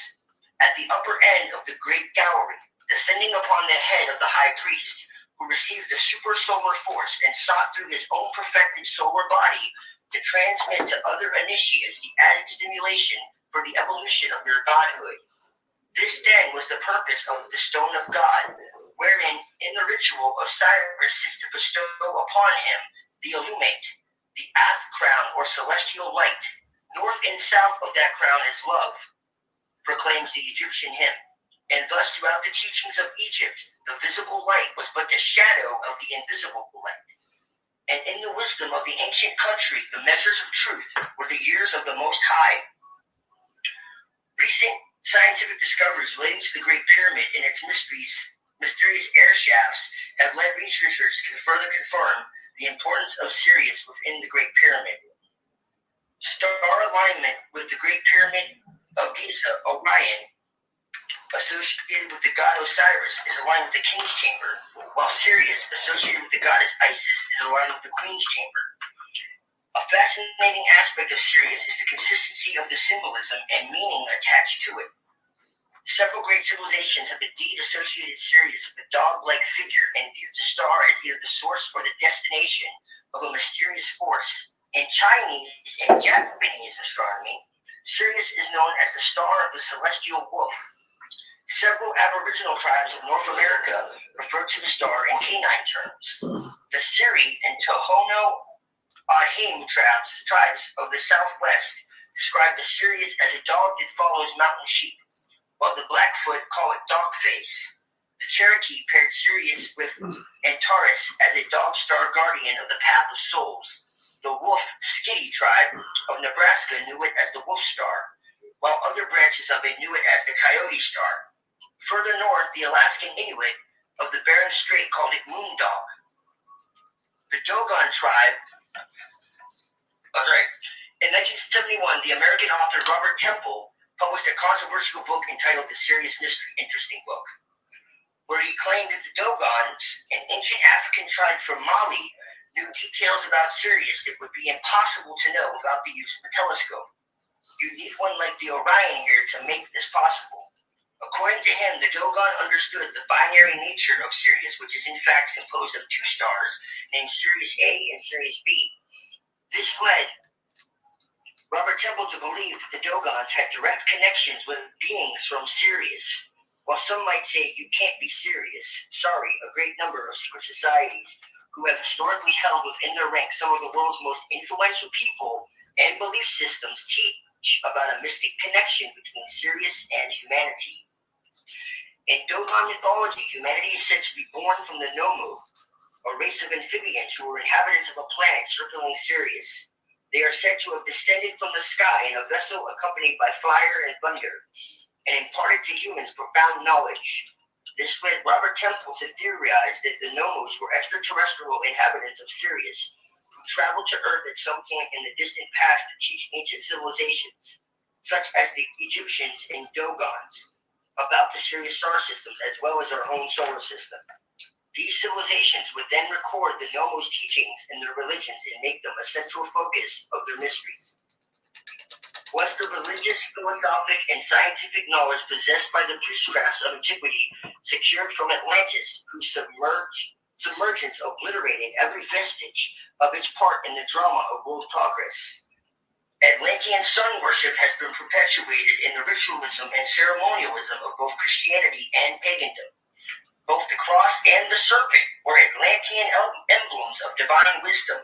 at the upper end of the Great Gallery, descending upon the head of the high priest, who received the super solar force and sought through his own perfected solar body to transmit to other initiates the added stimulation for the evolution of their godhood. This then was the purpose of the Stone of God, wherein in the ritual Osiris is to bestow upon him the Illumate, the Ath crown or celestial light. North and south of that crown is love, proclaims the Egyptian hymn. And thus throughout the teachings of Egypt, the visible light was but a shadow of the invisible light. And in the wisdom of the ancient country, the measures of truth were the years of the Most High. Recent scientific discoveries relating to the Great Pyramid and its mysterious air shafts have led researchers to further confirm the importance of Sirius within the Great Pyramid. Star alignment with the Great Pyramid of Giza, Orion, associated with the god Osiris, is aligned with the King's Chamber, while Sirius, associated with the goddess Isis, is aligned with the Queen's Chamber. A fascinating aspect of Sirius is the consistency of the symbolism and meaning attached to it. Several great civilizations have indeed associated Sirius with a dog-like figure and viewed the star as either the source or the destination of a mysterious force. In Chinese and Japanese astronomy, Sirius is known as the star of the celestial wolf. Several Aboriginal tribes of North America refer to the star in canine terms. The Siri and Tohono O'odham tribes of the Southwest describe the Sirius as a dog that follows mountain sheep, while the Blackfoot call it dogface. The Cherokee paired Sirius with Antares as a dog star guardian of the path of souls. The Wolf Skitty tribe of Nebraska knew it as the Wolf Star, while other branches of it knew it as the Coyote Star. Further north, the Alaskan Inuit of the Bering Strait called it Moondog. The Dogon tribe, in 1971, the American author Robert Temple published a controversial book entitled The Sirius Mystery. Interesting book. where he claimed that the Dogons, an ancient African tribe from Mali, knew details about Sirius that would be impossible to know without the use of a telescope. You need one like the Orion here to make this possible. According to him, the Dogon understood the binary nature of Sirius, which is in fact composed of two stars named Sirius A and Sirius B. This led Robert Temple to believe that the Dogons had direct connections with beings from Sirius. While some might say you can't be Sirius, sorry, a great number of secret societies who have historically held within their ranks some of the world's most influential people and belief systems teach about a mystic connection between Sirius and humanity. In Dogon mythology, humanity is said to be born from the Nomu, a race of amphibians who were inhabitants of a planet circling Sirius. They are said to have descended from the sky in a vessel accompanied by fire and thunder, and imparted to humans profound knowledge. This led Robert Temple to theorize that the Nomus were extraterrestrial inhabitants of Sirius, who traveled to Earth at some point in the distant past to teach ancient civilizations, such as the Egyptians and Dogons, about the Sirius star system as well as our own solar system. These civilizations would then record the Nomus teachings and their religions and make them a central focus of their mysteries. Was the religious, philosophic, and scientific knowledge possessed by the priestcrafts of antiquity secured from Atlantis, whose submergence obliterated every vestige of its part in the drama of world progress? Atlantean sun worship has been perpetuated in the ritualism and ceremonialism of both Christianity and pagandom. Both the cross and the serpent were Atlantean emblems of divine wisdom.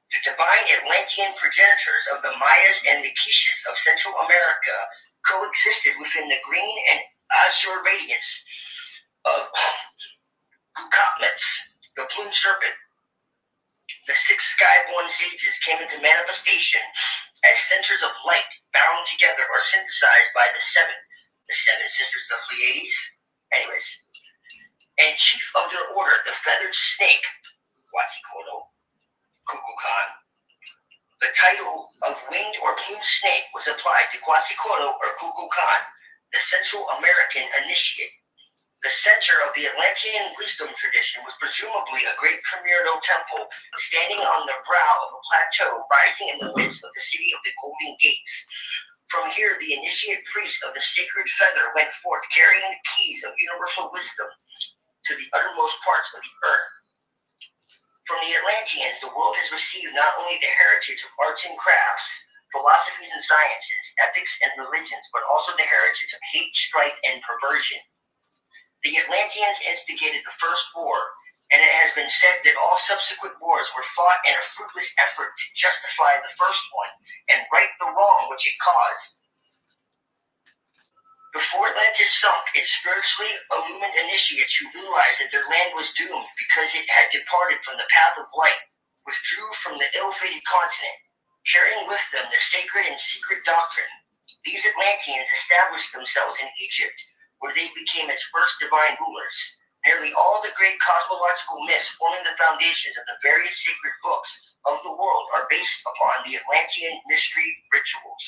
The divine Atlantean progenitors of the Mayas and the Quiches of Central America coexisted within the green and azure radiance of Cucutmets, the plumed serpent. The six sky-born sages came into manifestation as centers of light bound together or synthesized by the seven sisters of Pleiades. Anyways. And chief of their order, the feathered snake, Quetzalcoatl, Kukulkan. The title of winged or plumed snake was applied to Quetzalcoatl or Kukulkan, the Central American initiate. The center of the Atlantean wisdom tradition was presumably a great pyramidal temple standing on the brow of a plateau rising in the midst of the city of the Golden Gates. From here, the initiate priest of the sacred feather went forth carrying the keys of universal wisdom to the uttermost parts of the earth. From the Atlanteans, the world has received not only the heritage of arts and crafts, philosophies and sciences, ethics and religions, but also the heritage of hate, strife, and perversion. The Atlanteans instigated the first war, and it has been said that all subsequent wars were fought in a fruitless effort to justify the first one and right the wrong which it caused. Before Atlantis sunk, its spiritually illumined initiates who realized that their land was doomed because it had departed from the path of light, withdrew from the ill-fated continent, carrying with them the sacred and secret doctrine. These Atlanteans established themselves in Egypt, where they became its first divine rulers. Nearly all the great cosmological myths forming the foundations of the various sacred books of the world are based upon the Atlantean mystery rituals.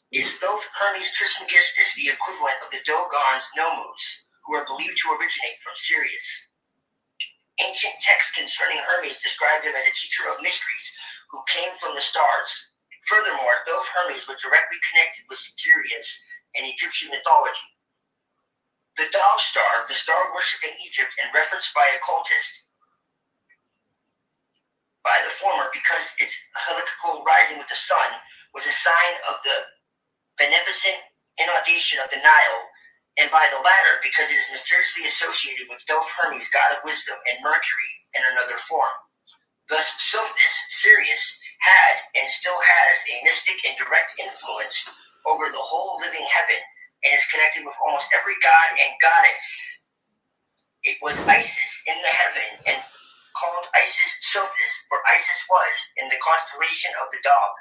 Is Thoth Hermes Trismegistus the equivalent of the Dogons Nomus, who are believed to originate from Sirius? Ancient texts concerning Hermes described him as a teacher of mysteries who came from the stars. Furthermore, Thoth Hermes was directly connected with Sirius in Egyptian mythology. The dog star, the star worshipped in Egypt and referenced by occultists by the former because its heliacal rising with the sun was a sign of the beneficent inundation of the Nile, and by the latter because it is mysteriously associated with Thoth Hermes, god of wisdom, and Mercury in another form. Thus, Sophis, Sirius, had and still has a mystic and direct influence over the whole living heaven, and is connected with almost every god and goddess. It was Isis in the heaven, and called Isis Sophis, for Isis was in the constellation of the dog,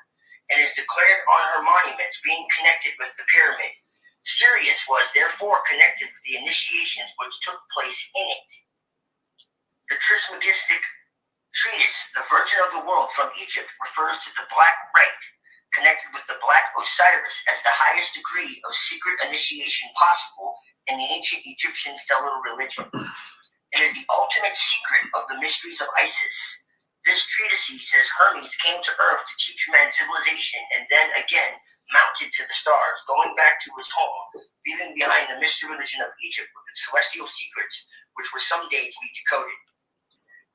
and is declared on her monuments being connected with the pyramid. Sirius was therefore connected with the initiations which took place in it. The Trismegistic treatise, The Virgin of the World from Egypt, refers to the Black Rite, connected with the Black Osiris as the highest degree of secret initiation possible in the ancient Egyptian stellar religion. It is the ultimate secret of the mysteries of Isis. This treatise says Hermes came to Earth to teach men civilization and then again mounted to the stars, going back to his home, leaving behind the mystery religion of Egypt with its celestial secrets, which were someday to be decoded.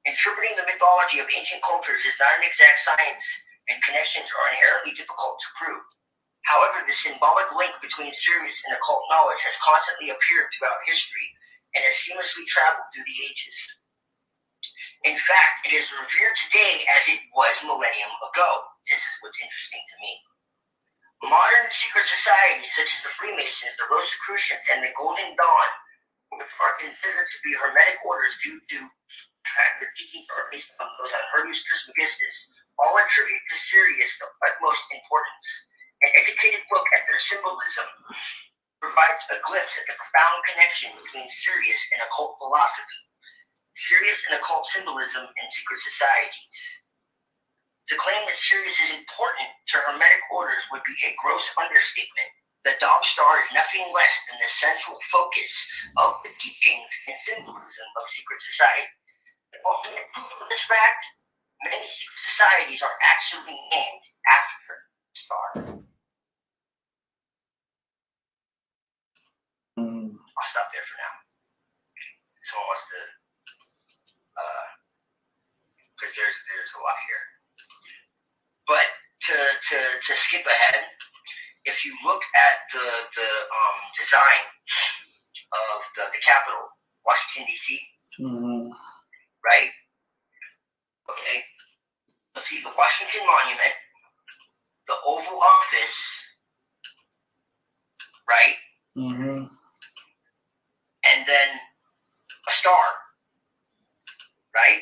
Interpreting the mythology of ancient cultures is not an exact science, and connections are inherently difficult to prove. However, the symbolic link between serious and occult knowledge has constantly appeared throughout history and has seamlessly traveled through the ages. In fact, it is revered today as it was millennium ago. This is what's interesting to me. Modern secret societies such as the Freemasons, the Rosicrucians, and the Golden Dawn, which are considered to be hermetic orders due to their teachings are based on those on Hermes Trismegistus, all attribute to Sirius the utmost importance. An educated look at their symbolism provides a glimpse at the profound connection between Sirius and occult philosophy, Sirius and occult symbolism, and secret societies. To claim that Sirius is important to Hermetic orders would be a gross understatement. The dog star is nothing less than the central focus of the teachings and symbolism of secret societies. The ultimate proof of this fact, many secret societies are actually named after the star. I'll stop there for now. Someone wants to, because there's a lot here. But to skip ahead, if you look at the design of the Capitol, Washington D.C., right? Okay. Let's see the Washington Monument, the Oval Office, right? And then a star, right?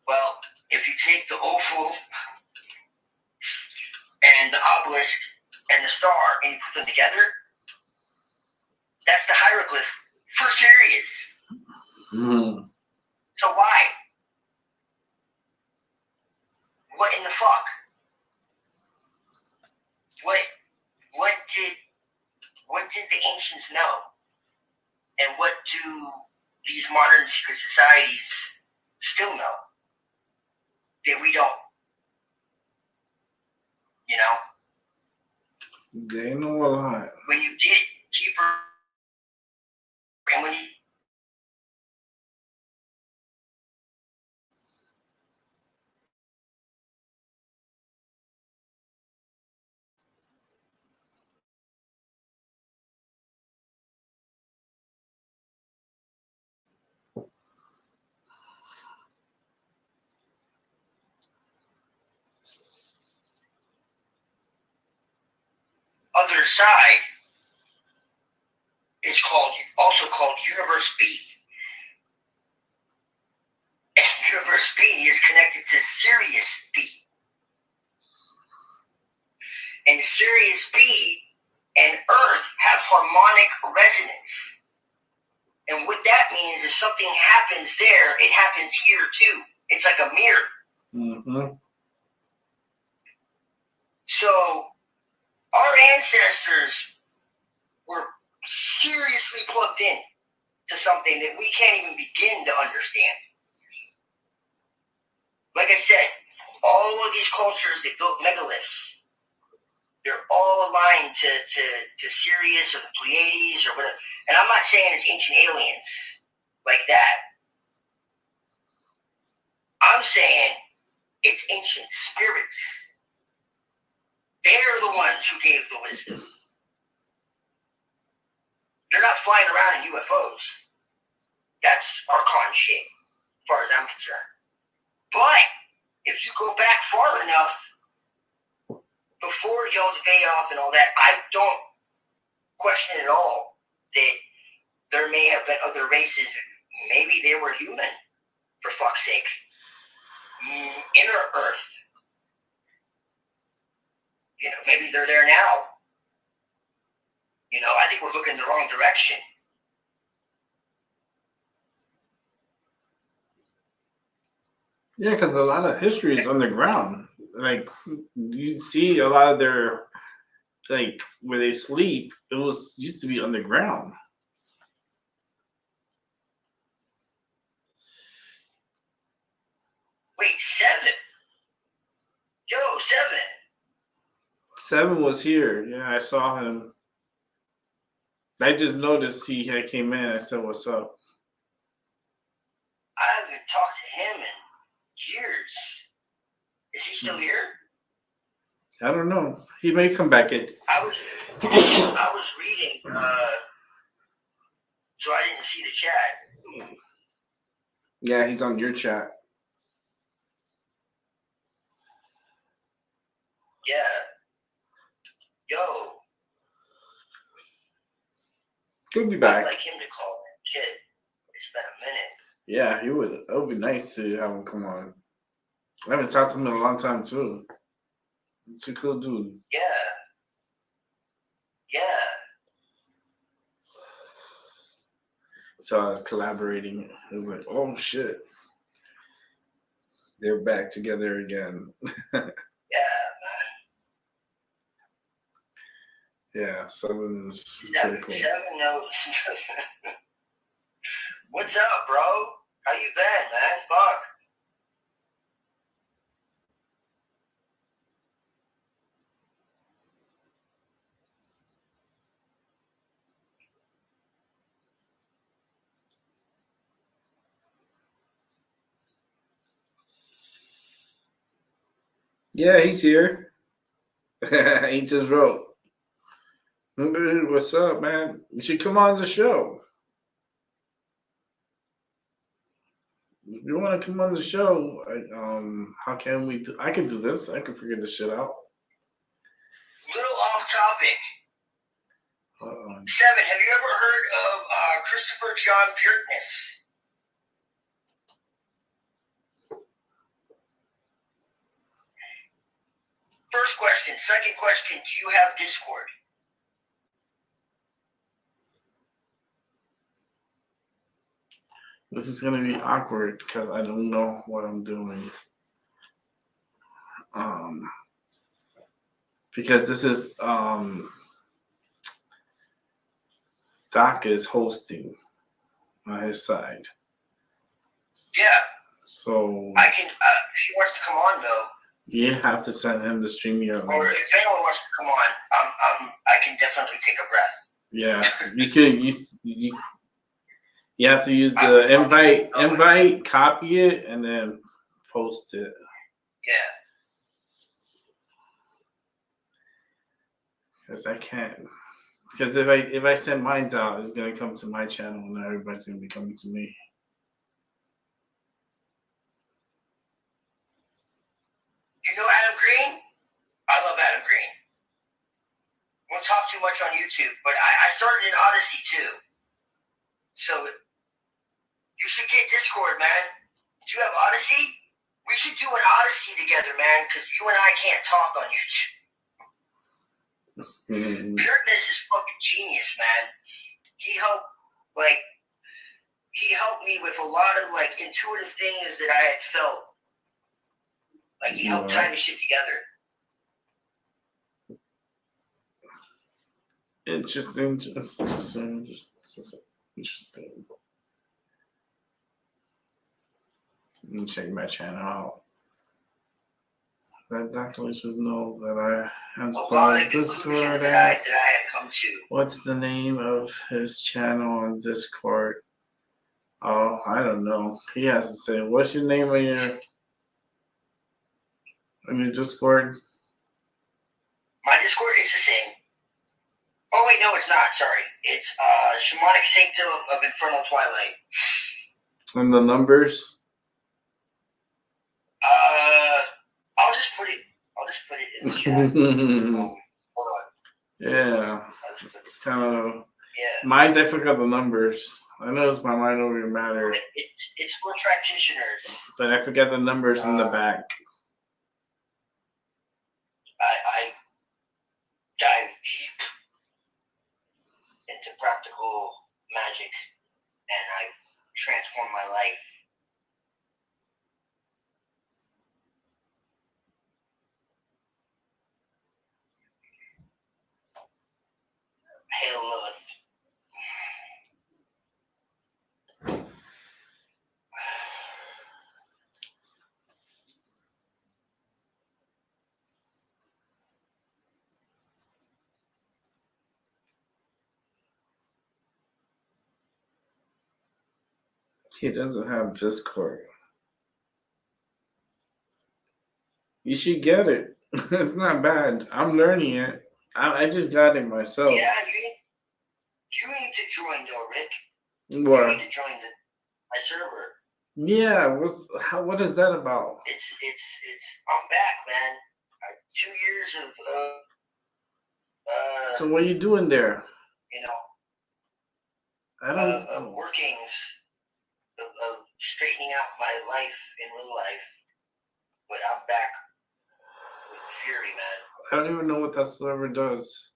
Well, if you take the oval and the obelisk and the star and you put them together, that's the hieroglyph for Sirius. So why? What in the fuck? What did the ancients know? And what do these modern secret societies still know that we don't? You know? They know a lot. When you get deeper and when you other side is also called Universe B. And Universe B is connected to Sirius B. And Sirius B and Earth have harmonic resonance. And what that means, if something happens there, it happens here too. It's like a mirror. So our ancestors were seriously plugged in to something that we can't even begin to understand. Like I said, all of these cultures that built megaliths, they're all aligned to Sirius or the Pleiades or whatever. And I'm not saying it's ancient aliens like that. I'm saying it's ancient spirits. They're the ones who gave the wisdom. They're not flying around in UFOs. That's Archon shit, as far as I'm concerned. But if you go back far enough, before Yeltsin and all that, I don't question at all that there may have been other races. Maybe they were human, for fuck's sake. Inner Earth. You know, maybe they're there now. You know, I think we're looking in the wrong direction. Yeah, because a lot of history is underground. Like, you see a lot of their like where they sleep, it was used to be underground. Wait, 7? Yo, 7. 7 was here. Yeah, I saw him. I just noticed he had came in. I said, "What's up?" I haven't talked to him in years. Is he still here? I don't know. He may come back in. I was reading, so I didn't see the chat. Yeah, he's on your chat. Yeah. Yo, He'll be I'd back. like him to call me. Shit, it's been a minute. Yeah, he would. It would be nice to have him come on. I haven't talked to him in a long time too. It's a cool dude. Yeah. Yeah. So I was collaborating. It was like, oh shit, they're back together again. Yeah, Yeah, 7 is man. pretty cool. 7 notes. What's up, bro? How you been, man? Fuck. Yeah, he's here. He just wrote, "What's up, man? You should come on the show. If you want to come on the show, how can we do? I can do this. I can figure this shit out." Little off topic. 7, have you ever heard of Christopher John Piertness? First question. Second question, do you have Discord? This is gonna be awkward because I don't know what I'm doing. Because this is Doc is hosting on his side. Yeah. So I can, if he wants to come on though, you have to send him the Streamyard or link. if anyone wants to come on, I can definitely take a breath. Yeah, you could. You have to use the invite, copy it, and then post it. Yeah. Because I can't. Because if I send mine out, it's gonna come to my channel, and everybody's gonna be coming to me. You know Adam Green? I love Adam Green. Won't talk too much on YouTube, but I started in Odyssey too. So you should get Discord, man. Do you have Odyssey? We should do an Odyssey together, man, because you and I can't talk on YouTube. Piertness is fucking genius, man. He helped me with a lot of like intuitive things that I had felt. Like he helped tie the shit together. Interesting. Let me check my channel out. That Dr. should know that I installed Discord. That I had come to. What's the name of his channel on Discord? Oh, I don't know. He has to say, what's your name on your Discord? My Discord is the same. Oh wait, no, it's not. Sorry, it's Shamanic Sanctum of Infernal Twilight. And the numbers? I'll just put it in the chat. Hold on. Yeah, it's kind of. Yeah. Mine's, I forgot the numbers. I know it's my Mind Over Your Matter. It's for practitioners. But I forgot the numbers in the back. I dive deep into practical magic, and I transform my life. Hail Lilith. He doesn't have Discord. You should get it. It's not bad. I'm learning it. I just got it myself. Yeah, you need to join though, Rick. What? You need to join my server. Yeah. What is that about? It's. I'm back, man. 2 years of So what are you doing there? you know, I don't. of workings of straightening out my life in real life. But I'm back with fury, man. I don't even know what that server does.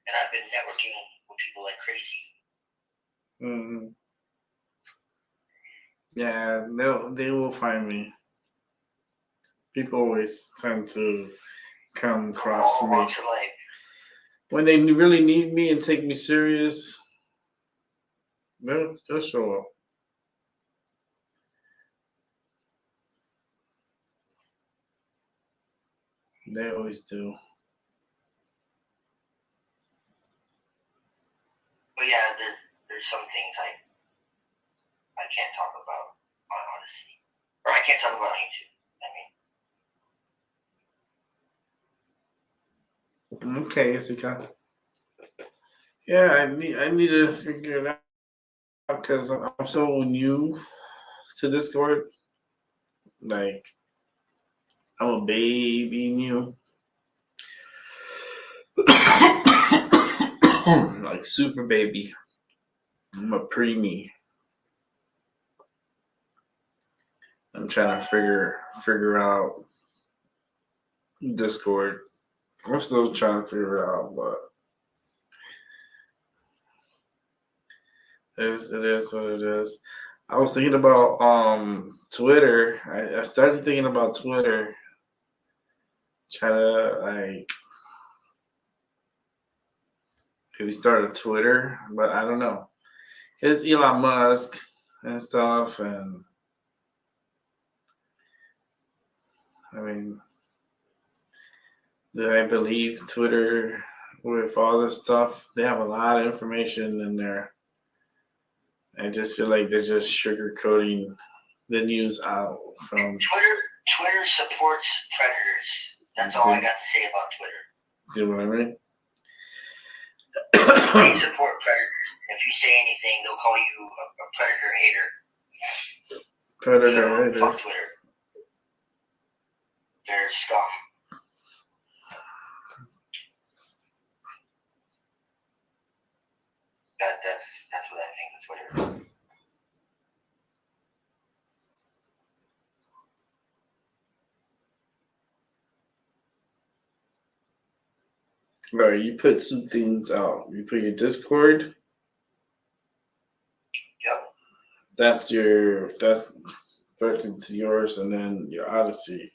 And I've been networking with people like crazy. Mm-hmm. Yeah, they will find me. People always tend to come across All me walks of life. when they really need me and take me serious. They'll show up. They always do. But yeah, there's some things I can't talk about on Odyssey. Or I can't talk about on YouTube. Okay, Jessica. Yeah, I need to figure it out because I'm so new to Discord. Like, I'm a baby new. Like super baby. I'm a preemie. I'm trying to figure out Discord. I'm still trying to figure it out, but it is what it is. I was thinking about Twitter. I started thinking about Twitter. Try to like maybe start a Twitter, but I don't know. It's Elon Musk and stuff, and I mean, do I believe Twitter with all this stuff? They have a lot of information in there. I just feel like they're just sugarcoating the news out from Twitter supports predators. That's all I got to say about Twitter. See what I mean? They support predators. If you say anything, they'll call you a predator hater. Predator hater. Fuck Twitter. They're scum. That's what I think of Twitter. Right, you put some things out. You put your Discord. Yep. That's directed to yours, and then your Odyssey.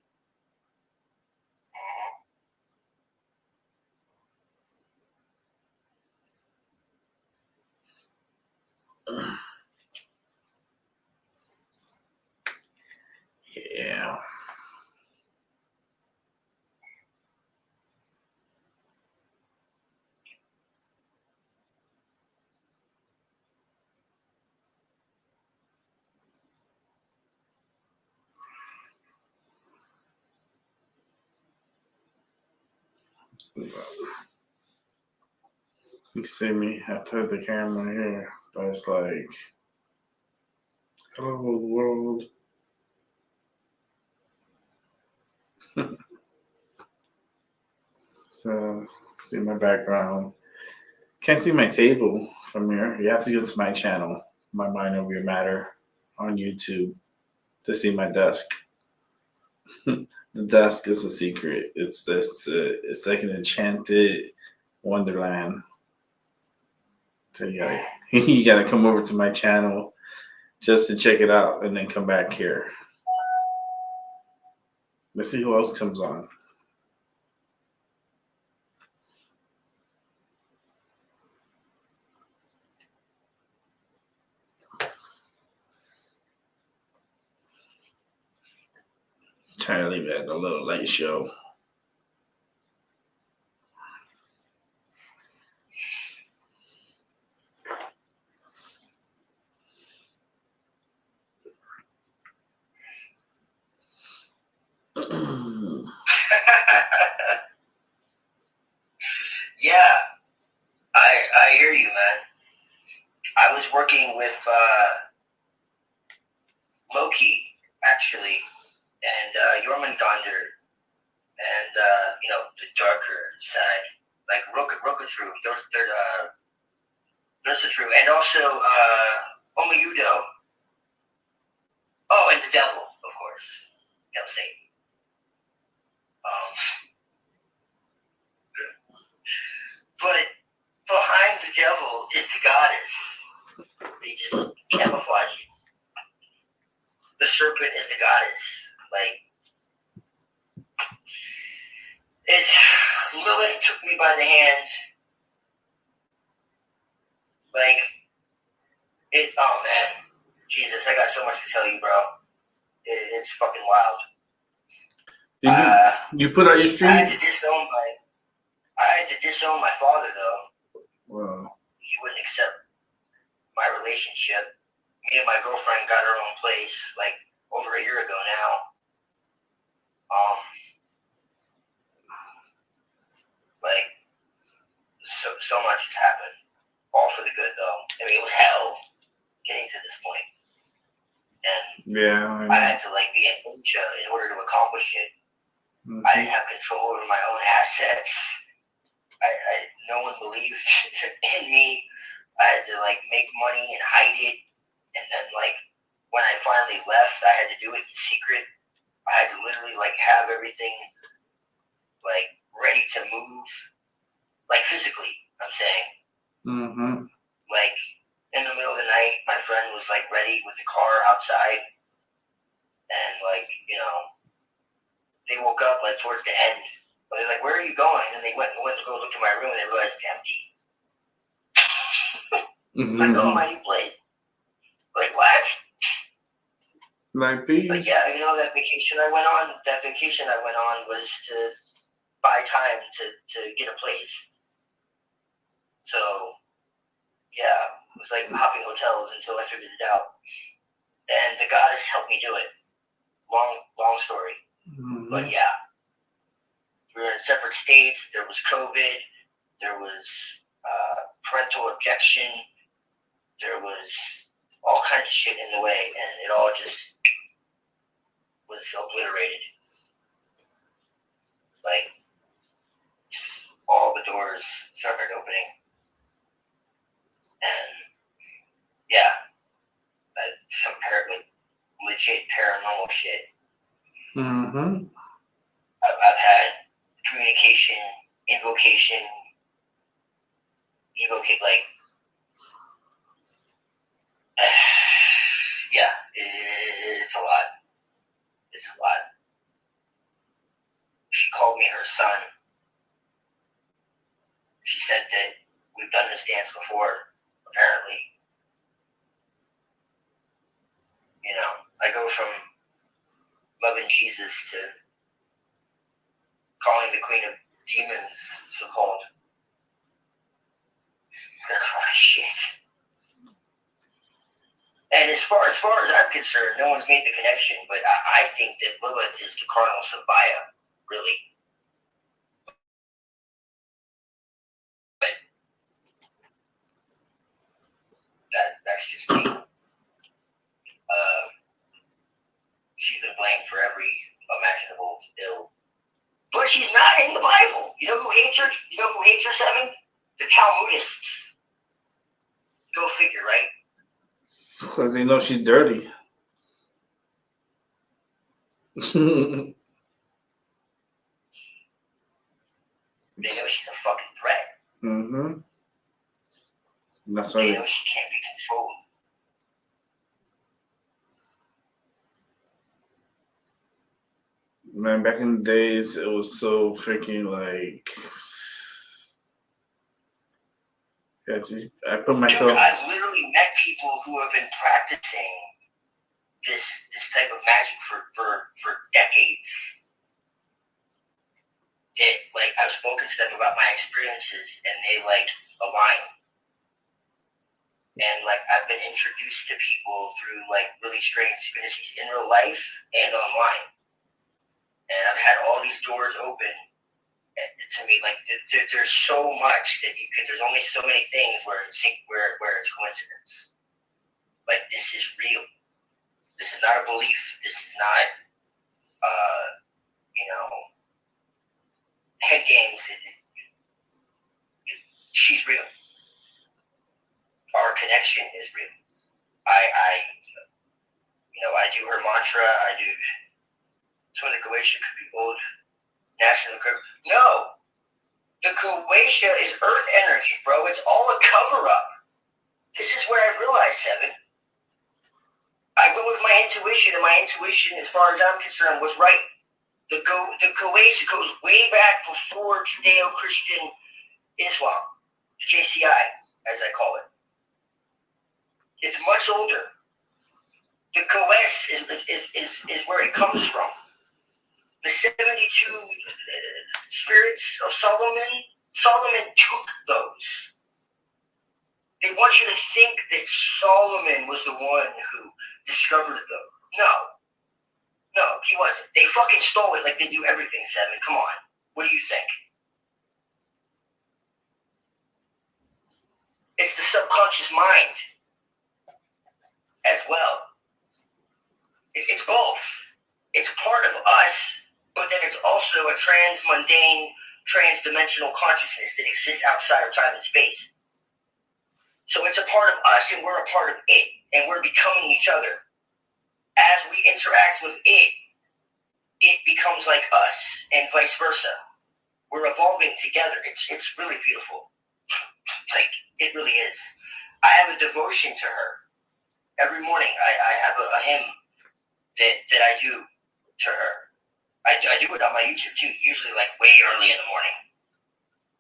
Yeah. You can see me. I put the camera here, but it's like, hello world. So, see my background. Can't see my table from here. You have to go to my channel, My Mind Over Your Matter, on YouTube to see my desk. The desk is a secret. It's like an enchanted wonderland. So you gotta come over to my channel just to check it out, and then come back here. Let's see who else comes on. Trying to leave it at the Little Late Show. Yeah, I hear you, man. I was working with Loki, actually, and Jormungandr, and the darker side, like Rokotru, there's the true, and also Omayudo. Oh, and the devil, of course. Satan. But behind the devil is the goddess. They just camouflage you. The serpent is the goddess. Lilith took me by the hand. Oh man. Jesus, I got so much to tell you, bro. It's fucking wild. You put out your stream? I had to disown my father, though. Wow. He wouldn't accept my relationship. Me and my girlfriend got our own place, over a year ago now. So much has happened. All for the good, though. I mean, it was hell getting to this point. And yeah, I had to, be a ninja in order to accomplish it. Mm-hmm. I didn't have control over my own assets. No one believed in me. I had to make money and hide it. And then when I finally left, I had to do it in secret. I had to literally have everything ready to move, physically, I'm saying. Mm-hmm. In the middle of the night, my friend was ready with the car outside. And they woke up towards the end. But they're where are you going? And they went to go look in my room and they realized it's empty. Mm-hmm. I go to my new place. What? Peace. Yeah, that vacation I went on was to buy time to get a place. So, yeah, it was hopping hotels until I figured it out. And the goddess helped me do it. Long story. Mm-hmm. But yeah, we were in separate states. There was COVID. There was parental objection. There was all kinds of shit in the way, and it all just was obliterated. All the doors started opening. And yeah, some legit paranormal shit. Mm-hmm. I've had communication, invocation, evocate, yeah, it's a lot. It's a lot. She called me her son. She said that we've done this dance before, apparently. I go from loving Jesus to calling the queen of demons, so-called. Shit. And as far as I'm concerned, no one's made the connection, but I think that Lilith is the carnal Sabaya, really. But that's just me. She's been blamed for every imaginable ill. But she's not in the Bible. You know who hates her? You know who hates her, Seven? The Talmudists. Go figure, right? Because they know she's dirty. They know she's a fucking threat. Mm-hmm. That's They right. know she can't be controlled. Man, back in the days, it was so freaking I put myself. Dude, I've literally met people who have been practicing this type of magic for decades. That like I've spoken to them about my experiences, and they like align. And like I've been introduced to people through like really strange synchronicities in real life and online. And I've had all these doors open to me. Like there's so much that you could. There's only so many things where it's coincidence. Like this is real. This is not a belief. This is not, head games. She's real. Our connection is real. I do her mantra. I do. So the Goetia could be old national. No, the Goetia is Earth energy, bro. It's all a cover up. This is where I've realized, Seven. I went with my intuition, and my intuition, as far as I'm concerned, was right. The Goetia goes way back before Judeo-Christian Islam, the JCI, as I call it. It's much older. The Goetia is where it comes from. The 72 spirits of Solomon took those. They want you to think that Solomon was the one who discovered them. No, he wasn't. They fucking stole it like they do everything, Seven. Come on. What do you think? It's the subconscious mind as well. It's both. It's part of us, but then it's also a transmundane, transdimensional consciousness that exists outside of time and space. So it's a part of us, and we're a part of it, and we're becoming each other. As we interact with it, it becomes like us, and vice versa. We're evolving together. It's really beautiful. Like, it really is. I have a devotion to her. Every morning, I have a hymn that I do to her. I do it on my YouTube, too, usually, like, way early in the morning.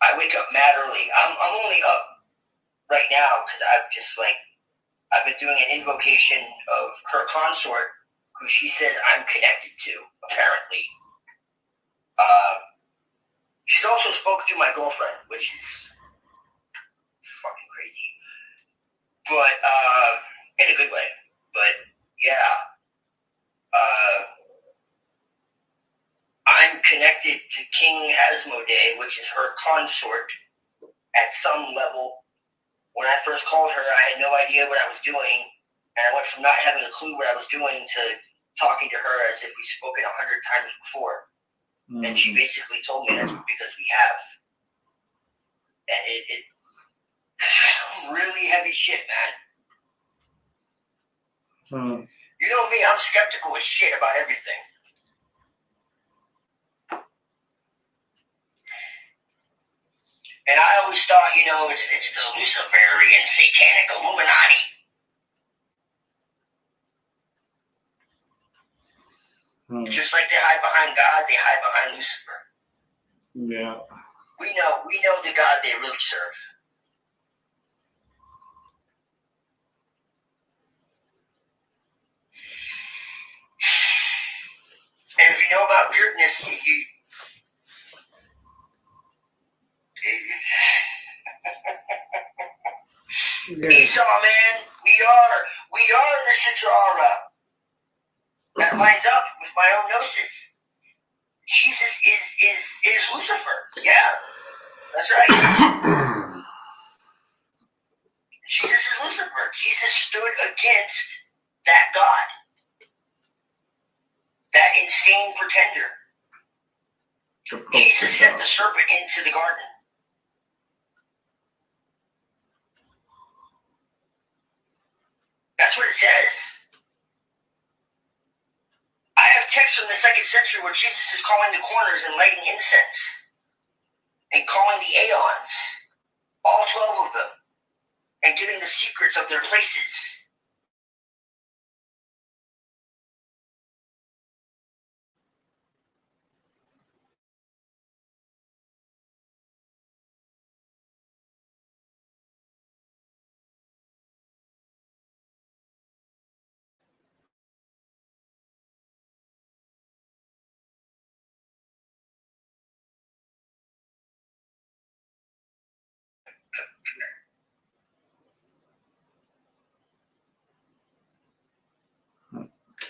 I wake up mad early. I'm only up right now because I've been doing an invocation of her consort, who she says I'm connected to, apparently. She's also spoke to my girlfriend, which is fucking crazy. But, in a good way. But, yeah. I'm connected to King Asmodee, which is her consort, at some level. When I first called her, I had no idea what I was doing, and I went from not having a clue what I was doing to talking to her as if we've spoken 100 times before. Mm-hmm. And she basically told me that's because we have. And it some really heavy shit, man. Mm. You know me, I'm skeptical as shit about everything. And I always thought, it's the Luciferian satanic Illuminati. Just like they hide behind God, they hide behind Lucifer. Yeah. We know the God they really serve. And if you know about weirdness, Esau, man, we are the Sitrara. That lines up with my own gnosis. Jesus is Lucifer. Yeah, that's right. Jesus is Lucifer. Jesus stood against that God, that insane pretender. Jesus sent the serpent into the garden. That's what it says. I have texts from the 2nd century where Jesus is calling the corners and lighting incense and calling the aeons, all 12 of them, and giving the secrets of their places.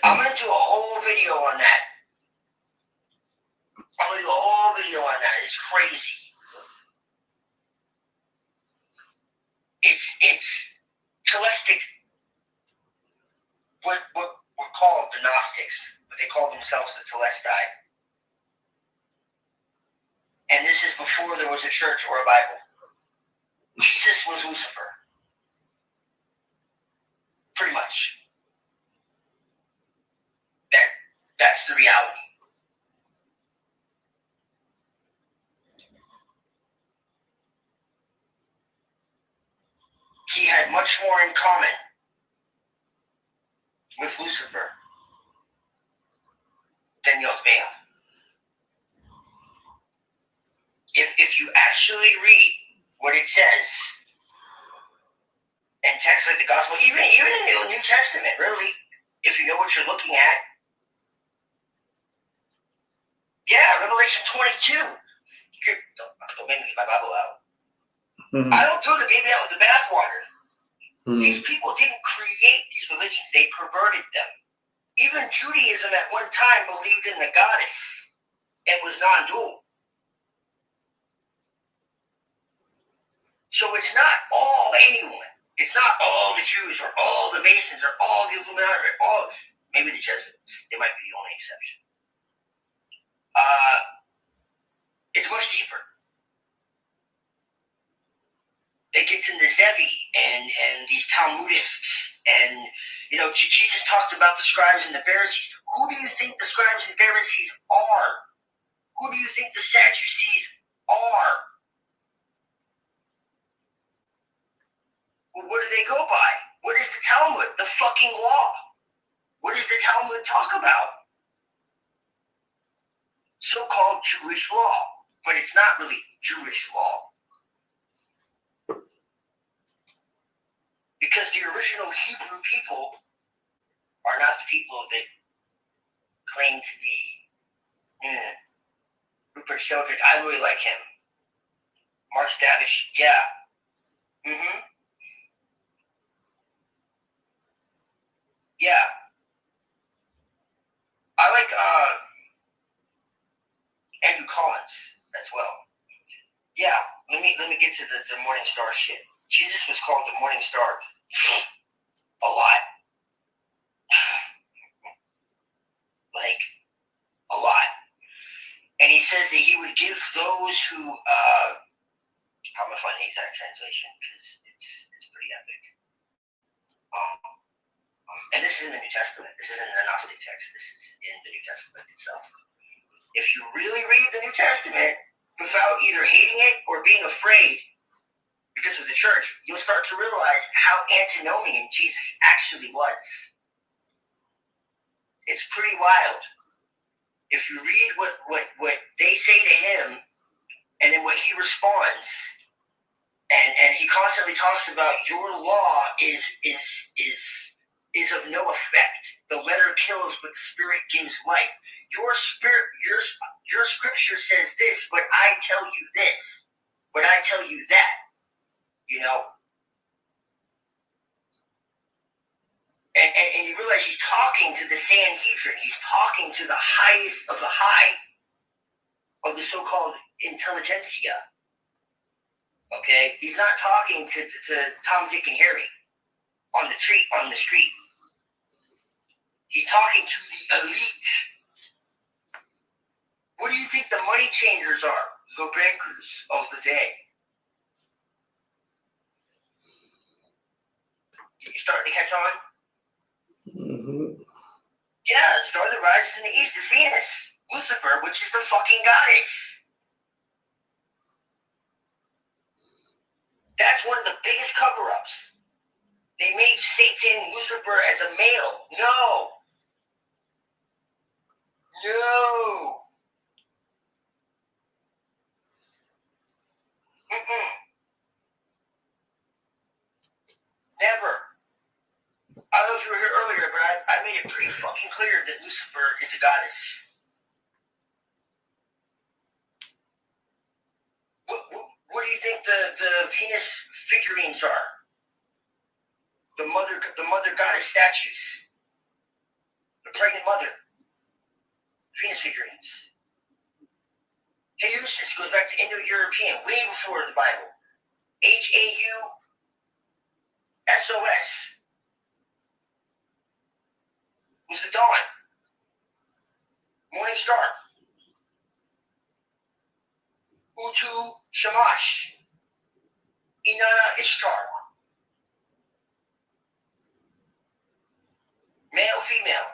I'm going to do a whole video on that. It's crazy. It's Celestic, what were called the Gnostics, but they called themselves the Telestai. And this is before there was a church or a Bible. Jesus was Lucifer. Pretty much. That's the reality. He had much more in common with Lucifer than Yotveah. If you actually read what it says in texts like the Gospel, even in the New Testament, really, if you know what you're looking at, yeah, Revelation 22. Don't make me get my Bible out. Mm-hmm. I don't throw the baby out with the bathwater. Mm-hmm. These people didn't create these religions. They perverted them. Even Judaism at one time believed in the goddess and was non-dual. So it's not all anyone. It's not all the Jews or all the Masons or all the Illuminati or all, maybe the Jesuits. They might be the only exception. It's much deeper. It gets into Zevi and these Talmudists, and Jesus talked about the scribes and the Pharisees. Who do you think the scribes and Pharisees are? Who do you think the Sadducees are? Well, what do they go by? What is the Talmud? The fucking law. What does the Talmud talk about? So-called Jewish law, but it's not really Jewish law. Because the original Hebrew people are not the people that claim to be Rupert Sheldrake. I really like him. Mark Stavish, yeah. Mm-hmm. Yeah. I like Andrew Collins as well. Yeah, let me get to the Morning Star shit. Jesus was called the Morning Star a lot. Like, a lot. And he says that he would give those who, how am I finding the exact translation? Because it's pretty epic. And this is in the New Testament. This isn't a Gnostic text. This is in the New Testament itself. If you really read the New Testament without either hating it or being afraid because of the church, you'll start to realize how antinomian Jesus actually was. It's pretty wild. If you read what they say to him and then what he responds, and he constantly talks about your law is of no effect. The letter kills, but the spirit gives life. Your scripture says this, but I tell you this, but I tell you that. And you realize he's talking to the Sanhedrin. He's talking to the highest of the high of the so-called intelligentsia. Okay? He's not talking to Tom, Dick, and Harry on the street. He's talking to the elite. What do you think the money changers are? The bankers of the day. You starting to catch on? Mm-hmm. Yeah, the star that rises in the east is Venus. Lucifer, which is the fucking goddess. That's one of the biggest cover-ups. They made Satan, Lucifer, as a male. No. Mm-mm. Never. I don't know if you were here earlier, but I made it pretty fucking clear that Lucifer is a goddess. What do you think the Venus figurines are? The mother goddess statues. the pregnant mother, Venus figurines. Heusis goes back to Indo-European, way before the Bible. Hausos was the dawn, morning star. Utu Shamash, Inanna Ishtar. Male, female,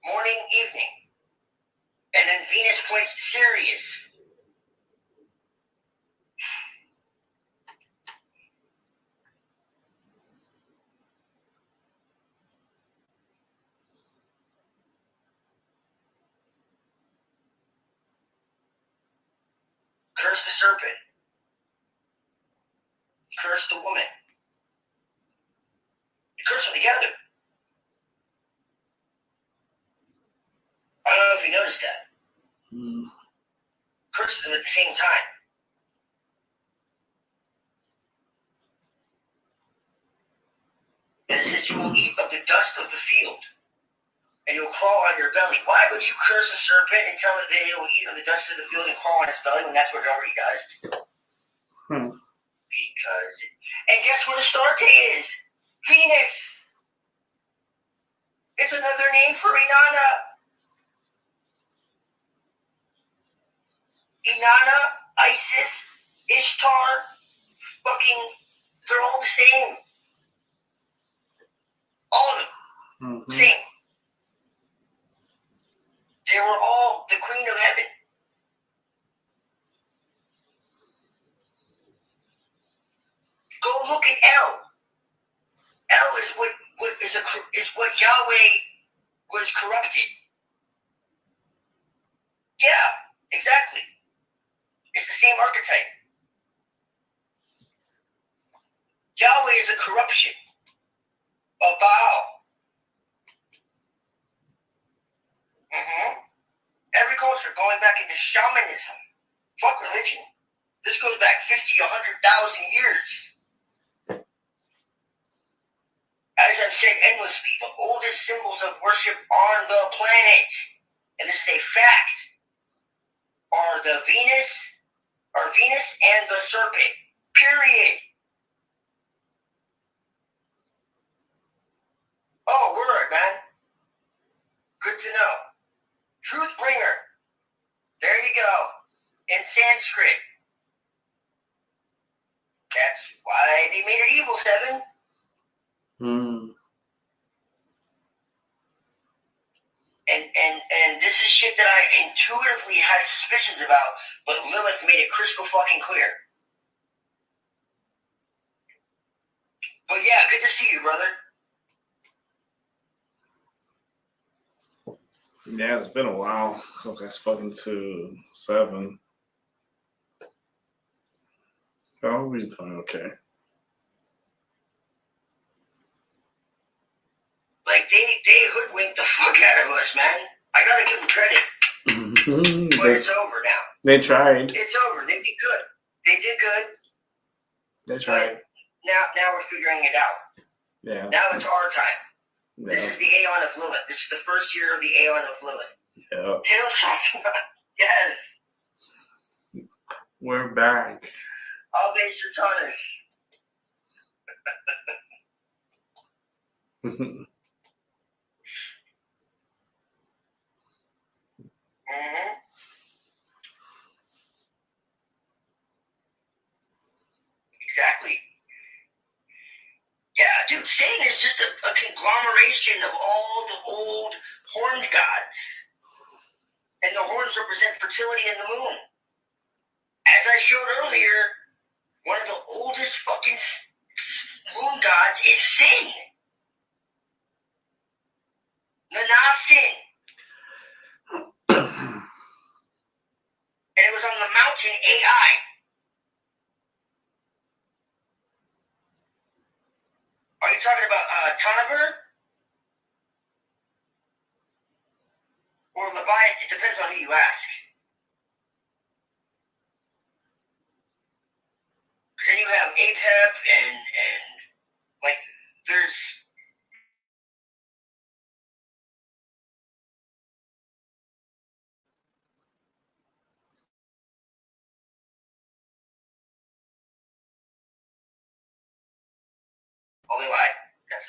morning, evening. And then Venus points to Sirius. Curse the serpent. Curse the woman. You curse them together. I don't know if you noticed that. Curses them at the same time. And it says, you will eat of the dust of the field, and you'll crawl on your belly. Why would you curse a serpent and tell it that it will eat of the dust of the field and crawl on its belly when that's what it already does? Because, and guess what Astarte is? Venus. It's another name for Inanna. Inanna, Isis, Ishtar, fucking, they're all the same. All of them. Same. They were all the queen of heaven. Go look at El. El is what Yahweh was corrupted. Yeah, exactly. It's the same archetype. Yahweh is a corruption of Baal. Every culture going back into shamanism. Fuck religion. This goes back 50, 100,000 years. As I've said endlessly, the oldest symbols of worship on the planet, and this is a fact, are Venus and the serpent. Period. Oh, word, man. Good to know. Truth bringer. There you go. In Sanskrit. That's why they made it evil, Seven. And this is shit that I intuitively had suspicions about, but Lilith made it crystal fucking clear. But yeah, good to see you, brother. Yeah, it's been a while since I've spoken to Seven. I hope he's doing okay. Like, they hoodwinked the fuck out of us, man. I gotta give them credit. But it's over now. They tried. It's over. They did good. They did good. They tried. Now we're figuring it out. Yeah. Now it's our time. Yeah. This is the Aeon of Lilith. This is the first year of the Aeon of Lilith. Yeah. Yes. We're back. Ave Satanas. Exactly. Yeah, dude, Satan is just a conglomeration of all the old horned gods. And the horns represent fertility and the moon. As I showed earlier, one of the oldest fucking moon gods is Sin. Sin. And it was on the mountain AI. Are you talking about Tanaber? Or Leviathan? It depends on who you ask. Because then you have Apep and like there's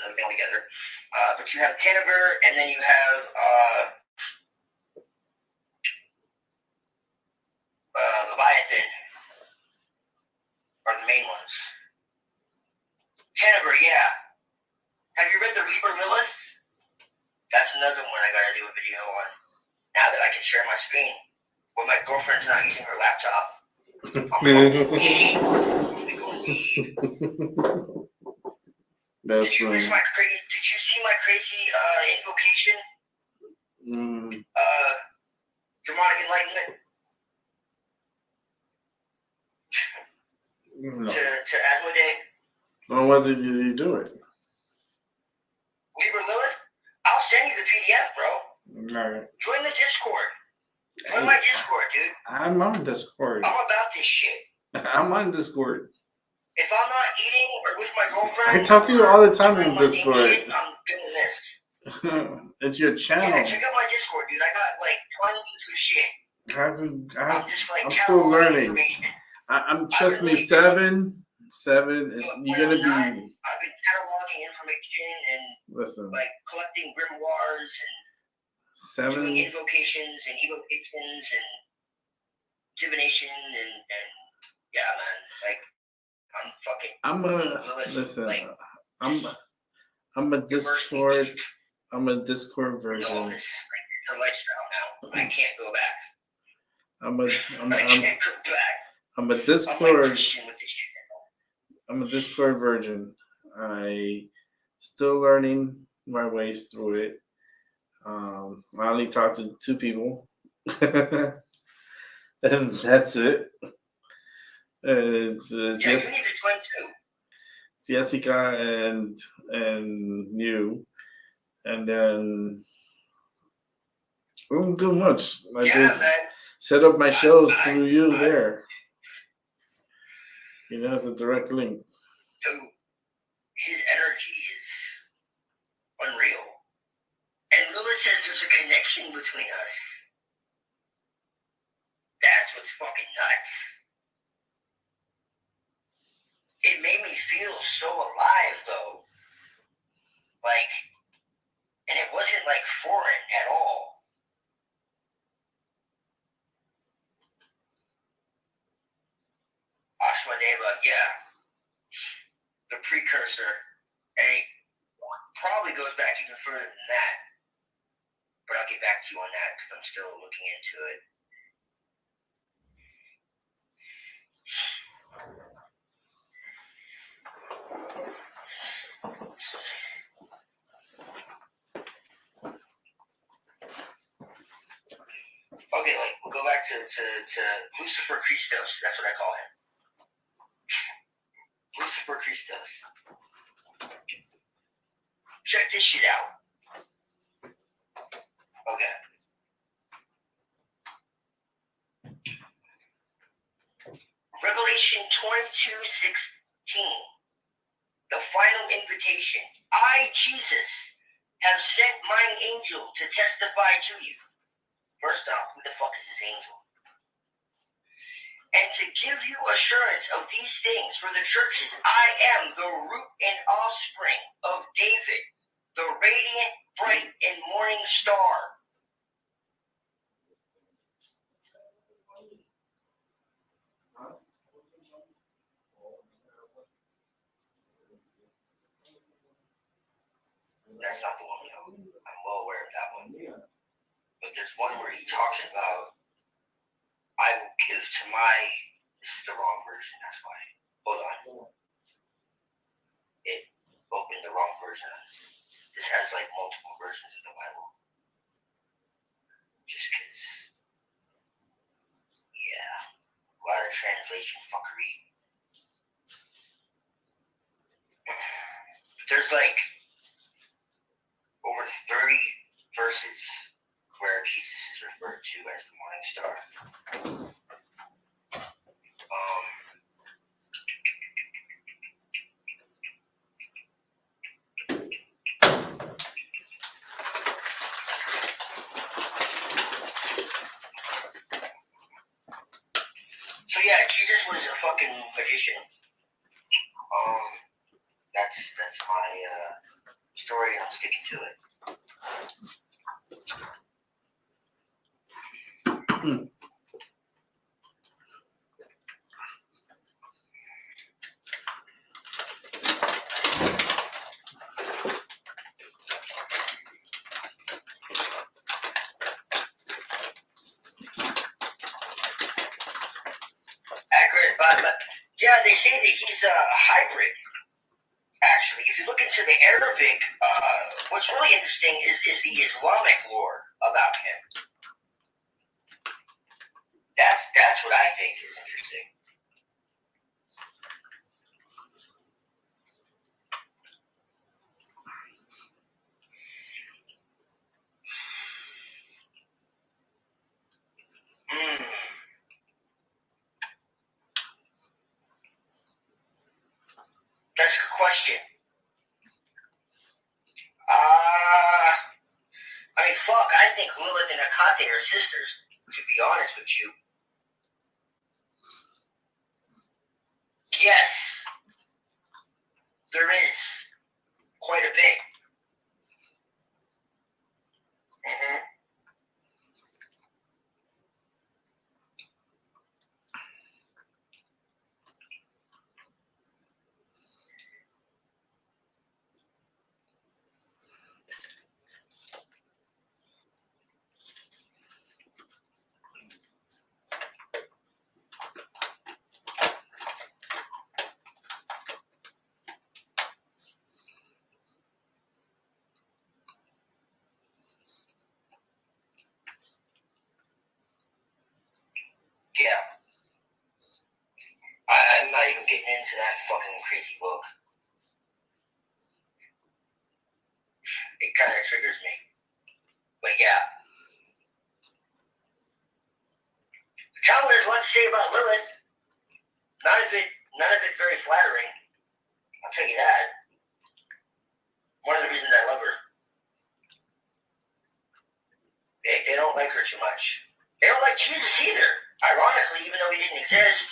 another thing altogether. But you have Tanaver, and then you have Leviathan are the main ones. Tanaver, yeah. Have you read the Reaper Lilith? That's another one I gotta do a video on. Now that I can share my screen. When my girlfriend's not using her laptop. That's Did you see my crazy invocation? Demonic enlightenment? No. To Asmodee? When was it did you do it? Liber Lilith? I'll send you the PDF, bro. Alright. Join the Discord. Join my Discord, dude. I'm on Discord. I'm about this shit. I'm on Discord. If I'm not eating or with my girlfriend, I talk to you all the time on Discord. Shit, I'm doing this. It's your channel. Yeah, check out my Discord, dude. I got like tons of shit. I'm just like I'm still learning. information. I'm trust me, seven is you're gonna be. I've been cataloging information and Listen. like collecting grimoires and doing invocations and evocations and divination and yeah, man. Like listen. Like, I'm a Discord. I'm a Discord version. No, it's a lifestyle now. I can't go back. I can't go back. I'm a Discord. I'm a Discord virgin. I still learning my ways through it. I only talk to 2 people, and that's it. It's you need to join too. It's Jessica and you, and then we don't do much. I just set up my shows through you there. You know, it's a direct link. Dude, his energy is unreal. And Lilith says there's a connection between us. That's what's fucking nuts. It made me feel so alive, though. Like, and it wasn't like foreign at all. Ashwadeva, yeah. The precursor. And it probably goes back even further than that. But I'll get back to you on that because I'm still looking into it. Okay, like, we'll go back to Lucifer Christos. That's what I call him. Lucifer Christos. Check this shit out. Okay. Revelation 22:16. The final invitation. I, Jesus, have sent mine angel to testify to you. First off, who the fuck is this angel? And to give you assurance of these things for the churches, I am the root and offspring of David, the radiant, bright, and morning star. That's not the one, I'm well aware of that one. But there's one where he talks about, I will give to my, this is the wrong version, that's why. Hold on. It opened the wrong version. This has like multiple versions of the Bible. Just cause, yeah, a lot of translation fuckery. There's like over 30 verses where Jesus is referred to as the morning star. So yeah, Jesus was a fucking magician. that's my story, and I'm sticking to it. Accurate, but yeah, they say that he's a hybrid. Actually, if you look into the Arabic, what's really interesting is the Islamic lore about him. That's what I think is interesting. That's a good question. I mean, fuck, I think Lilith and Hecate are sisters, to be honest with you. Yes, there is quite a bit. Mm-hmm. Yeah. I'm not even getting into that fucking crazy book. It kind of triggers me. But yeah. The Talmud has one to say about Lilith. None of it very flattering. I'll tell you that. One of the reasons I love her. They don't like her too much. They don't like Jesus either. Ironically, even though he didn't exist.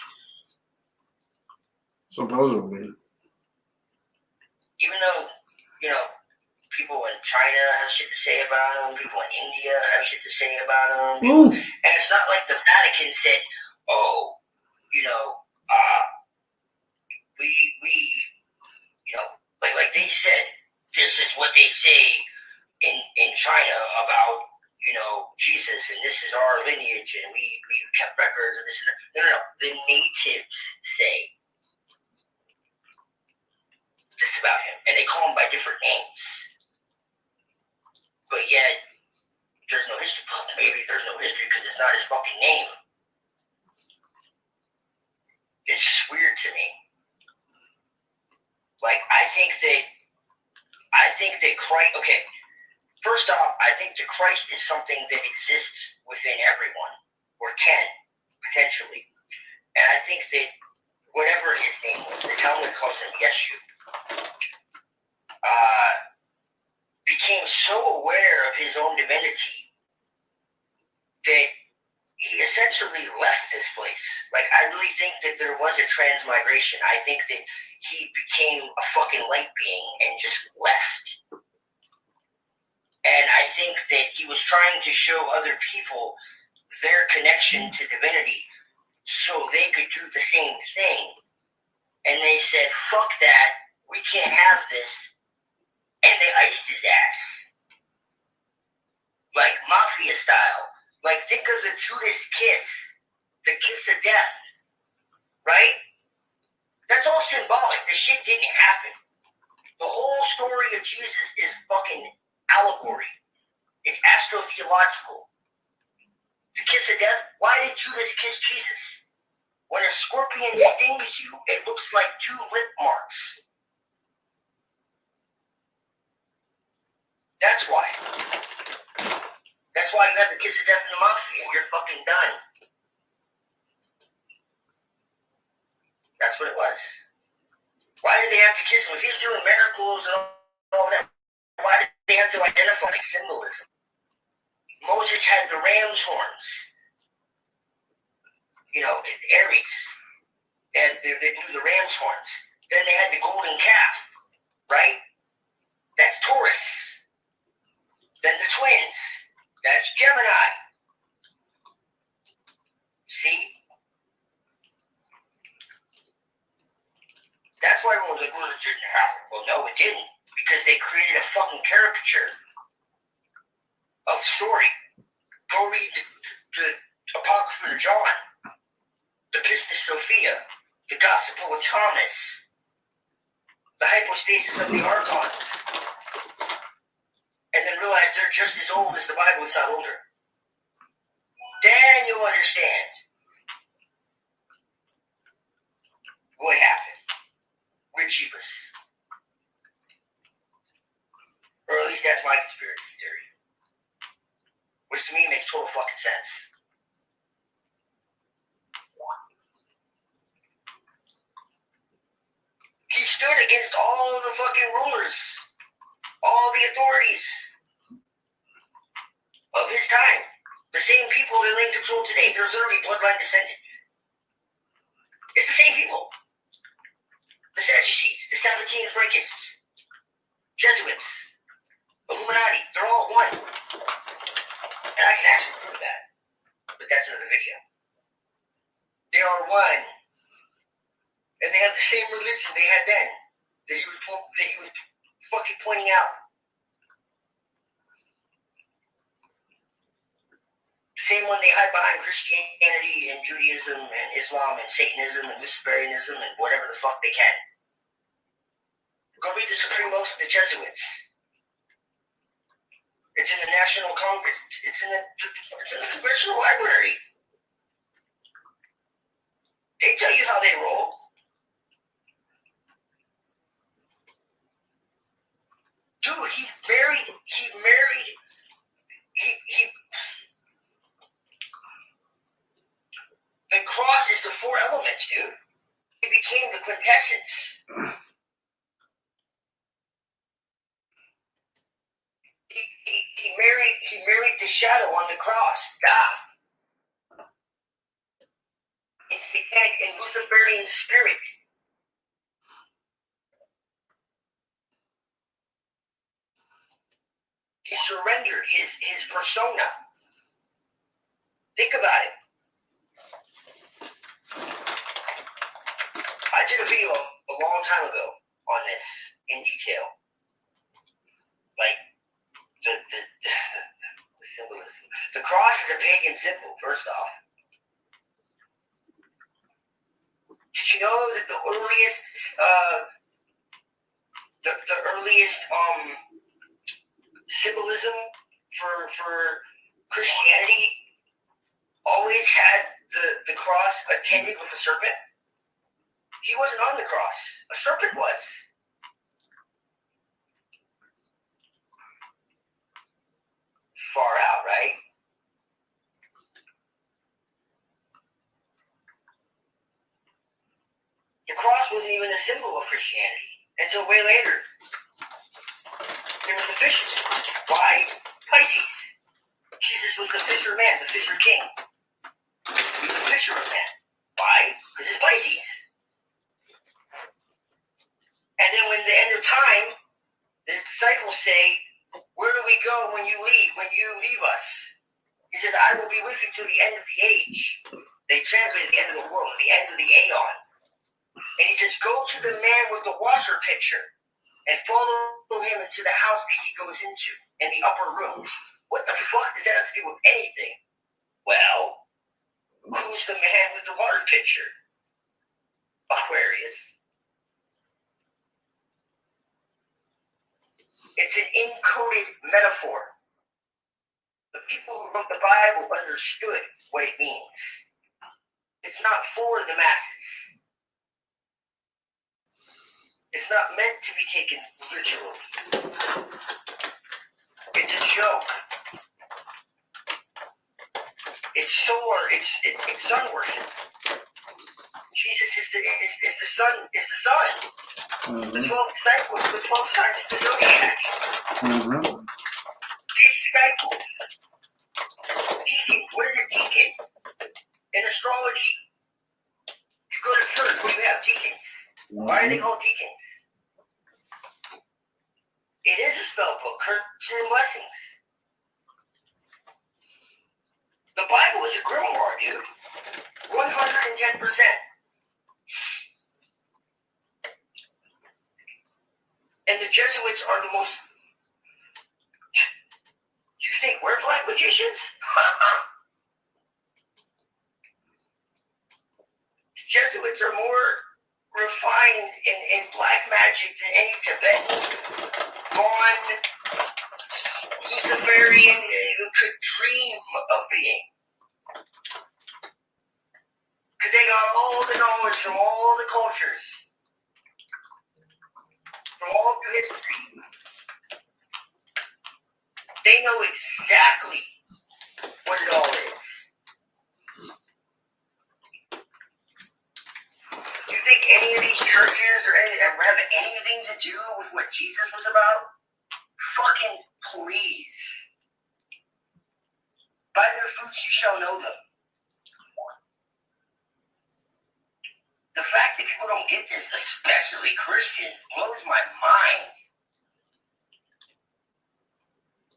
Supposedly. Even though, people in China have shit to say about him, people in India have shit to say about him. Ooh. And it's not like the Vatican said, oh, like they said, this is what they say in China about, Jesus, and this is our lineage, and we kept records of this and that. No. The natives say this about him, and they call him by different names. But yet, there's no history. Maybe there's no history because it's not his fucking name. It's just weird to me. Like, I think that Christ, okay, first off, I think that Christ is something that exists within everyone, or can, potentially. And I think that whatever his name was, the Talmud calls him Yeshu, became so aware of his own divinity that he essentially left this place. Like, I really think that there was a transmigration. I think that he became a fucking light being and just left. And I think that he was trying to show other people their connection to divinity so they could do the same thing. And they said, fuck that, we can't have this. And they iced his ass. Like mafia style. Like, think of the Judas kiss. The kiss of death. Right? That's all symbolic. The shit didn't happen. The whole story of Jesus is fucking allegory. It's astrotheological. The kiss of death, why did Judas kiss Jesus? When a scorpion stings you, it looks like 2 lip marks. That's why. That's why you have the kiss of death in the mafia. You're fucking done. That's what it was. Why did they have to kiss him? If he's doing miracles and all that, why did they have to identify symbolism? Moses had the ram's horns. Aries. And they blew the ram's horns. Then they had the golden calf. Well, no, it didn't, because they created a fucking caricature of the story. Go read the Apocrypha of John, the Pistis Sophia, the Gospel of Thomas, the Hypostasis of the Archons, and then realize they're just as old as the Bible, if not older. Then you'll understand what happened. We're cheapers. Or at least that's my conspiracy theory. Which to me makes total fucking sense. He stood against all the fucking rulers, all the authorities of his time. The same people that are in control today, they're literally bloodline descended. It's the same people. The Sadducees, the Sabbatine Frankists, Jesuits, Illuminati, they're all one. And I can actually prove that. But that's another video. They are one. And they have the same religion they had then. That he was fucking pointing out. The same one they hide behind Christianity and Judaism and Islam and Satanism and Luciferianism and whatever the fuck they can. Go read the Supreme Oath of the Jesuits. It's in the National Congress. It's in the Congressional Library. They tell you how they roll. Dude, he married, the cross is the four elements, dude. He became the quintessence. He married the shadow on the cross, Goth. It's the egg and Luciferian spirit. He surrendered his persona. Think about it. I did a video a long time ago on this in detail. Like the symbolism. The cross is a pagan symbol, first off. Did you know that the earliest symbolism for Christianity always had the cross attended with a serpent? He wasn't on the cross. A serpent was. Far out, right? The cross wasn't even a symbol of Christianity until way later. There was the fishes. Why? Pisces. Jesus was the fisherman, the fisher king. He was a fisher of men. Why? Because it's Pisces. And then when the end of time, the disciples say, where do we go when you leave us? He says, I will be with you to the end of the age. They translate the end of the world, the end of the aeon. And he says, go to the man with the water pitcher and follow him into the house that he goes into, in the upper rooms. What the fuck does that have to do with anything? Well, who's the man with the water pitcher? Aquarius. It's an encoded metaphor. The people who wrote the Bible understood what it means. It's not for the masses. It's not meant to be taken literally. It's a joke. It's sun worship. Jesus is the sun. The 12 disciples, the 12 signs of the zodiac. These disciples, deacons. What is a deacon? In astrology, you go to church where you have deacons. Why are they called deacons? It is a spell book, curses and blessings. The Bible is a grimoire, dude. 110%. And the Jesuits are the most... You think we're black magicians? The Jesuits are more refined in black magic than any Tibetan, Vaughn, Luciferian could dream of being. Because they got all the knowledge from all the cultures, from all through history. They know exactly what it all is. Do you think any of these churches or any have anything to do with what Jesus was about? Fucking please. By their fruits you shall know them. The fact that people don't get this, especially Christians, blows my mind.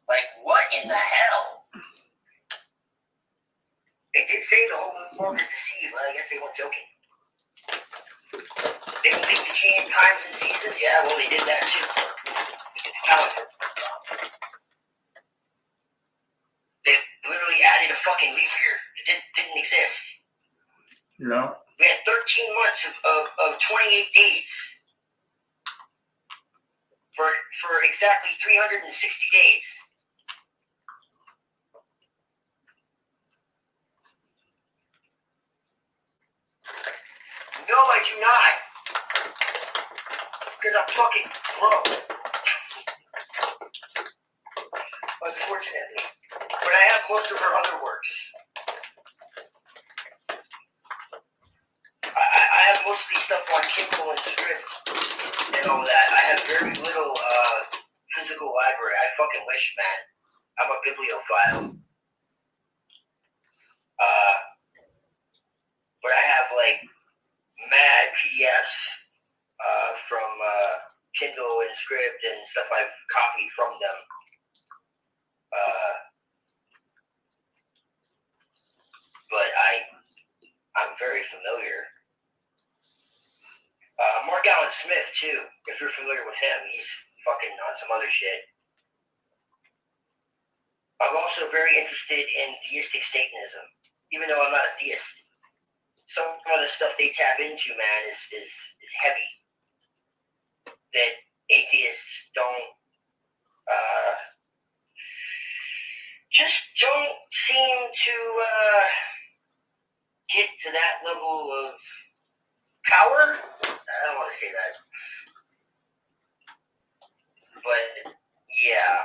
Like, what in the hell? They did say the whole world is deceived. Well, I guess they weren't joking. They don't think to change times and seasons? Yeah, well, they did that too. Look at the calendar. They literally added a fucking leap year. It didn't exist. No. We had 13 months of 28 days. For exactly 360 days. No, I do not. Because I'm fucking broke. Unfortunately. But I have most of her other works. I have mostly stuff on Kindle and script and all that. I have very little physical library. I fucking wish, man. I'm a bibliophile. But I have like mad PDFs from Kindle and script and stuff I've copied from them. But I'm very familiar. Mark Allen Smith too, if you're familiar with him, he's fucking on some other shit. I'm also very interested in theistic Satanism, even though I'm not a theist. Some of the stuff they tap into, man, is heavy. That atheists just don't seem to get to that level of power. I don't want to say that. But, yeah.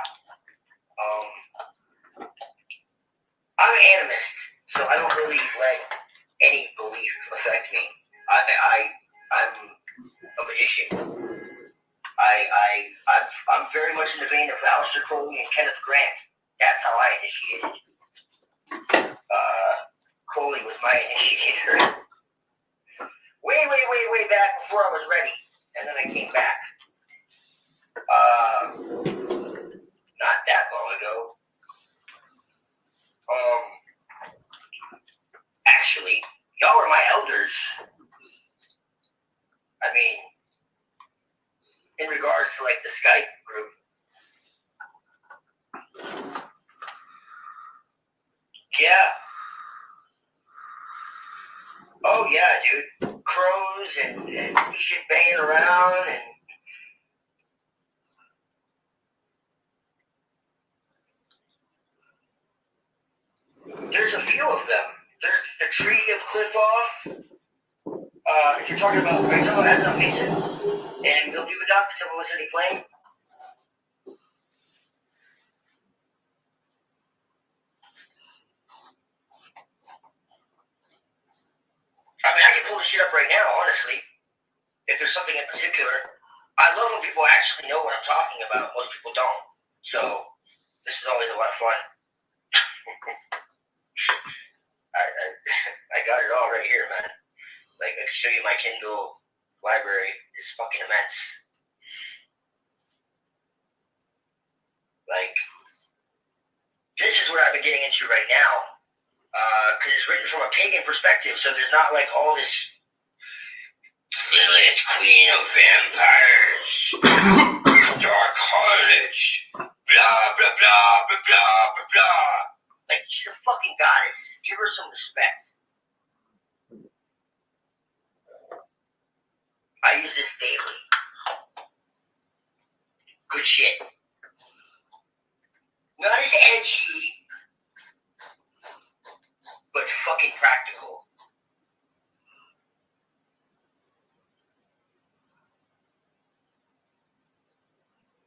I'm an animist, so I don't really let any belief affect me. I'm a magician. I'm very much in the vein of Aleister Crowley and Kenneth Grant. That's how I initiated. Crowley was my initiator. Way back before I was ready, and then I came back. Not that long ago. Actually, y'all are my elders. I mean, in regards to like the Skype group. Yeah. Oh yeah, dude. Crows and shit banging around and there's a few of them. There's the tree of Cliff-Off. If you're talking about, are you talking about Asna Mason and Bill Dubedock, Temple of City Flame? I mean, I can pull the shit up right now, honestly. If there's something in particular. I love when people actually know what I'm talking about. Most people don't. So, this is always a lot of fun. I got it all right here, man. Like, I can show you my Kindle library. It's fucking immense. Like, this is what I've been getting into right now. Because it's written from a pagan perspective, so there's not like all this Lilith, Queen of Vampires. She's a fucking goddess. Give her some respect. I use this daily. Good shit. Not as edgy, but fucking practical.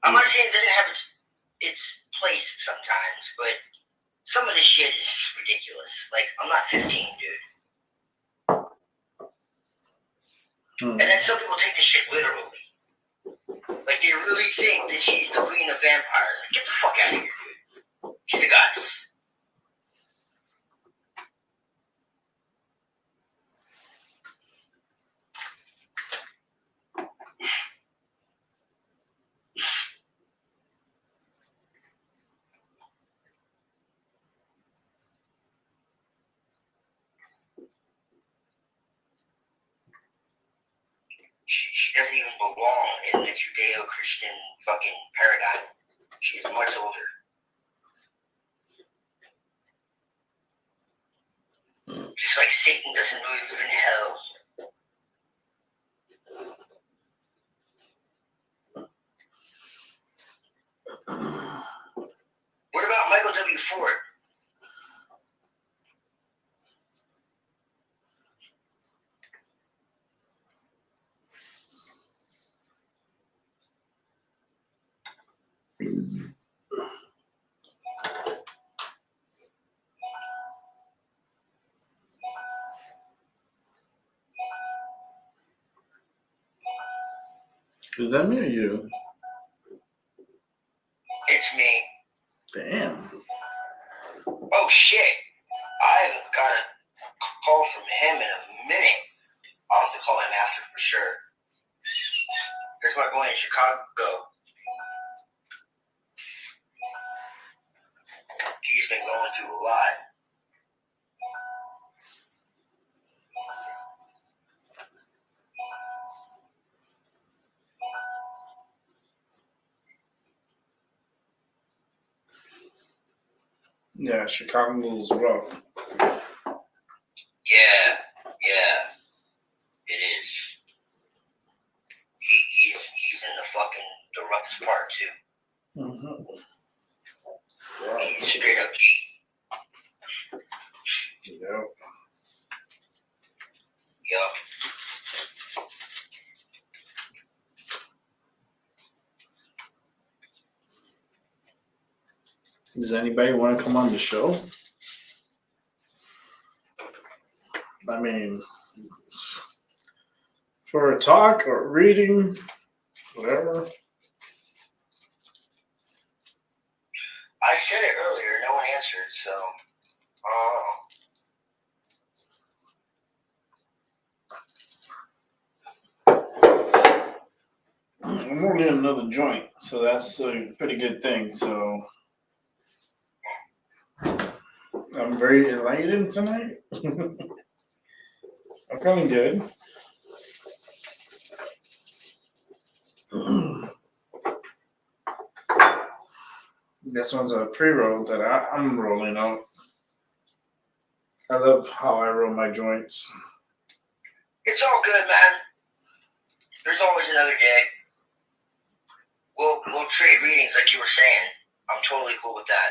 I'm not saying it doesn't have its place sometimes, but some of this shit is just ridiculous. Like, I'm not 15, dude. And then some people take this shit literally. Like, they really think that she's the queen of vampires. Like, get the fuck out of here, dude. She's a goddess. She doesn't even belong in the Judeo-Christian fucking paradigm. She's much older. Just like Satan doesn't really live in hell. What about Michael W. Ford? Is that me or you? It's me. Damn. Oh shit. I haven't got a call from him in a minute. I'll have to call him after for sure. Here's my boy in Chicago. He's been going through a lot. Yeah, Chicago's rough. Yeah, it is. He's in the roughest part too. Mm-hmm. He's straight up G. Yep. Yup. Does anybody want to come on the show? I mean, for a talk or reading, whatever. I said it earlier, no one answered, so I'm rolling another joint, so that's a pretty good thing. So I'm very enlightened tonight. I'm feeling good. This one's a pre-roll that I'm rolling out. I love how I roll my joints. it's all good, man. There's always another day. We'll trade readings like you were saying. I'm totally cool with that.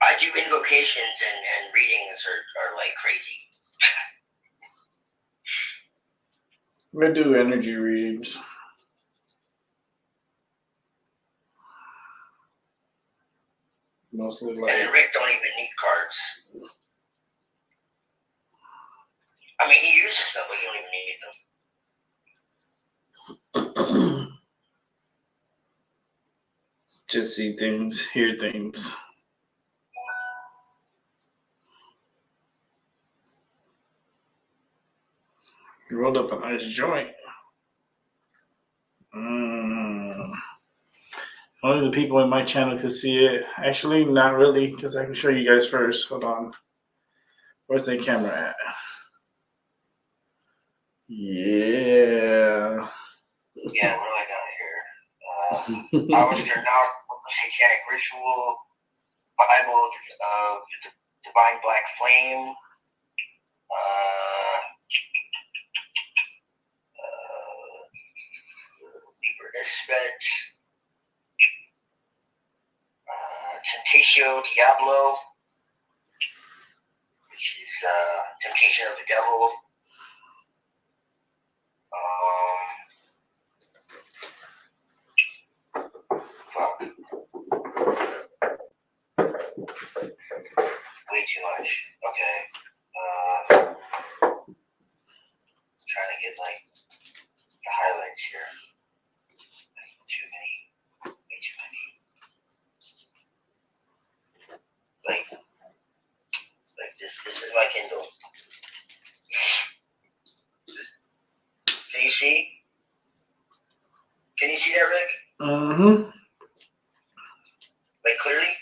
I do invocations and readings are like crazy. We do energy readings. Mostly And like then Rick don't even need cards. I mean, he uses them, but he don't even need them. just see things, hear things. You rolled up a nice joint. Only the people in my channel could see it. Actually, not really, because I can show you guys first. Hold on. Where's the camera at? Yeah. Yeah, what do I got here? Hours to knock, satanic ritual, Bible of the divine black flame, Liber Espet, Temptatio Diablo, which is temptation of the devil. Fuck. Way too much. Okay. Trying to get like the highlights here. Too many. Way too many. Like this is my Kindle. Can you see? Can you see that, Rick? Mm-hmm. Like clearly?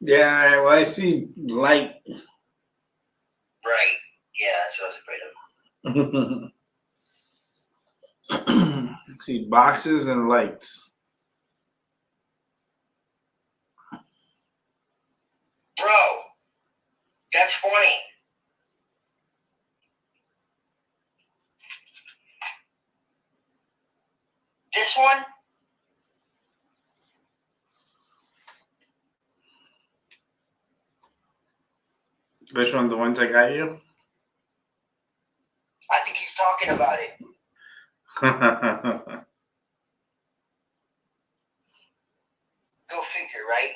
Yeah, well, I see light. Right. Yeah, that's what I was afraid of. I see boxes and lights. Bro, that's funny. This one? Which one? The ones I got you? I think he's talking about it. Go figure, right?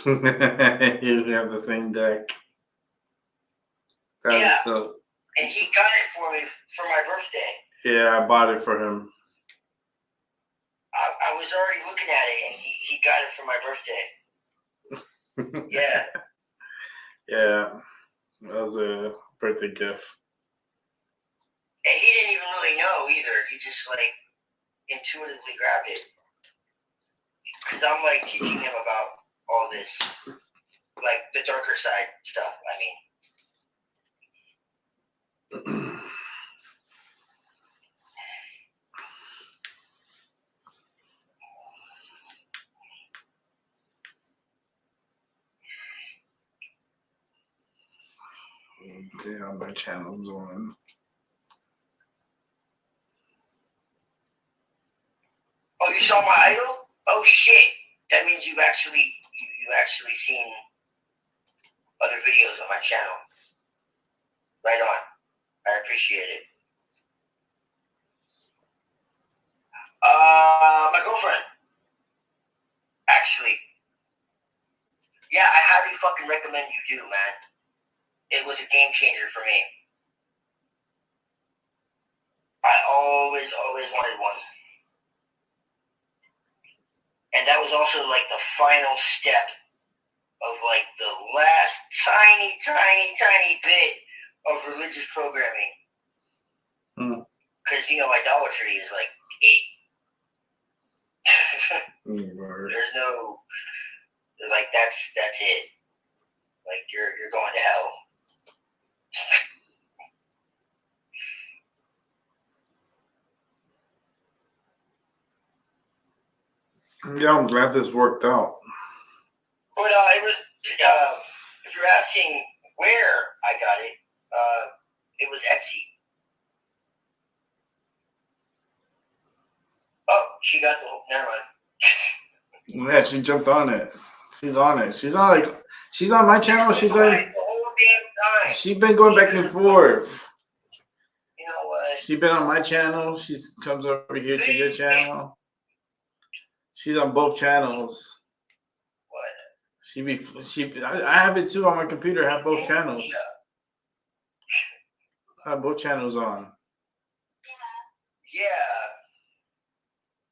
You have the same deck. That's Yeah. dope. And he got it for me for my birthday. Yeah, I bought it for him. I was already looking at it, and he got it for my birthday. Yeah. Yeah, that was a birthday gift. And he didn't even really know either. He just like intuitively grabbed it. Because I'm like teaching him about all this, like the darker side stuff. I mean. See how my channel's on. Oh, you saw my idol? Oh shit! That means you've actually seen other videos on my channel. Right on. I appreciate it. My girlfriend. Actually. Yeah, I highly fucking recommend you do, man. It was a game changer for me. I always wanted one. And that was also like the final step of like the last tiny bit of religious programming. Because, idolatry is like 8. There's no, like, that's it. Like, you're going to hell. Yeah, I'm glad this worked out. But it was, if you're asking where I got it, it was Etsy. Oh, she got the, never mind. Yeah, she jumped on it. She's on it. She's on my channel. She's like, the whole damn time. she's been going back and forth. You know what? She's been on my channel. She comes over here to your channel. She's on both channels. What? I have it too on my computer. I have both channels. I have both channels on. Yeah.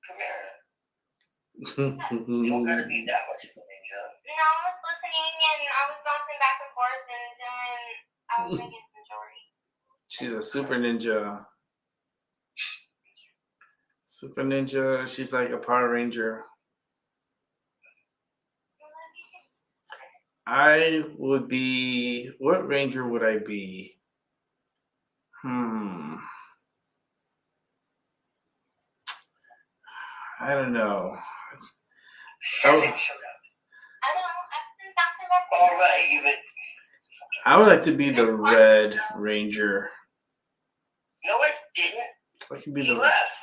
Come here. You don't gotta be that much of a ninja. No, I was listening and I was bouncing back and forth and I was making some jewelry. She's a super ninja. Super ninja. She's like a Power Ranger. I would be. What Ranger would I be? I don't know. Seven showed up. I don't know. I've been bouncing back. All right, even. I would like to be the Red Ranger. No, I didn't. I can be He left.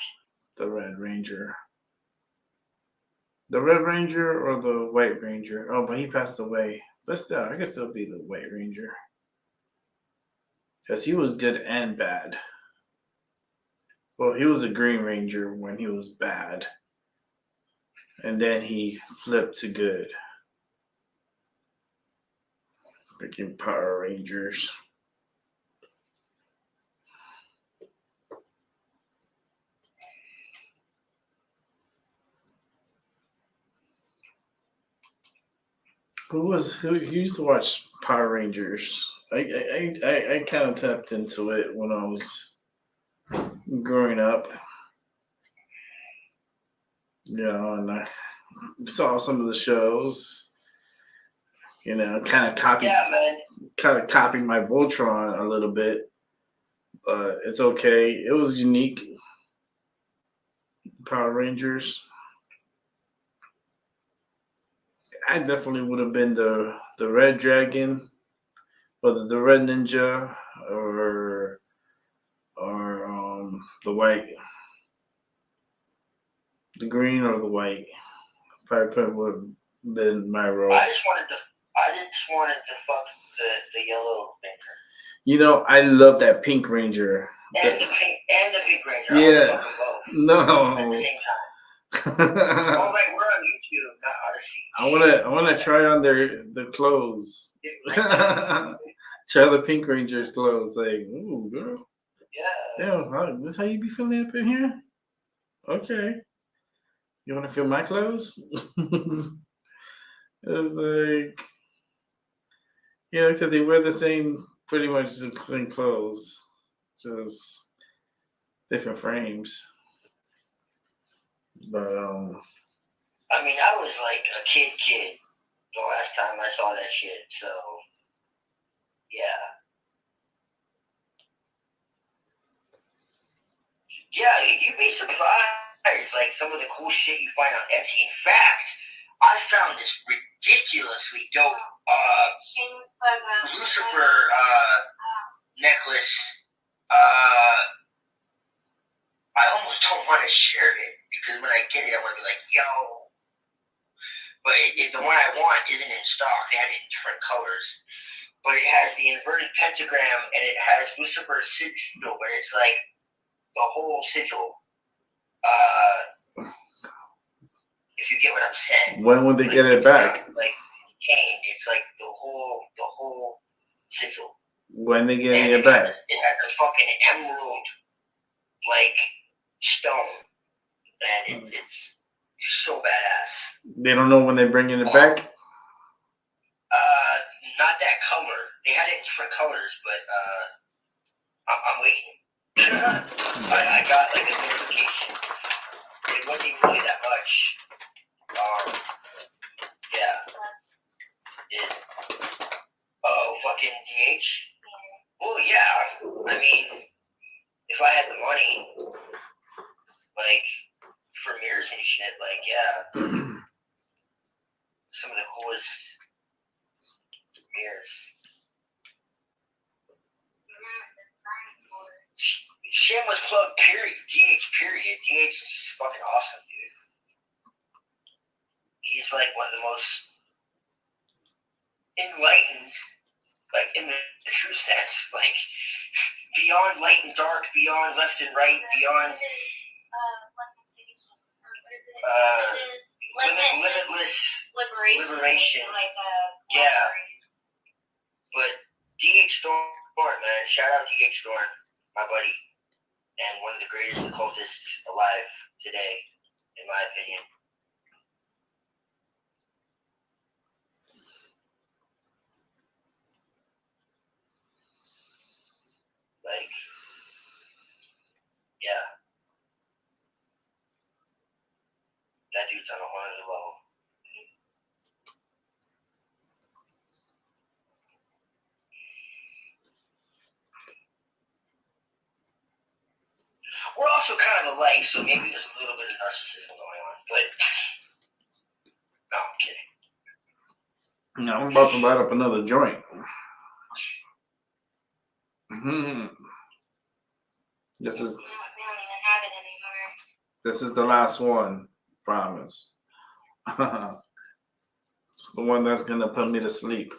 the Red Ranger. The Red Ranger or the White Ranger? Oh, but he passed away. But still, I could still be the White Ranger. Because he was good and bad. Well, he was a Green Ranger when he was bad. And then he flipped to good. Freaking Power Rangers. Who used to watch Power Rangers? I kind of tapped into it when I was growing up. You know, and I saw some of the shows. You know, kind of copied my Voltron a little bit, but it's okay. It was unique. Power Rangers. I definitely would have been the Red Dragon, whether the Red Ninja or the White, the Green or the White. Probably would have been my role. I just wanted to fuck the yellow Ranger. You know, I love that Pink Ranger. And the pink Ranger. Yeah. No. At the same time. Oh wait, we're on YouTube, not Odyssey. I wanna try on the clothes. Try the Pink Ranger's clothes. Like, ooh, girl. Yeah. Damn, this how you be feeling up in here? Okay. You wanna feel my clothes? It's like, you know, because they wear pretty much the same clothes, just different frames. But I mean, I was like a kid the last time I saw that shit. So, yeah. Yeah, you'd be surprised, like some of the cool shit you find on Etsy. In fact, I found this ridiculously dope Lucifer necklace. I almost don't want to share it because when I get it, I'm gonna be like, yo. But the one I want isn't in stock. They had it in different colors. But it has the inverted pentagram and it has Lucifer's sigil, but it's like the whole sigil. If you get what I'm saying. When would they get it back? Like caned. It's like the whole sigil. When they getting it back? It has a fucking emerald like stone, and it's so badass. They don't know when they're bringing it back. Not that color. They had it in different colors, but I'm waiting. I got like a notification. It wasn't even really that much. Yeah. Fucking DH. Well, yeah. I mean, if I had the money, like for mirrors and shit, like yeah, some of the coolest mirrors. Shim was plugged. Period. DH. Period. DH is just fucking awesome, dude. He's like one of the most enlightened, like in the true sense, like beyond light and dark, beyond left and right, beyond limitless liberation. Yeah. But DH Thorne, man, shout out DH Thorne, my buddy, and one of the greatest occultists alive today, in my opinion. Like, alike, so maybe there's a little bit of narcissism going on. But no, I'm kidding. Now I'm about to light up another joint. This is We don't even have it anymore. this is the last one. Promise. It's the one that's gonna put me to sleep.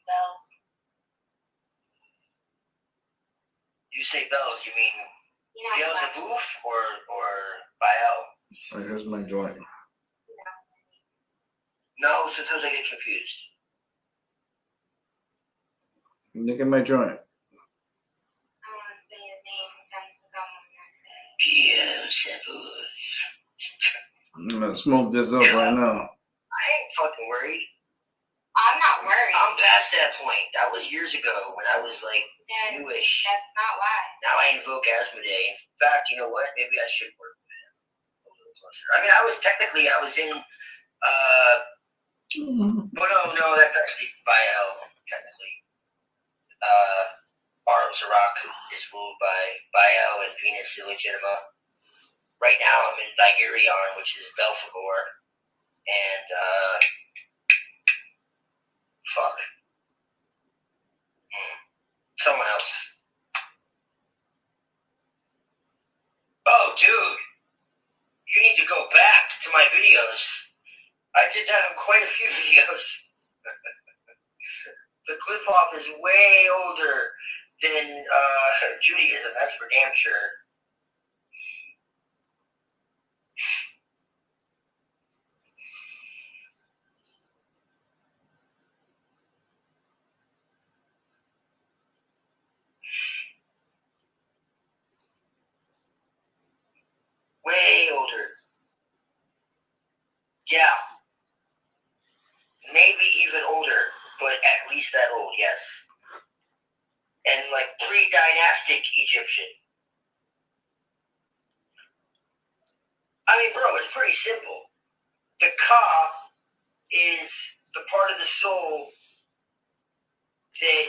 Bells. You say bells, you mean You know, Beelzebub or Baal? Right, here's my joint. No, sometimes I get confused. Look at my joint. I want to say his name. It sounds so dumb when I say it. Beelzebub. I'm gonna smoke this up right now. I ain't fucking worried. I'm not worried. I'm past that point. That was years ago when I was like That- newish. That's not why. Now I invoke Asmodee. In fact, you know what? Maybe I should work with him a little closer. I mean, I was in, but no, that's actually Baal, technically. Aram-Zarok is ruled by Baal and Venus Illegitima. Right now I'm in Digerion, which is Belphegor, and, fuck. Someone else. Oh, dude. You need to go back to my videos. I did that on quite a few videos. The Cliff-Off is way older than Judaism, that's for damn sure. Way older. Yeah. Maybe even older, but at least that old, yes. And like pre-dynastic Egyptian. I mean, bro, it's pretty simple. The Ka is the part of the soul that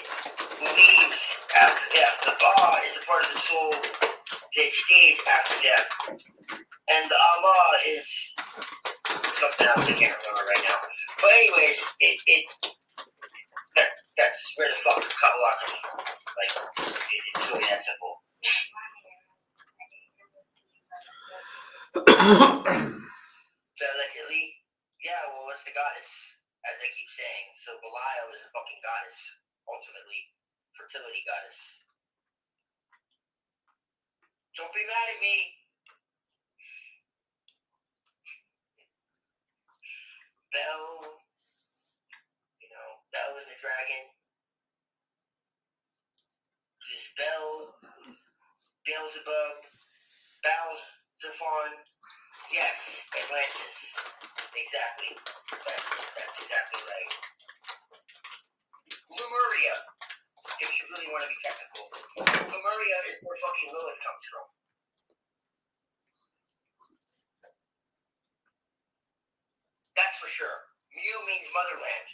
leaves after death. The Ba is the part of the soul that stays after death. And the Allah is something else I can't remember right now. But anyways, that's where the fuck Kabbalah comes from. Like, it's really that simple. Allegedly, yeah, well, it's the goddess, as I keep saying. So Belial is a fucking goddess, ultimately. Fertility goddess. Don't be mad at me. Bel, Bel and the dragon. There's Bel, Beelzebub, Balzaphon. Yes, Atlantis. Exactly. That's exactly right. Lemuria, if you really want to be technical. Lemuria is where fucking Lilith comes from. That's for sure. Mu means motherland.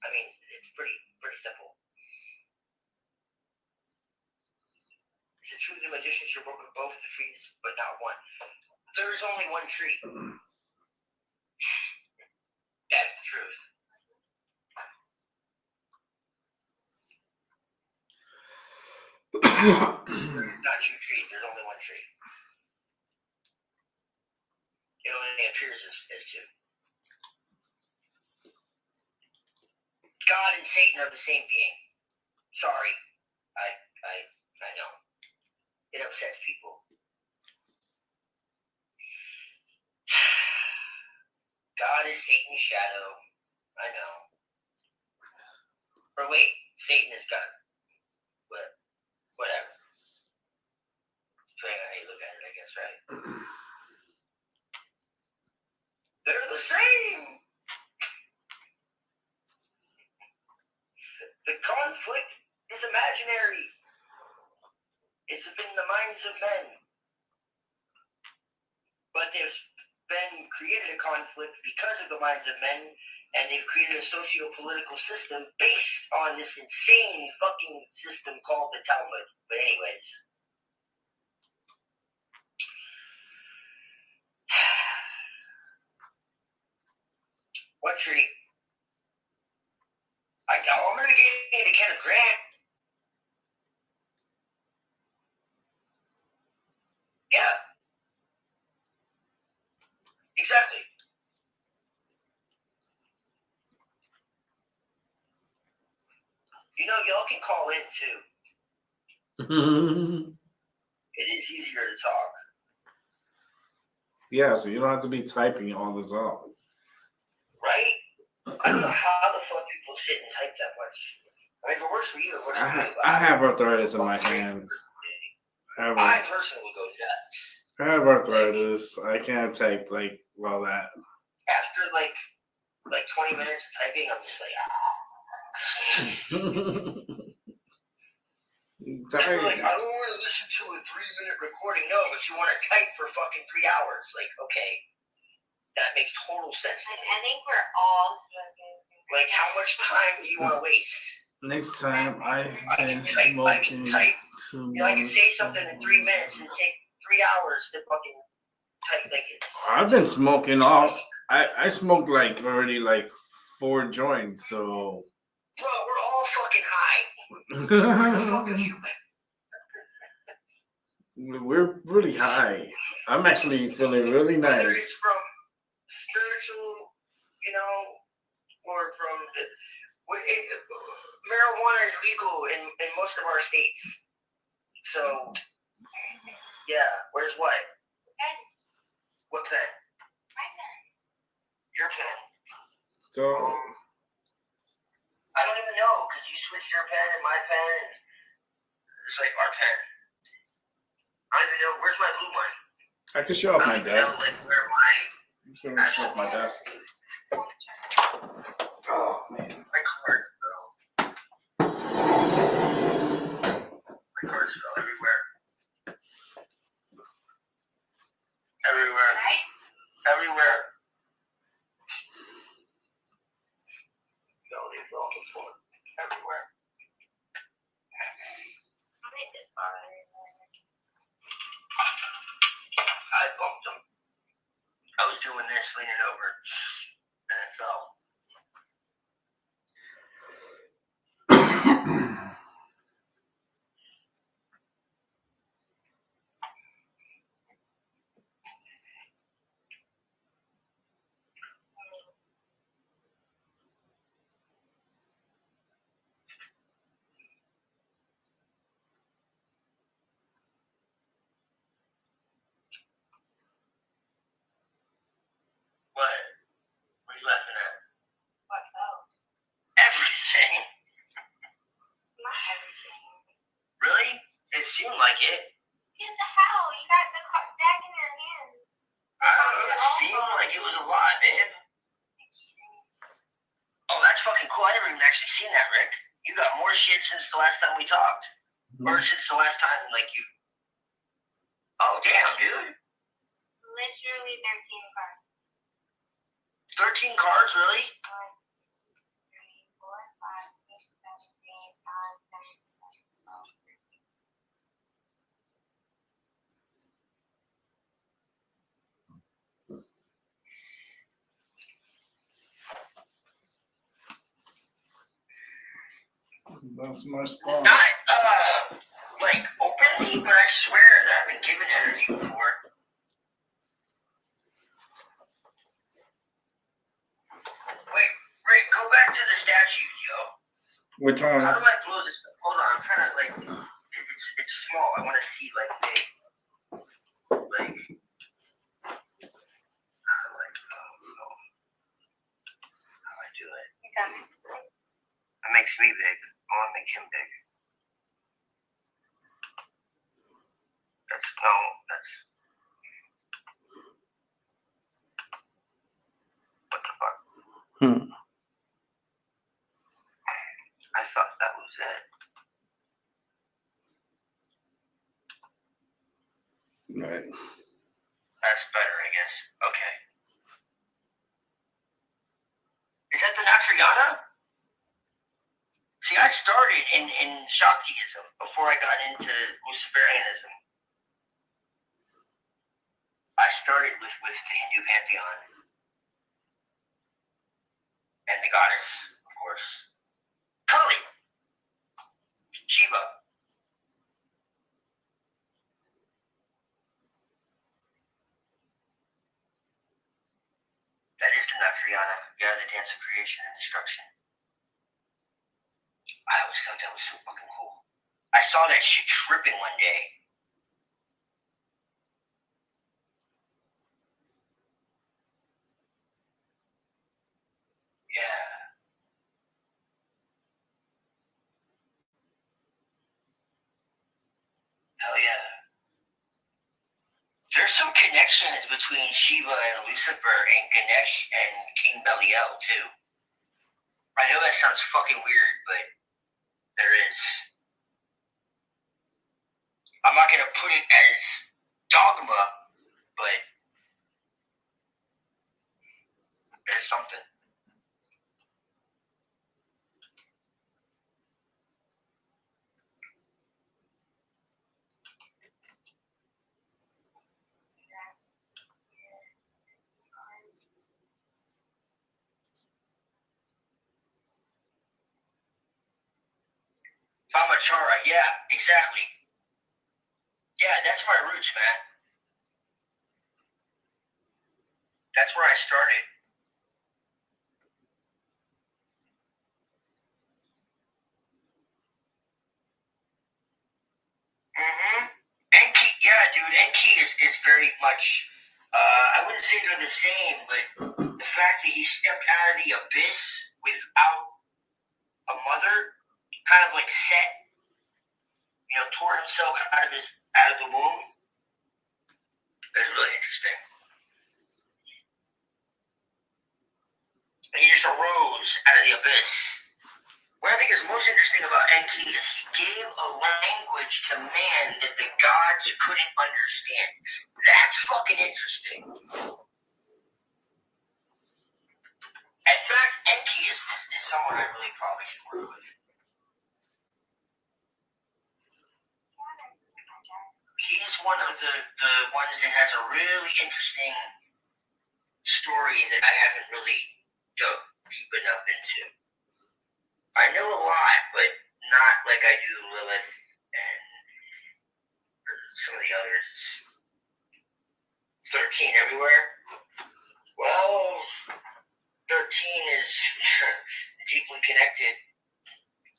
I mean, it's pretty simple. Is it true the magician should work with both the trees, but not one? There is only one tree. That's the truth. There's not two trees. There's only one tree. It only appears as two. God and Satan are the same being. Sorry. I know. It upsets people. God is Satan's shadow. I know. Or wait, Satan is God. Whatever. Depending on how you look at it, I guess, right? They're the same! The conflict is imaginary. It's in the minds of men. But there's been created a conflict because of the minds of men, and they've created a socio-political system based on this insane fucking system called the Talmud. But anyways. What treat? I'm gonna get into Kenneth Grant. Yeah. Exactly. You know, y'all can call in too. It is easier to talk. Yeah, so you don't have to be typing all this out. Right? I don't know how the fuck people sit and type that much. I mean, if it works for you, it works for you. I have arthritis in my hand. I personally would go nuts. I have arthritis. I can't type like all that. After like 20 minutes of typing, I'm just like, People are like, I don't want to listen to a 3-minute recording. No, but you want to type for fucking 3 hours. Like, okay, that makes total sense. I think we're all smoking. Like, how much time do you want to waste? Next time I've been smoking I can say something in 3 minutes and take 3 hours to fucking type like it. I've been smoking all. I smoked like already like 4 joints, so. Bro, we're all fucking high. We're really high. I'm actually feeling really nice. Whether it's from spiritual, you know, or from marijuana is legal in most of our states. So, yeah. Where's what? Pen. What pen? My pen. Your pen. So. I don't even know because you switched your pen and my pen. And it's like our pen. I don't even know. Where's my blue one? I can show up my desk. Know, like, where my I'm still gonna show up my desk. Oh man. My card fell. My cards fell everywhere. Everywhere. Right? Everywhere. No, they fell on the floor. Everywhere. I need this bar. I bumped them. I was doing this, leaning over, and it fell. What? What are you laughing at? What else? Everything. Not everything. Really? It seemed like it. What the hell? You got the deck in your hand. I don't know. It seemed like it was a lot, babe. Oh, that's fucking cool. I never even actually seen that, Rick. You got more shit since the last time we talked. Or since the last time, like, you... Oh, damn, dude. Literally 13 cards. 13 cards, really? 1, 2, 3, 4, 5, 6, 7, 8, 9, 10, 11. That's my spot. Not, like, openly, but I swear that I've been given energy before. Wait, Rick, go back to the statues, yo. Which one? How do I blow this? Hold on, I'm trying to, like, it's small. I want to see, like, big. Like, how do I do it? You got me. That makes me big. I want to make him big. That's what the fuck? I thought that was it. Right. That's better, I guess. Okay. Is that the Natriana? See, I started in Shaktiism before I got into Luciferianism. I started with the Hindu pantheon. And the goddess, of course. Kali. Shiva. That is the Natriana. Yeah, the dance of creation and destruction. I always thought that was so fucking cool. I saw that shit tripping one day. Yeah. Hell yeah. There's some connections between Shiva and Lucifer and Ganesh and King Belial too. I know that sounds fucking weird, but there is. I'm not gonna put it as dogma, but there's something. Famachara, yeah, exactly. Yeah, that's my roots, man. That's where I started. Enki, yeah, dude, Enki is very much, I wouldn't say they're the same, but the fact that he stepped out of the abyss without a mother, kind of like Set, tore himself out of the womb, is really interesting. And he just arose out of the abyss. What I think is most interesting about Enki is he gave a language to man that the gods couldn't understand. That's fucking interesting. In fact, Enki is someone I really probably should work with. He's one of the ones that has a really interesting story that I haven't really dug deep enough into. I know a lot, but not like I do Lilith and some of the others. 13 everywhere. Well, 13 is deeply connected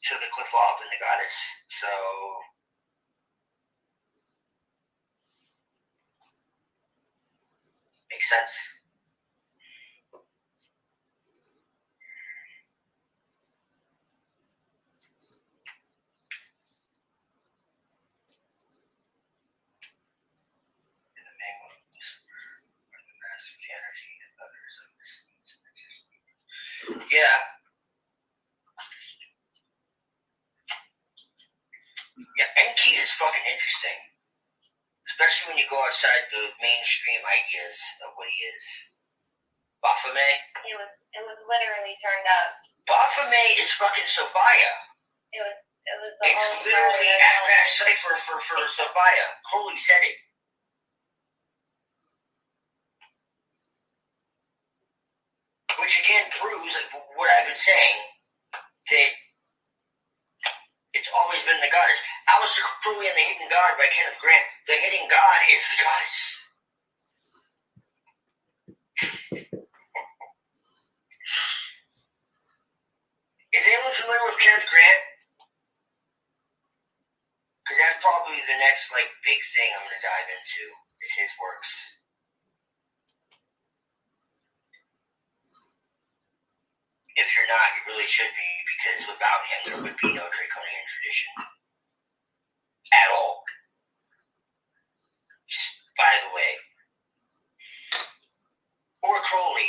to the Qliphoth and the goddess, so makes sense. Yeah. Yeah, Enki is fucking interesting. Especially when you go outside the mainstream ideas of what he is. Baphomet? It was literally turned up. Baphomet is fucking Sophia. It was the It's whole literally at that cipher for Sophia. Crowley said it. Which again proves what I've been saying, that it's always been the goddess. Aleister Crowley and the Hidden God by Kenneth Grant. The hidden God is the goddess. Is anyone familiar with Kenneth Grant? Because that's probably the next big thing I'm going to dive into, is his works. If you're not, you really should be, because without him there would be no Draconian tradition. At all. Just by the way. Or Crowley.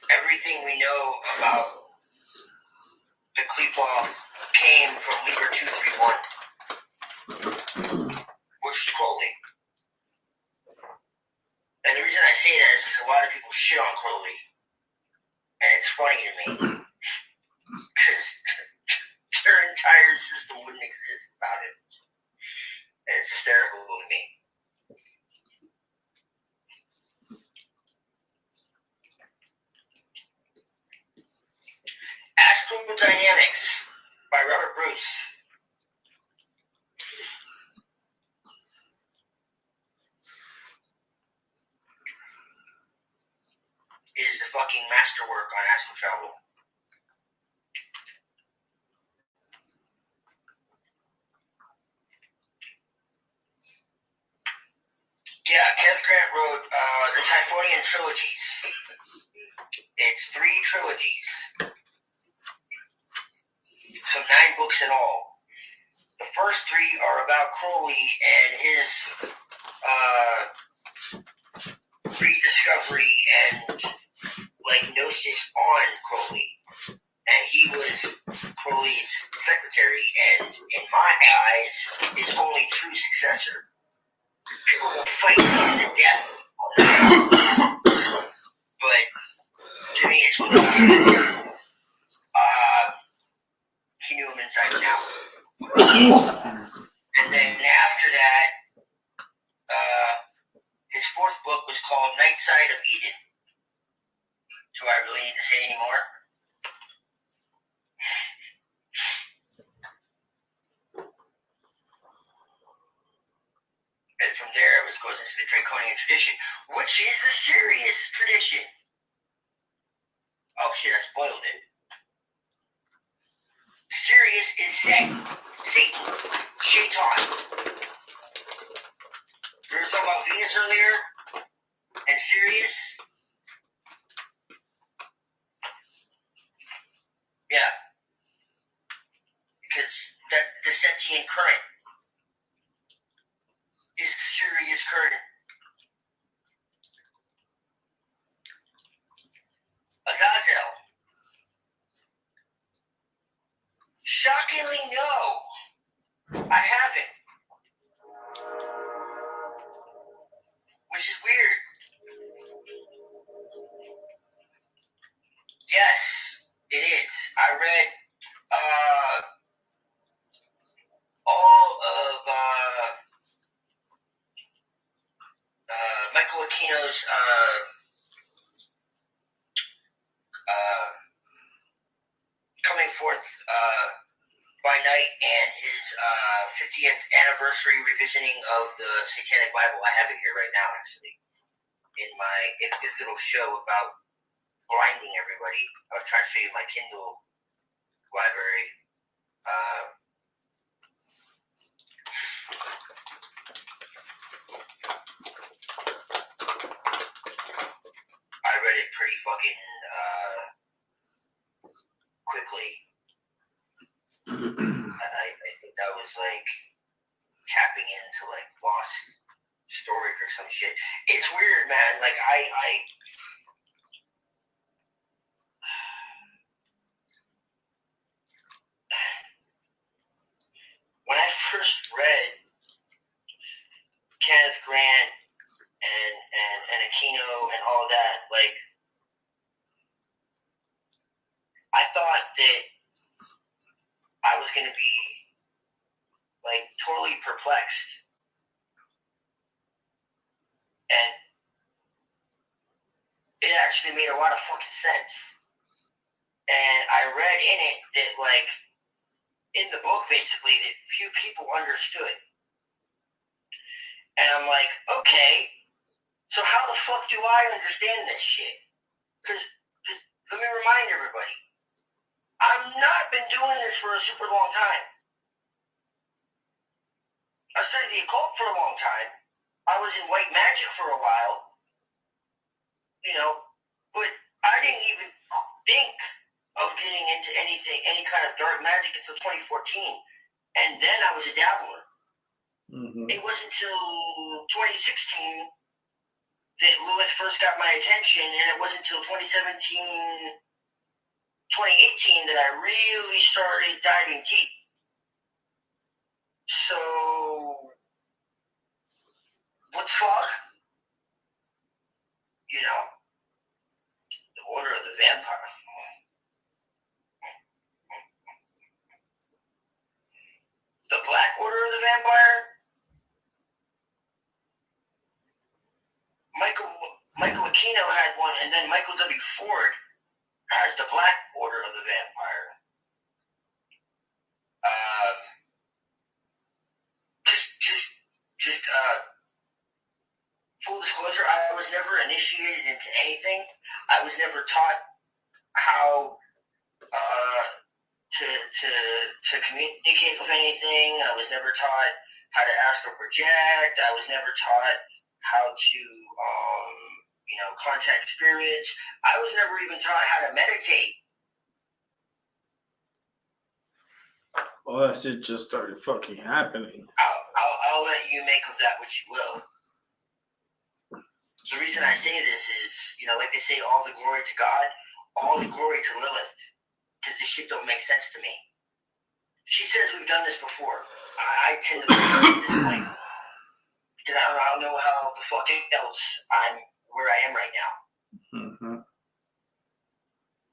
Everything we know about the Qliphoth came from Liber 231, which is Crowley. And the reason I say that is because a lot of people shit on Crowley. And it's funny to me because their entire system wouldn't exist without it. And it's hysterical to me. Astral Dynamics by Robert Bruce. Is the fucking masterwork on astral travel. Yeah, Kenneth Grant wrote the Typhonian trilogies. It's 3 trilogies. So 9 books in all. The first 3 are about Crowley and his rediscovery and like gnosis on Crowley. And he was Crowley's secretary and in my eyes his only true successor. People will fight him to death on that. But to me it's what he knew him inside and out. And then after that, his 4th book was called Night Side of Eden. Do I really need to say any more? And from there, it goes into the Draconian tradition, which is the serious tradition. Oh shit, I spoiled it. Sirius is Satan, Shaitan. We were talking about Venus earlier, and Sirius. Yeah, because the Setian current is the Sirius current. Azazel. Shockingly, no. I haven't. Which is weird. Yes, it is. I read all of Michael Aquino's Coming Forth by Night and his 50th anniversary revisioning of the Satanic Bible. I have it here right now, actually, in my this little show about blinding everybody. I was trying to show you my Kindle library. I read it pretty fucking quickly. I think that was like tapping into like lost storage or some shit. It's weird, man. Like when I first read Kenneth Grant and Aquino and all that, like I thought that I was gonna be like totally perplexed. And it actually made a lot of fucking sense. And I read in it that, like, in the book, basically, that few people understood. And I'm like, okay, so how the fuck do I understand this shit? Because, let me remind everybody, I've not been doing this for a super long time. I studied the occult for a long time. I was in white magic for a while, you know, but I didn't even think of getting into any kind of dark magic until 2014. And then I was a dabbler. Mm-hmm. It wasn't until 2016 that Lewis first got my attention, and it wasn't until 2017, 2018 that I really started diving deep. So, what the fuck? You know? Order of the Vampire. The Black Order of the Vampire? Michael Aquino had one, and then Michael W. Ford has the Black Order of the Vampire. Just full disclosure, I was never initiated into anything. I was never taught how to communicate with anything. I was never taught how to astral project. I was never taught how to contact spirits. I was never even taught how to meditate. Well, that shit just started fucking happening. I'll let you make of that what you will. The reason I say this is, like they say, all the glory to God, all the glory to Lilith, because this shit don't make sense to me. She says we've done this before. I tend to believe at this point, because I don't know how the fuck else I'm where I am right now. Mm-hmm.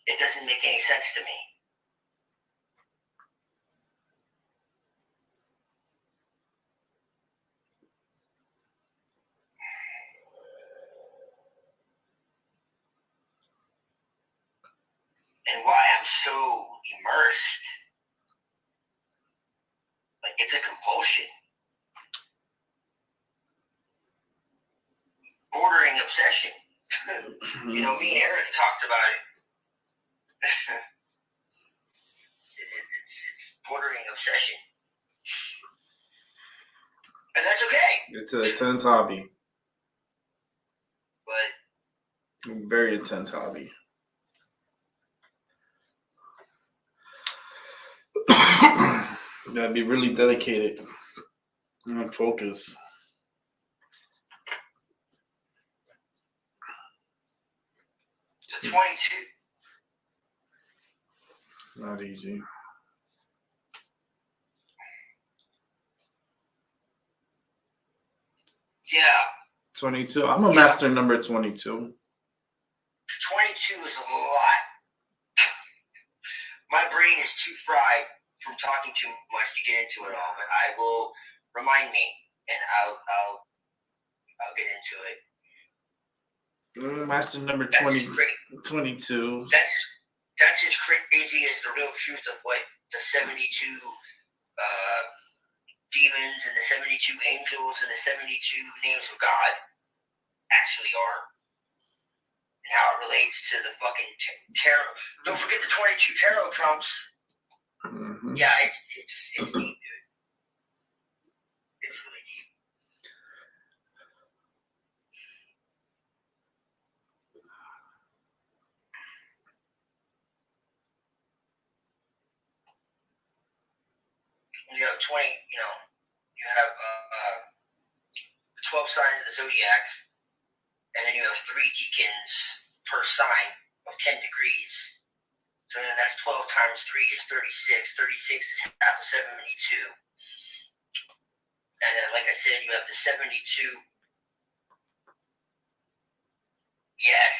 It doesn't make any sense to me. And why I'm so immersed. Like, it's a compulsion. Bordering obsession. Me and Eric talked about it. It's bordering obsession. And that's okay. It's an intense hobby. But Very intense hobby. Gotta be really dedicated and focused. the 22. It's not easy. Yeah. 22. I'm a master number 22. 22 is a lot. My brain is too fried from talking too much to get into it all, but I will remind me, and I'll get into it. Master number 22. That's as crazy as the real truth of what the 72 demons and the 72 angels and the 72 names of God actually are. And how it relates to the fucking tarot. Don't forget the 22 tarot trumps. Mm-hmm. Yeah, it's neat, dude. It's really neat. You have 20, you have 12 signs of the zodiac, and then you have 3 deacons per sign of 10 degrees. So then that's 12 times 3 is 36. 36 is half of 72. And then, like I said, you have the 72. Yes.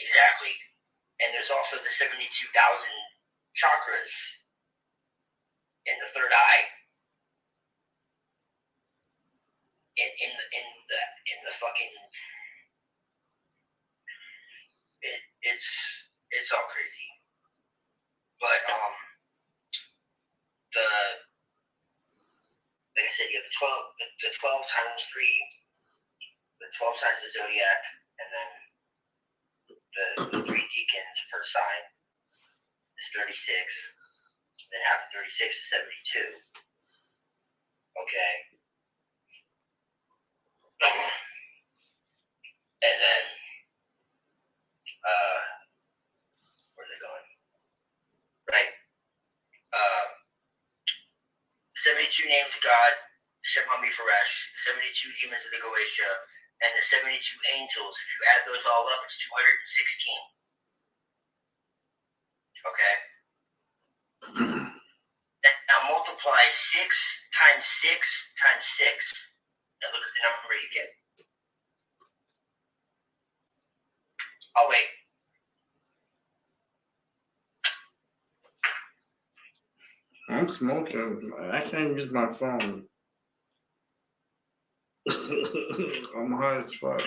Exactly. And there's also the 72,000 chakras in the third eye. In the fucking it's all crazy. But like I said, you have the 12 times 3, the 12 signs of the zodiac, and then the 3 deacons per sign is 36. Then half of 36 is 72. Okay. And then where's it going? Right. 72 names of God, Shem HaMipharesh, 72 demons of the Goetia, and the 72 angels. If you add those all up, it's 216. Okay? Now multiply 6 times 6 times 6, and look at the number you get. I'll wait. I'm smoking. I can't use my phone. I'm high as fuck.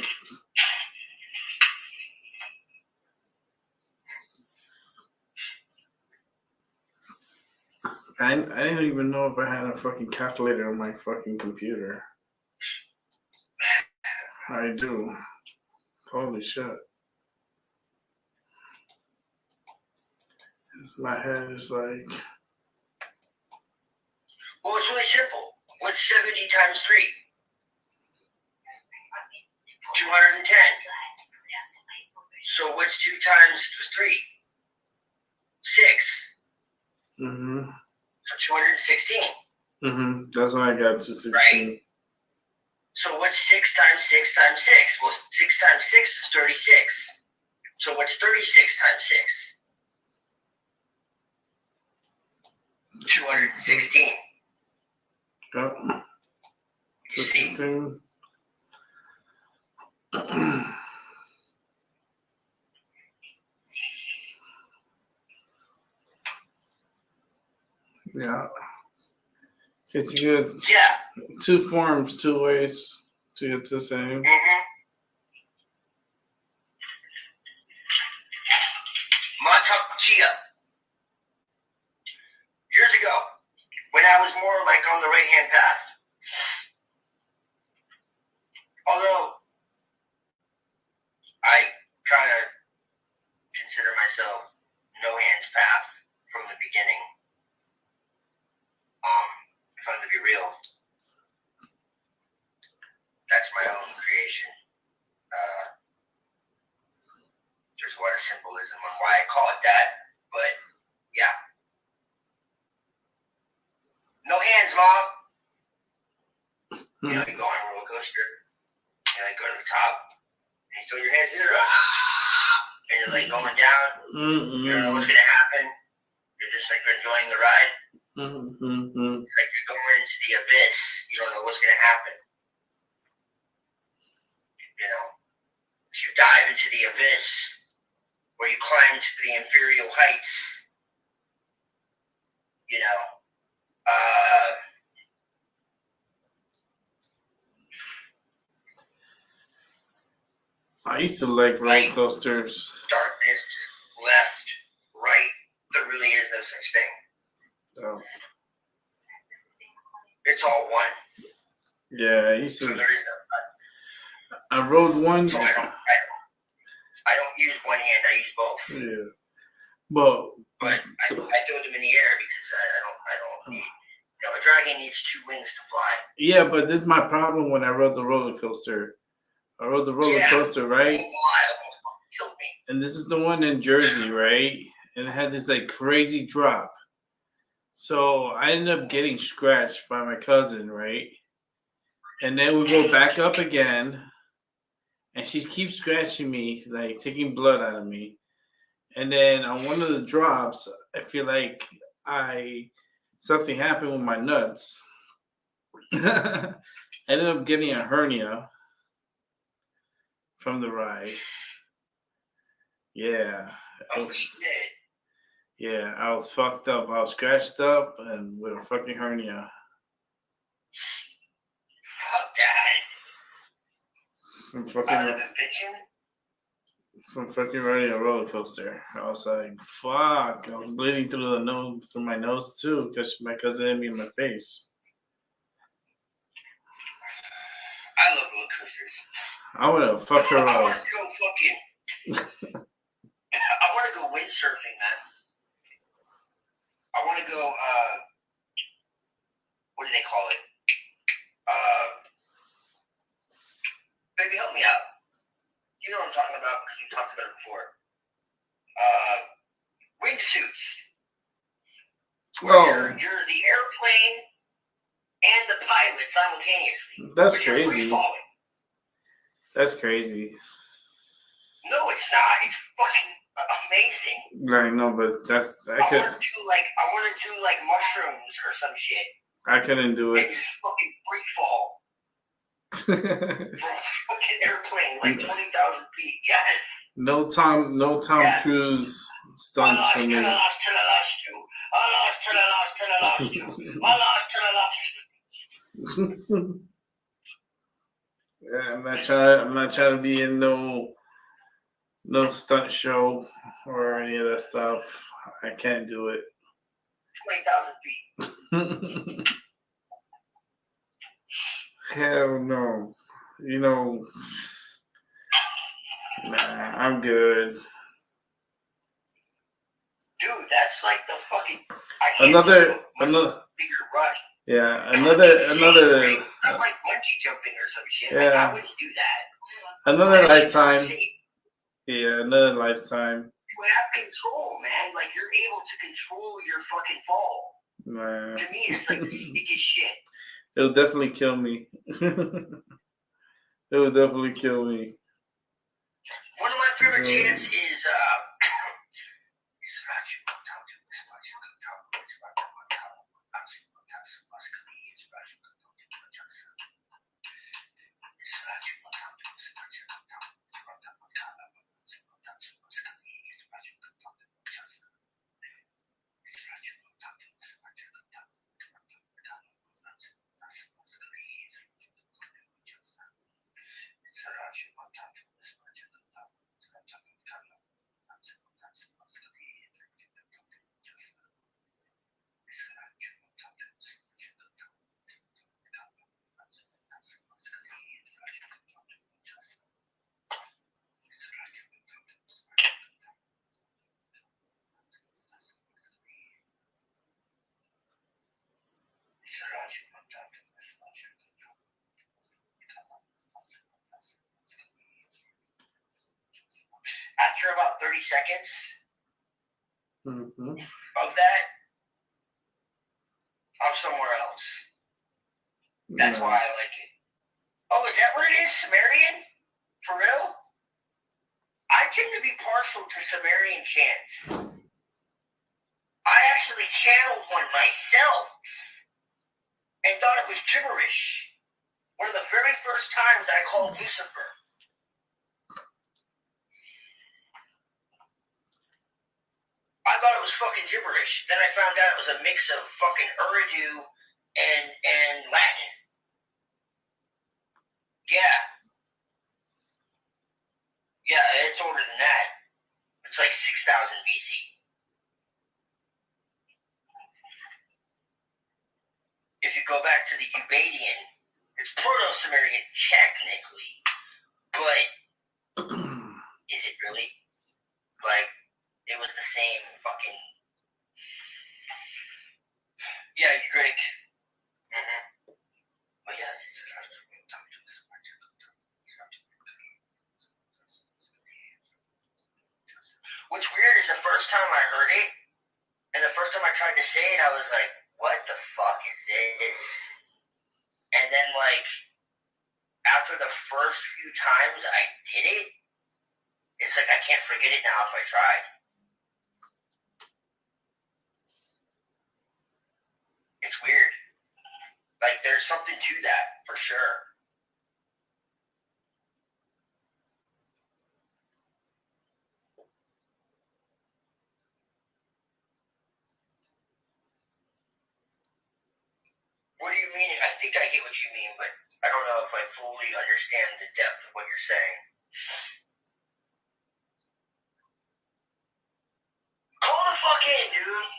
I didn't even know if I had a fucking calculator on my fucking computer. I do. Holy shit. My head is like... Well, it's really simple. What's 70 times 3? 210. So what's 2 times 3? 6. Mm-hmm. So 216. Mm-hmm. That's what I got to 16. Right? So what's 6 times 6 times 6? Well, 6 times 6 is 36. So what's 36 times 6? 216. Yep. You see? 16. Yeah. It's good. Yeah. 2 forms, 2 ways to get the same. Mm-hmm. Mata Chia. Years ago, when I was more like on the right-hand path, although I kind of consider myself no-hands path from the beginning, if I'm to be real, that's my own creation. There's a lot of symbolism on why I call it that, but yeah. No hands, Mom. You know, you go on a roller coaster, you like go to the top, and you throw your hands in there, and you're like going down. You don't know what's gonna happen. You're just like enjoying the ride. It's like you're going into the abyss. You don't know what's gonna happen. You know, so you dive into the abyss, or you climb to the imperial heights. You know. I used to like roller coasters. Darkness, left, right. There really is no such thing. Oh. It's all one. Yeah, I used So to. there is no. I rode one. So I don't use one hand. I use both. Yeah, but I throw them in the air because I don't need. You know, a dragon needs 2 wings to fly. yeah, but this is my problem when I rode the roller coaster. I rode the roller coaster, right? It almost killed me. And this is the one in Jersey, right? And it had this like crazy drop. So I ended up getting scratched by my cousin, right? And then we go back up again, and she keeps scratching me, like taking blood out of me. And then on one of the drops, I feel like something happened with my nuts. I ended up getting a hernia from the ride. Yeah. Oh shit. Yeah, I was fucked up. I was scratched up and with a fucking hernia. Fuck that. From fucking riding a roller coaster. I was like, fuck. I was bleeding through my nose too, because my cousin hit me in my face. I love roller coasters. I would have fucked her I up. want to go fucking. I want to go windsurfing, man. I want to go. What do they call it? Baby, help me out. You know what I'm talking about because we talked about it before. Wingsuits. Where you're the airplane and the pilot simultaneously. That's but you're crazy. free-falling. That's crazy. No, it's not. It's fucking amazing. I know, but I want to do like mushrooms or some shit. I couldn't do And it. just fucking free fall from a fucking airplane like 20,000 feet. Yes. No Tom Cruise stunts for me. I lost till I lost you. I lost till I lost till I lost you. I lost till I lost you. Yeah, I'm not trying to be in no stunt show or any of that stuff. I can't do it. 20,000 feet. Hell no. You know, nah, I'm good. Dude, that's like the fucking Another bigger rush. yeah, another It's not like bungee jumping or some shit. Yeah. Like, I wouldn't do that. another That shit's lifetime. insane. Yeah, another lifetime. You have control, man. Like, you're able to control your fucking fall. Nah. To me, it's like the sickest shit. It'll definitely kill me. It will definitely kill me. One of my favorite chants is after about 30 seconds of that, I'm somewhere else. That's why I like it. Oh, is that what it is? Sumerian? For real? I tend to be partial to Sumerian chants. I actually channeled one myself and thought it was gibberish. One of the very first times I called Lucifer. I thought it was fucking gibberish. Then I found out it was a mix of fucking Urdu and Latin. Yeah. Yeah, it's older than that. It's like 6,000 BC. If you go back to the Ubadian, it's Proto-Sumerian technically, but is it really? Like, it was the same fucking... Yeah, Ugritic. But yeah, what's weird is the first time I heard it, and the first time I tried to say it, I was like, what the fuck is this? And then, like, after the first few times I did it, it's like I can't forget it now if I tried. It's weird. Like, there's something to that, for sure. What do you mean? I think I get what you mean, but I don't know if I fully understand the depth of what you're saying. Call the fuck in, dude.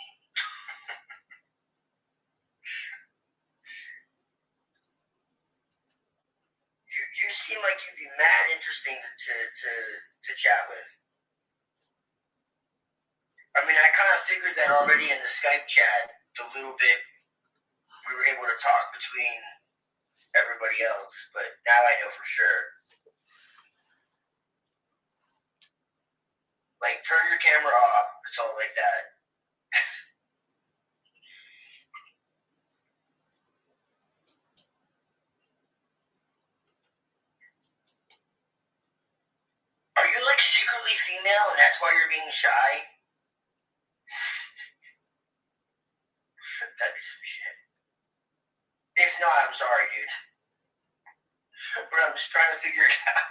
You seem like you'd be mad interesting to chat with. I mean, I kind of figured that already in the Skype chat, the little bit we were able to talk between everybody else, but now I know for sure. Like, turn your camera off. It's all like that. Are you, like, secretly female and that's why you're being shy? That'd be some shit. If not, I'm sorry, dude. But I'm just trying to figure it out.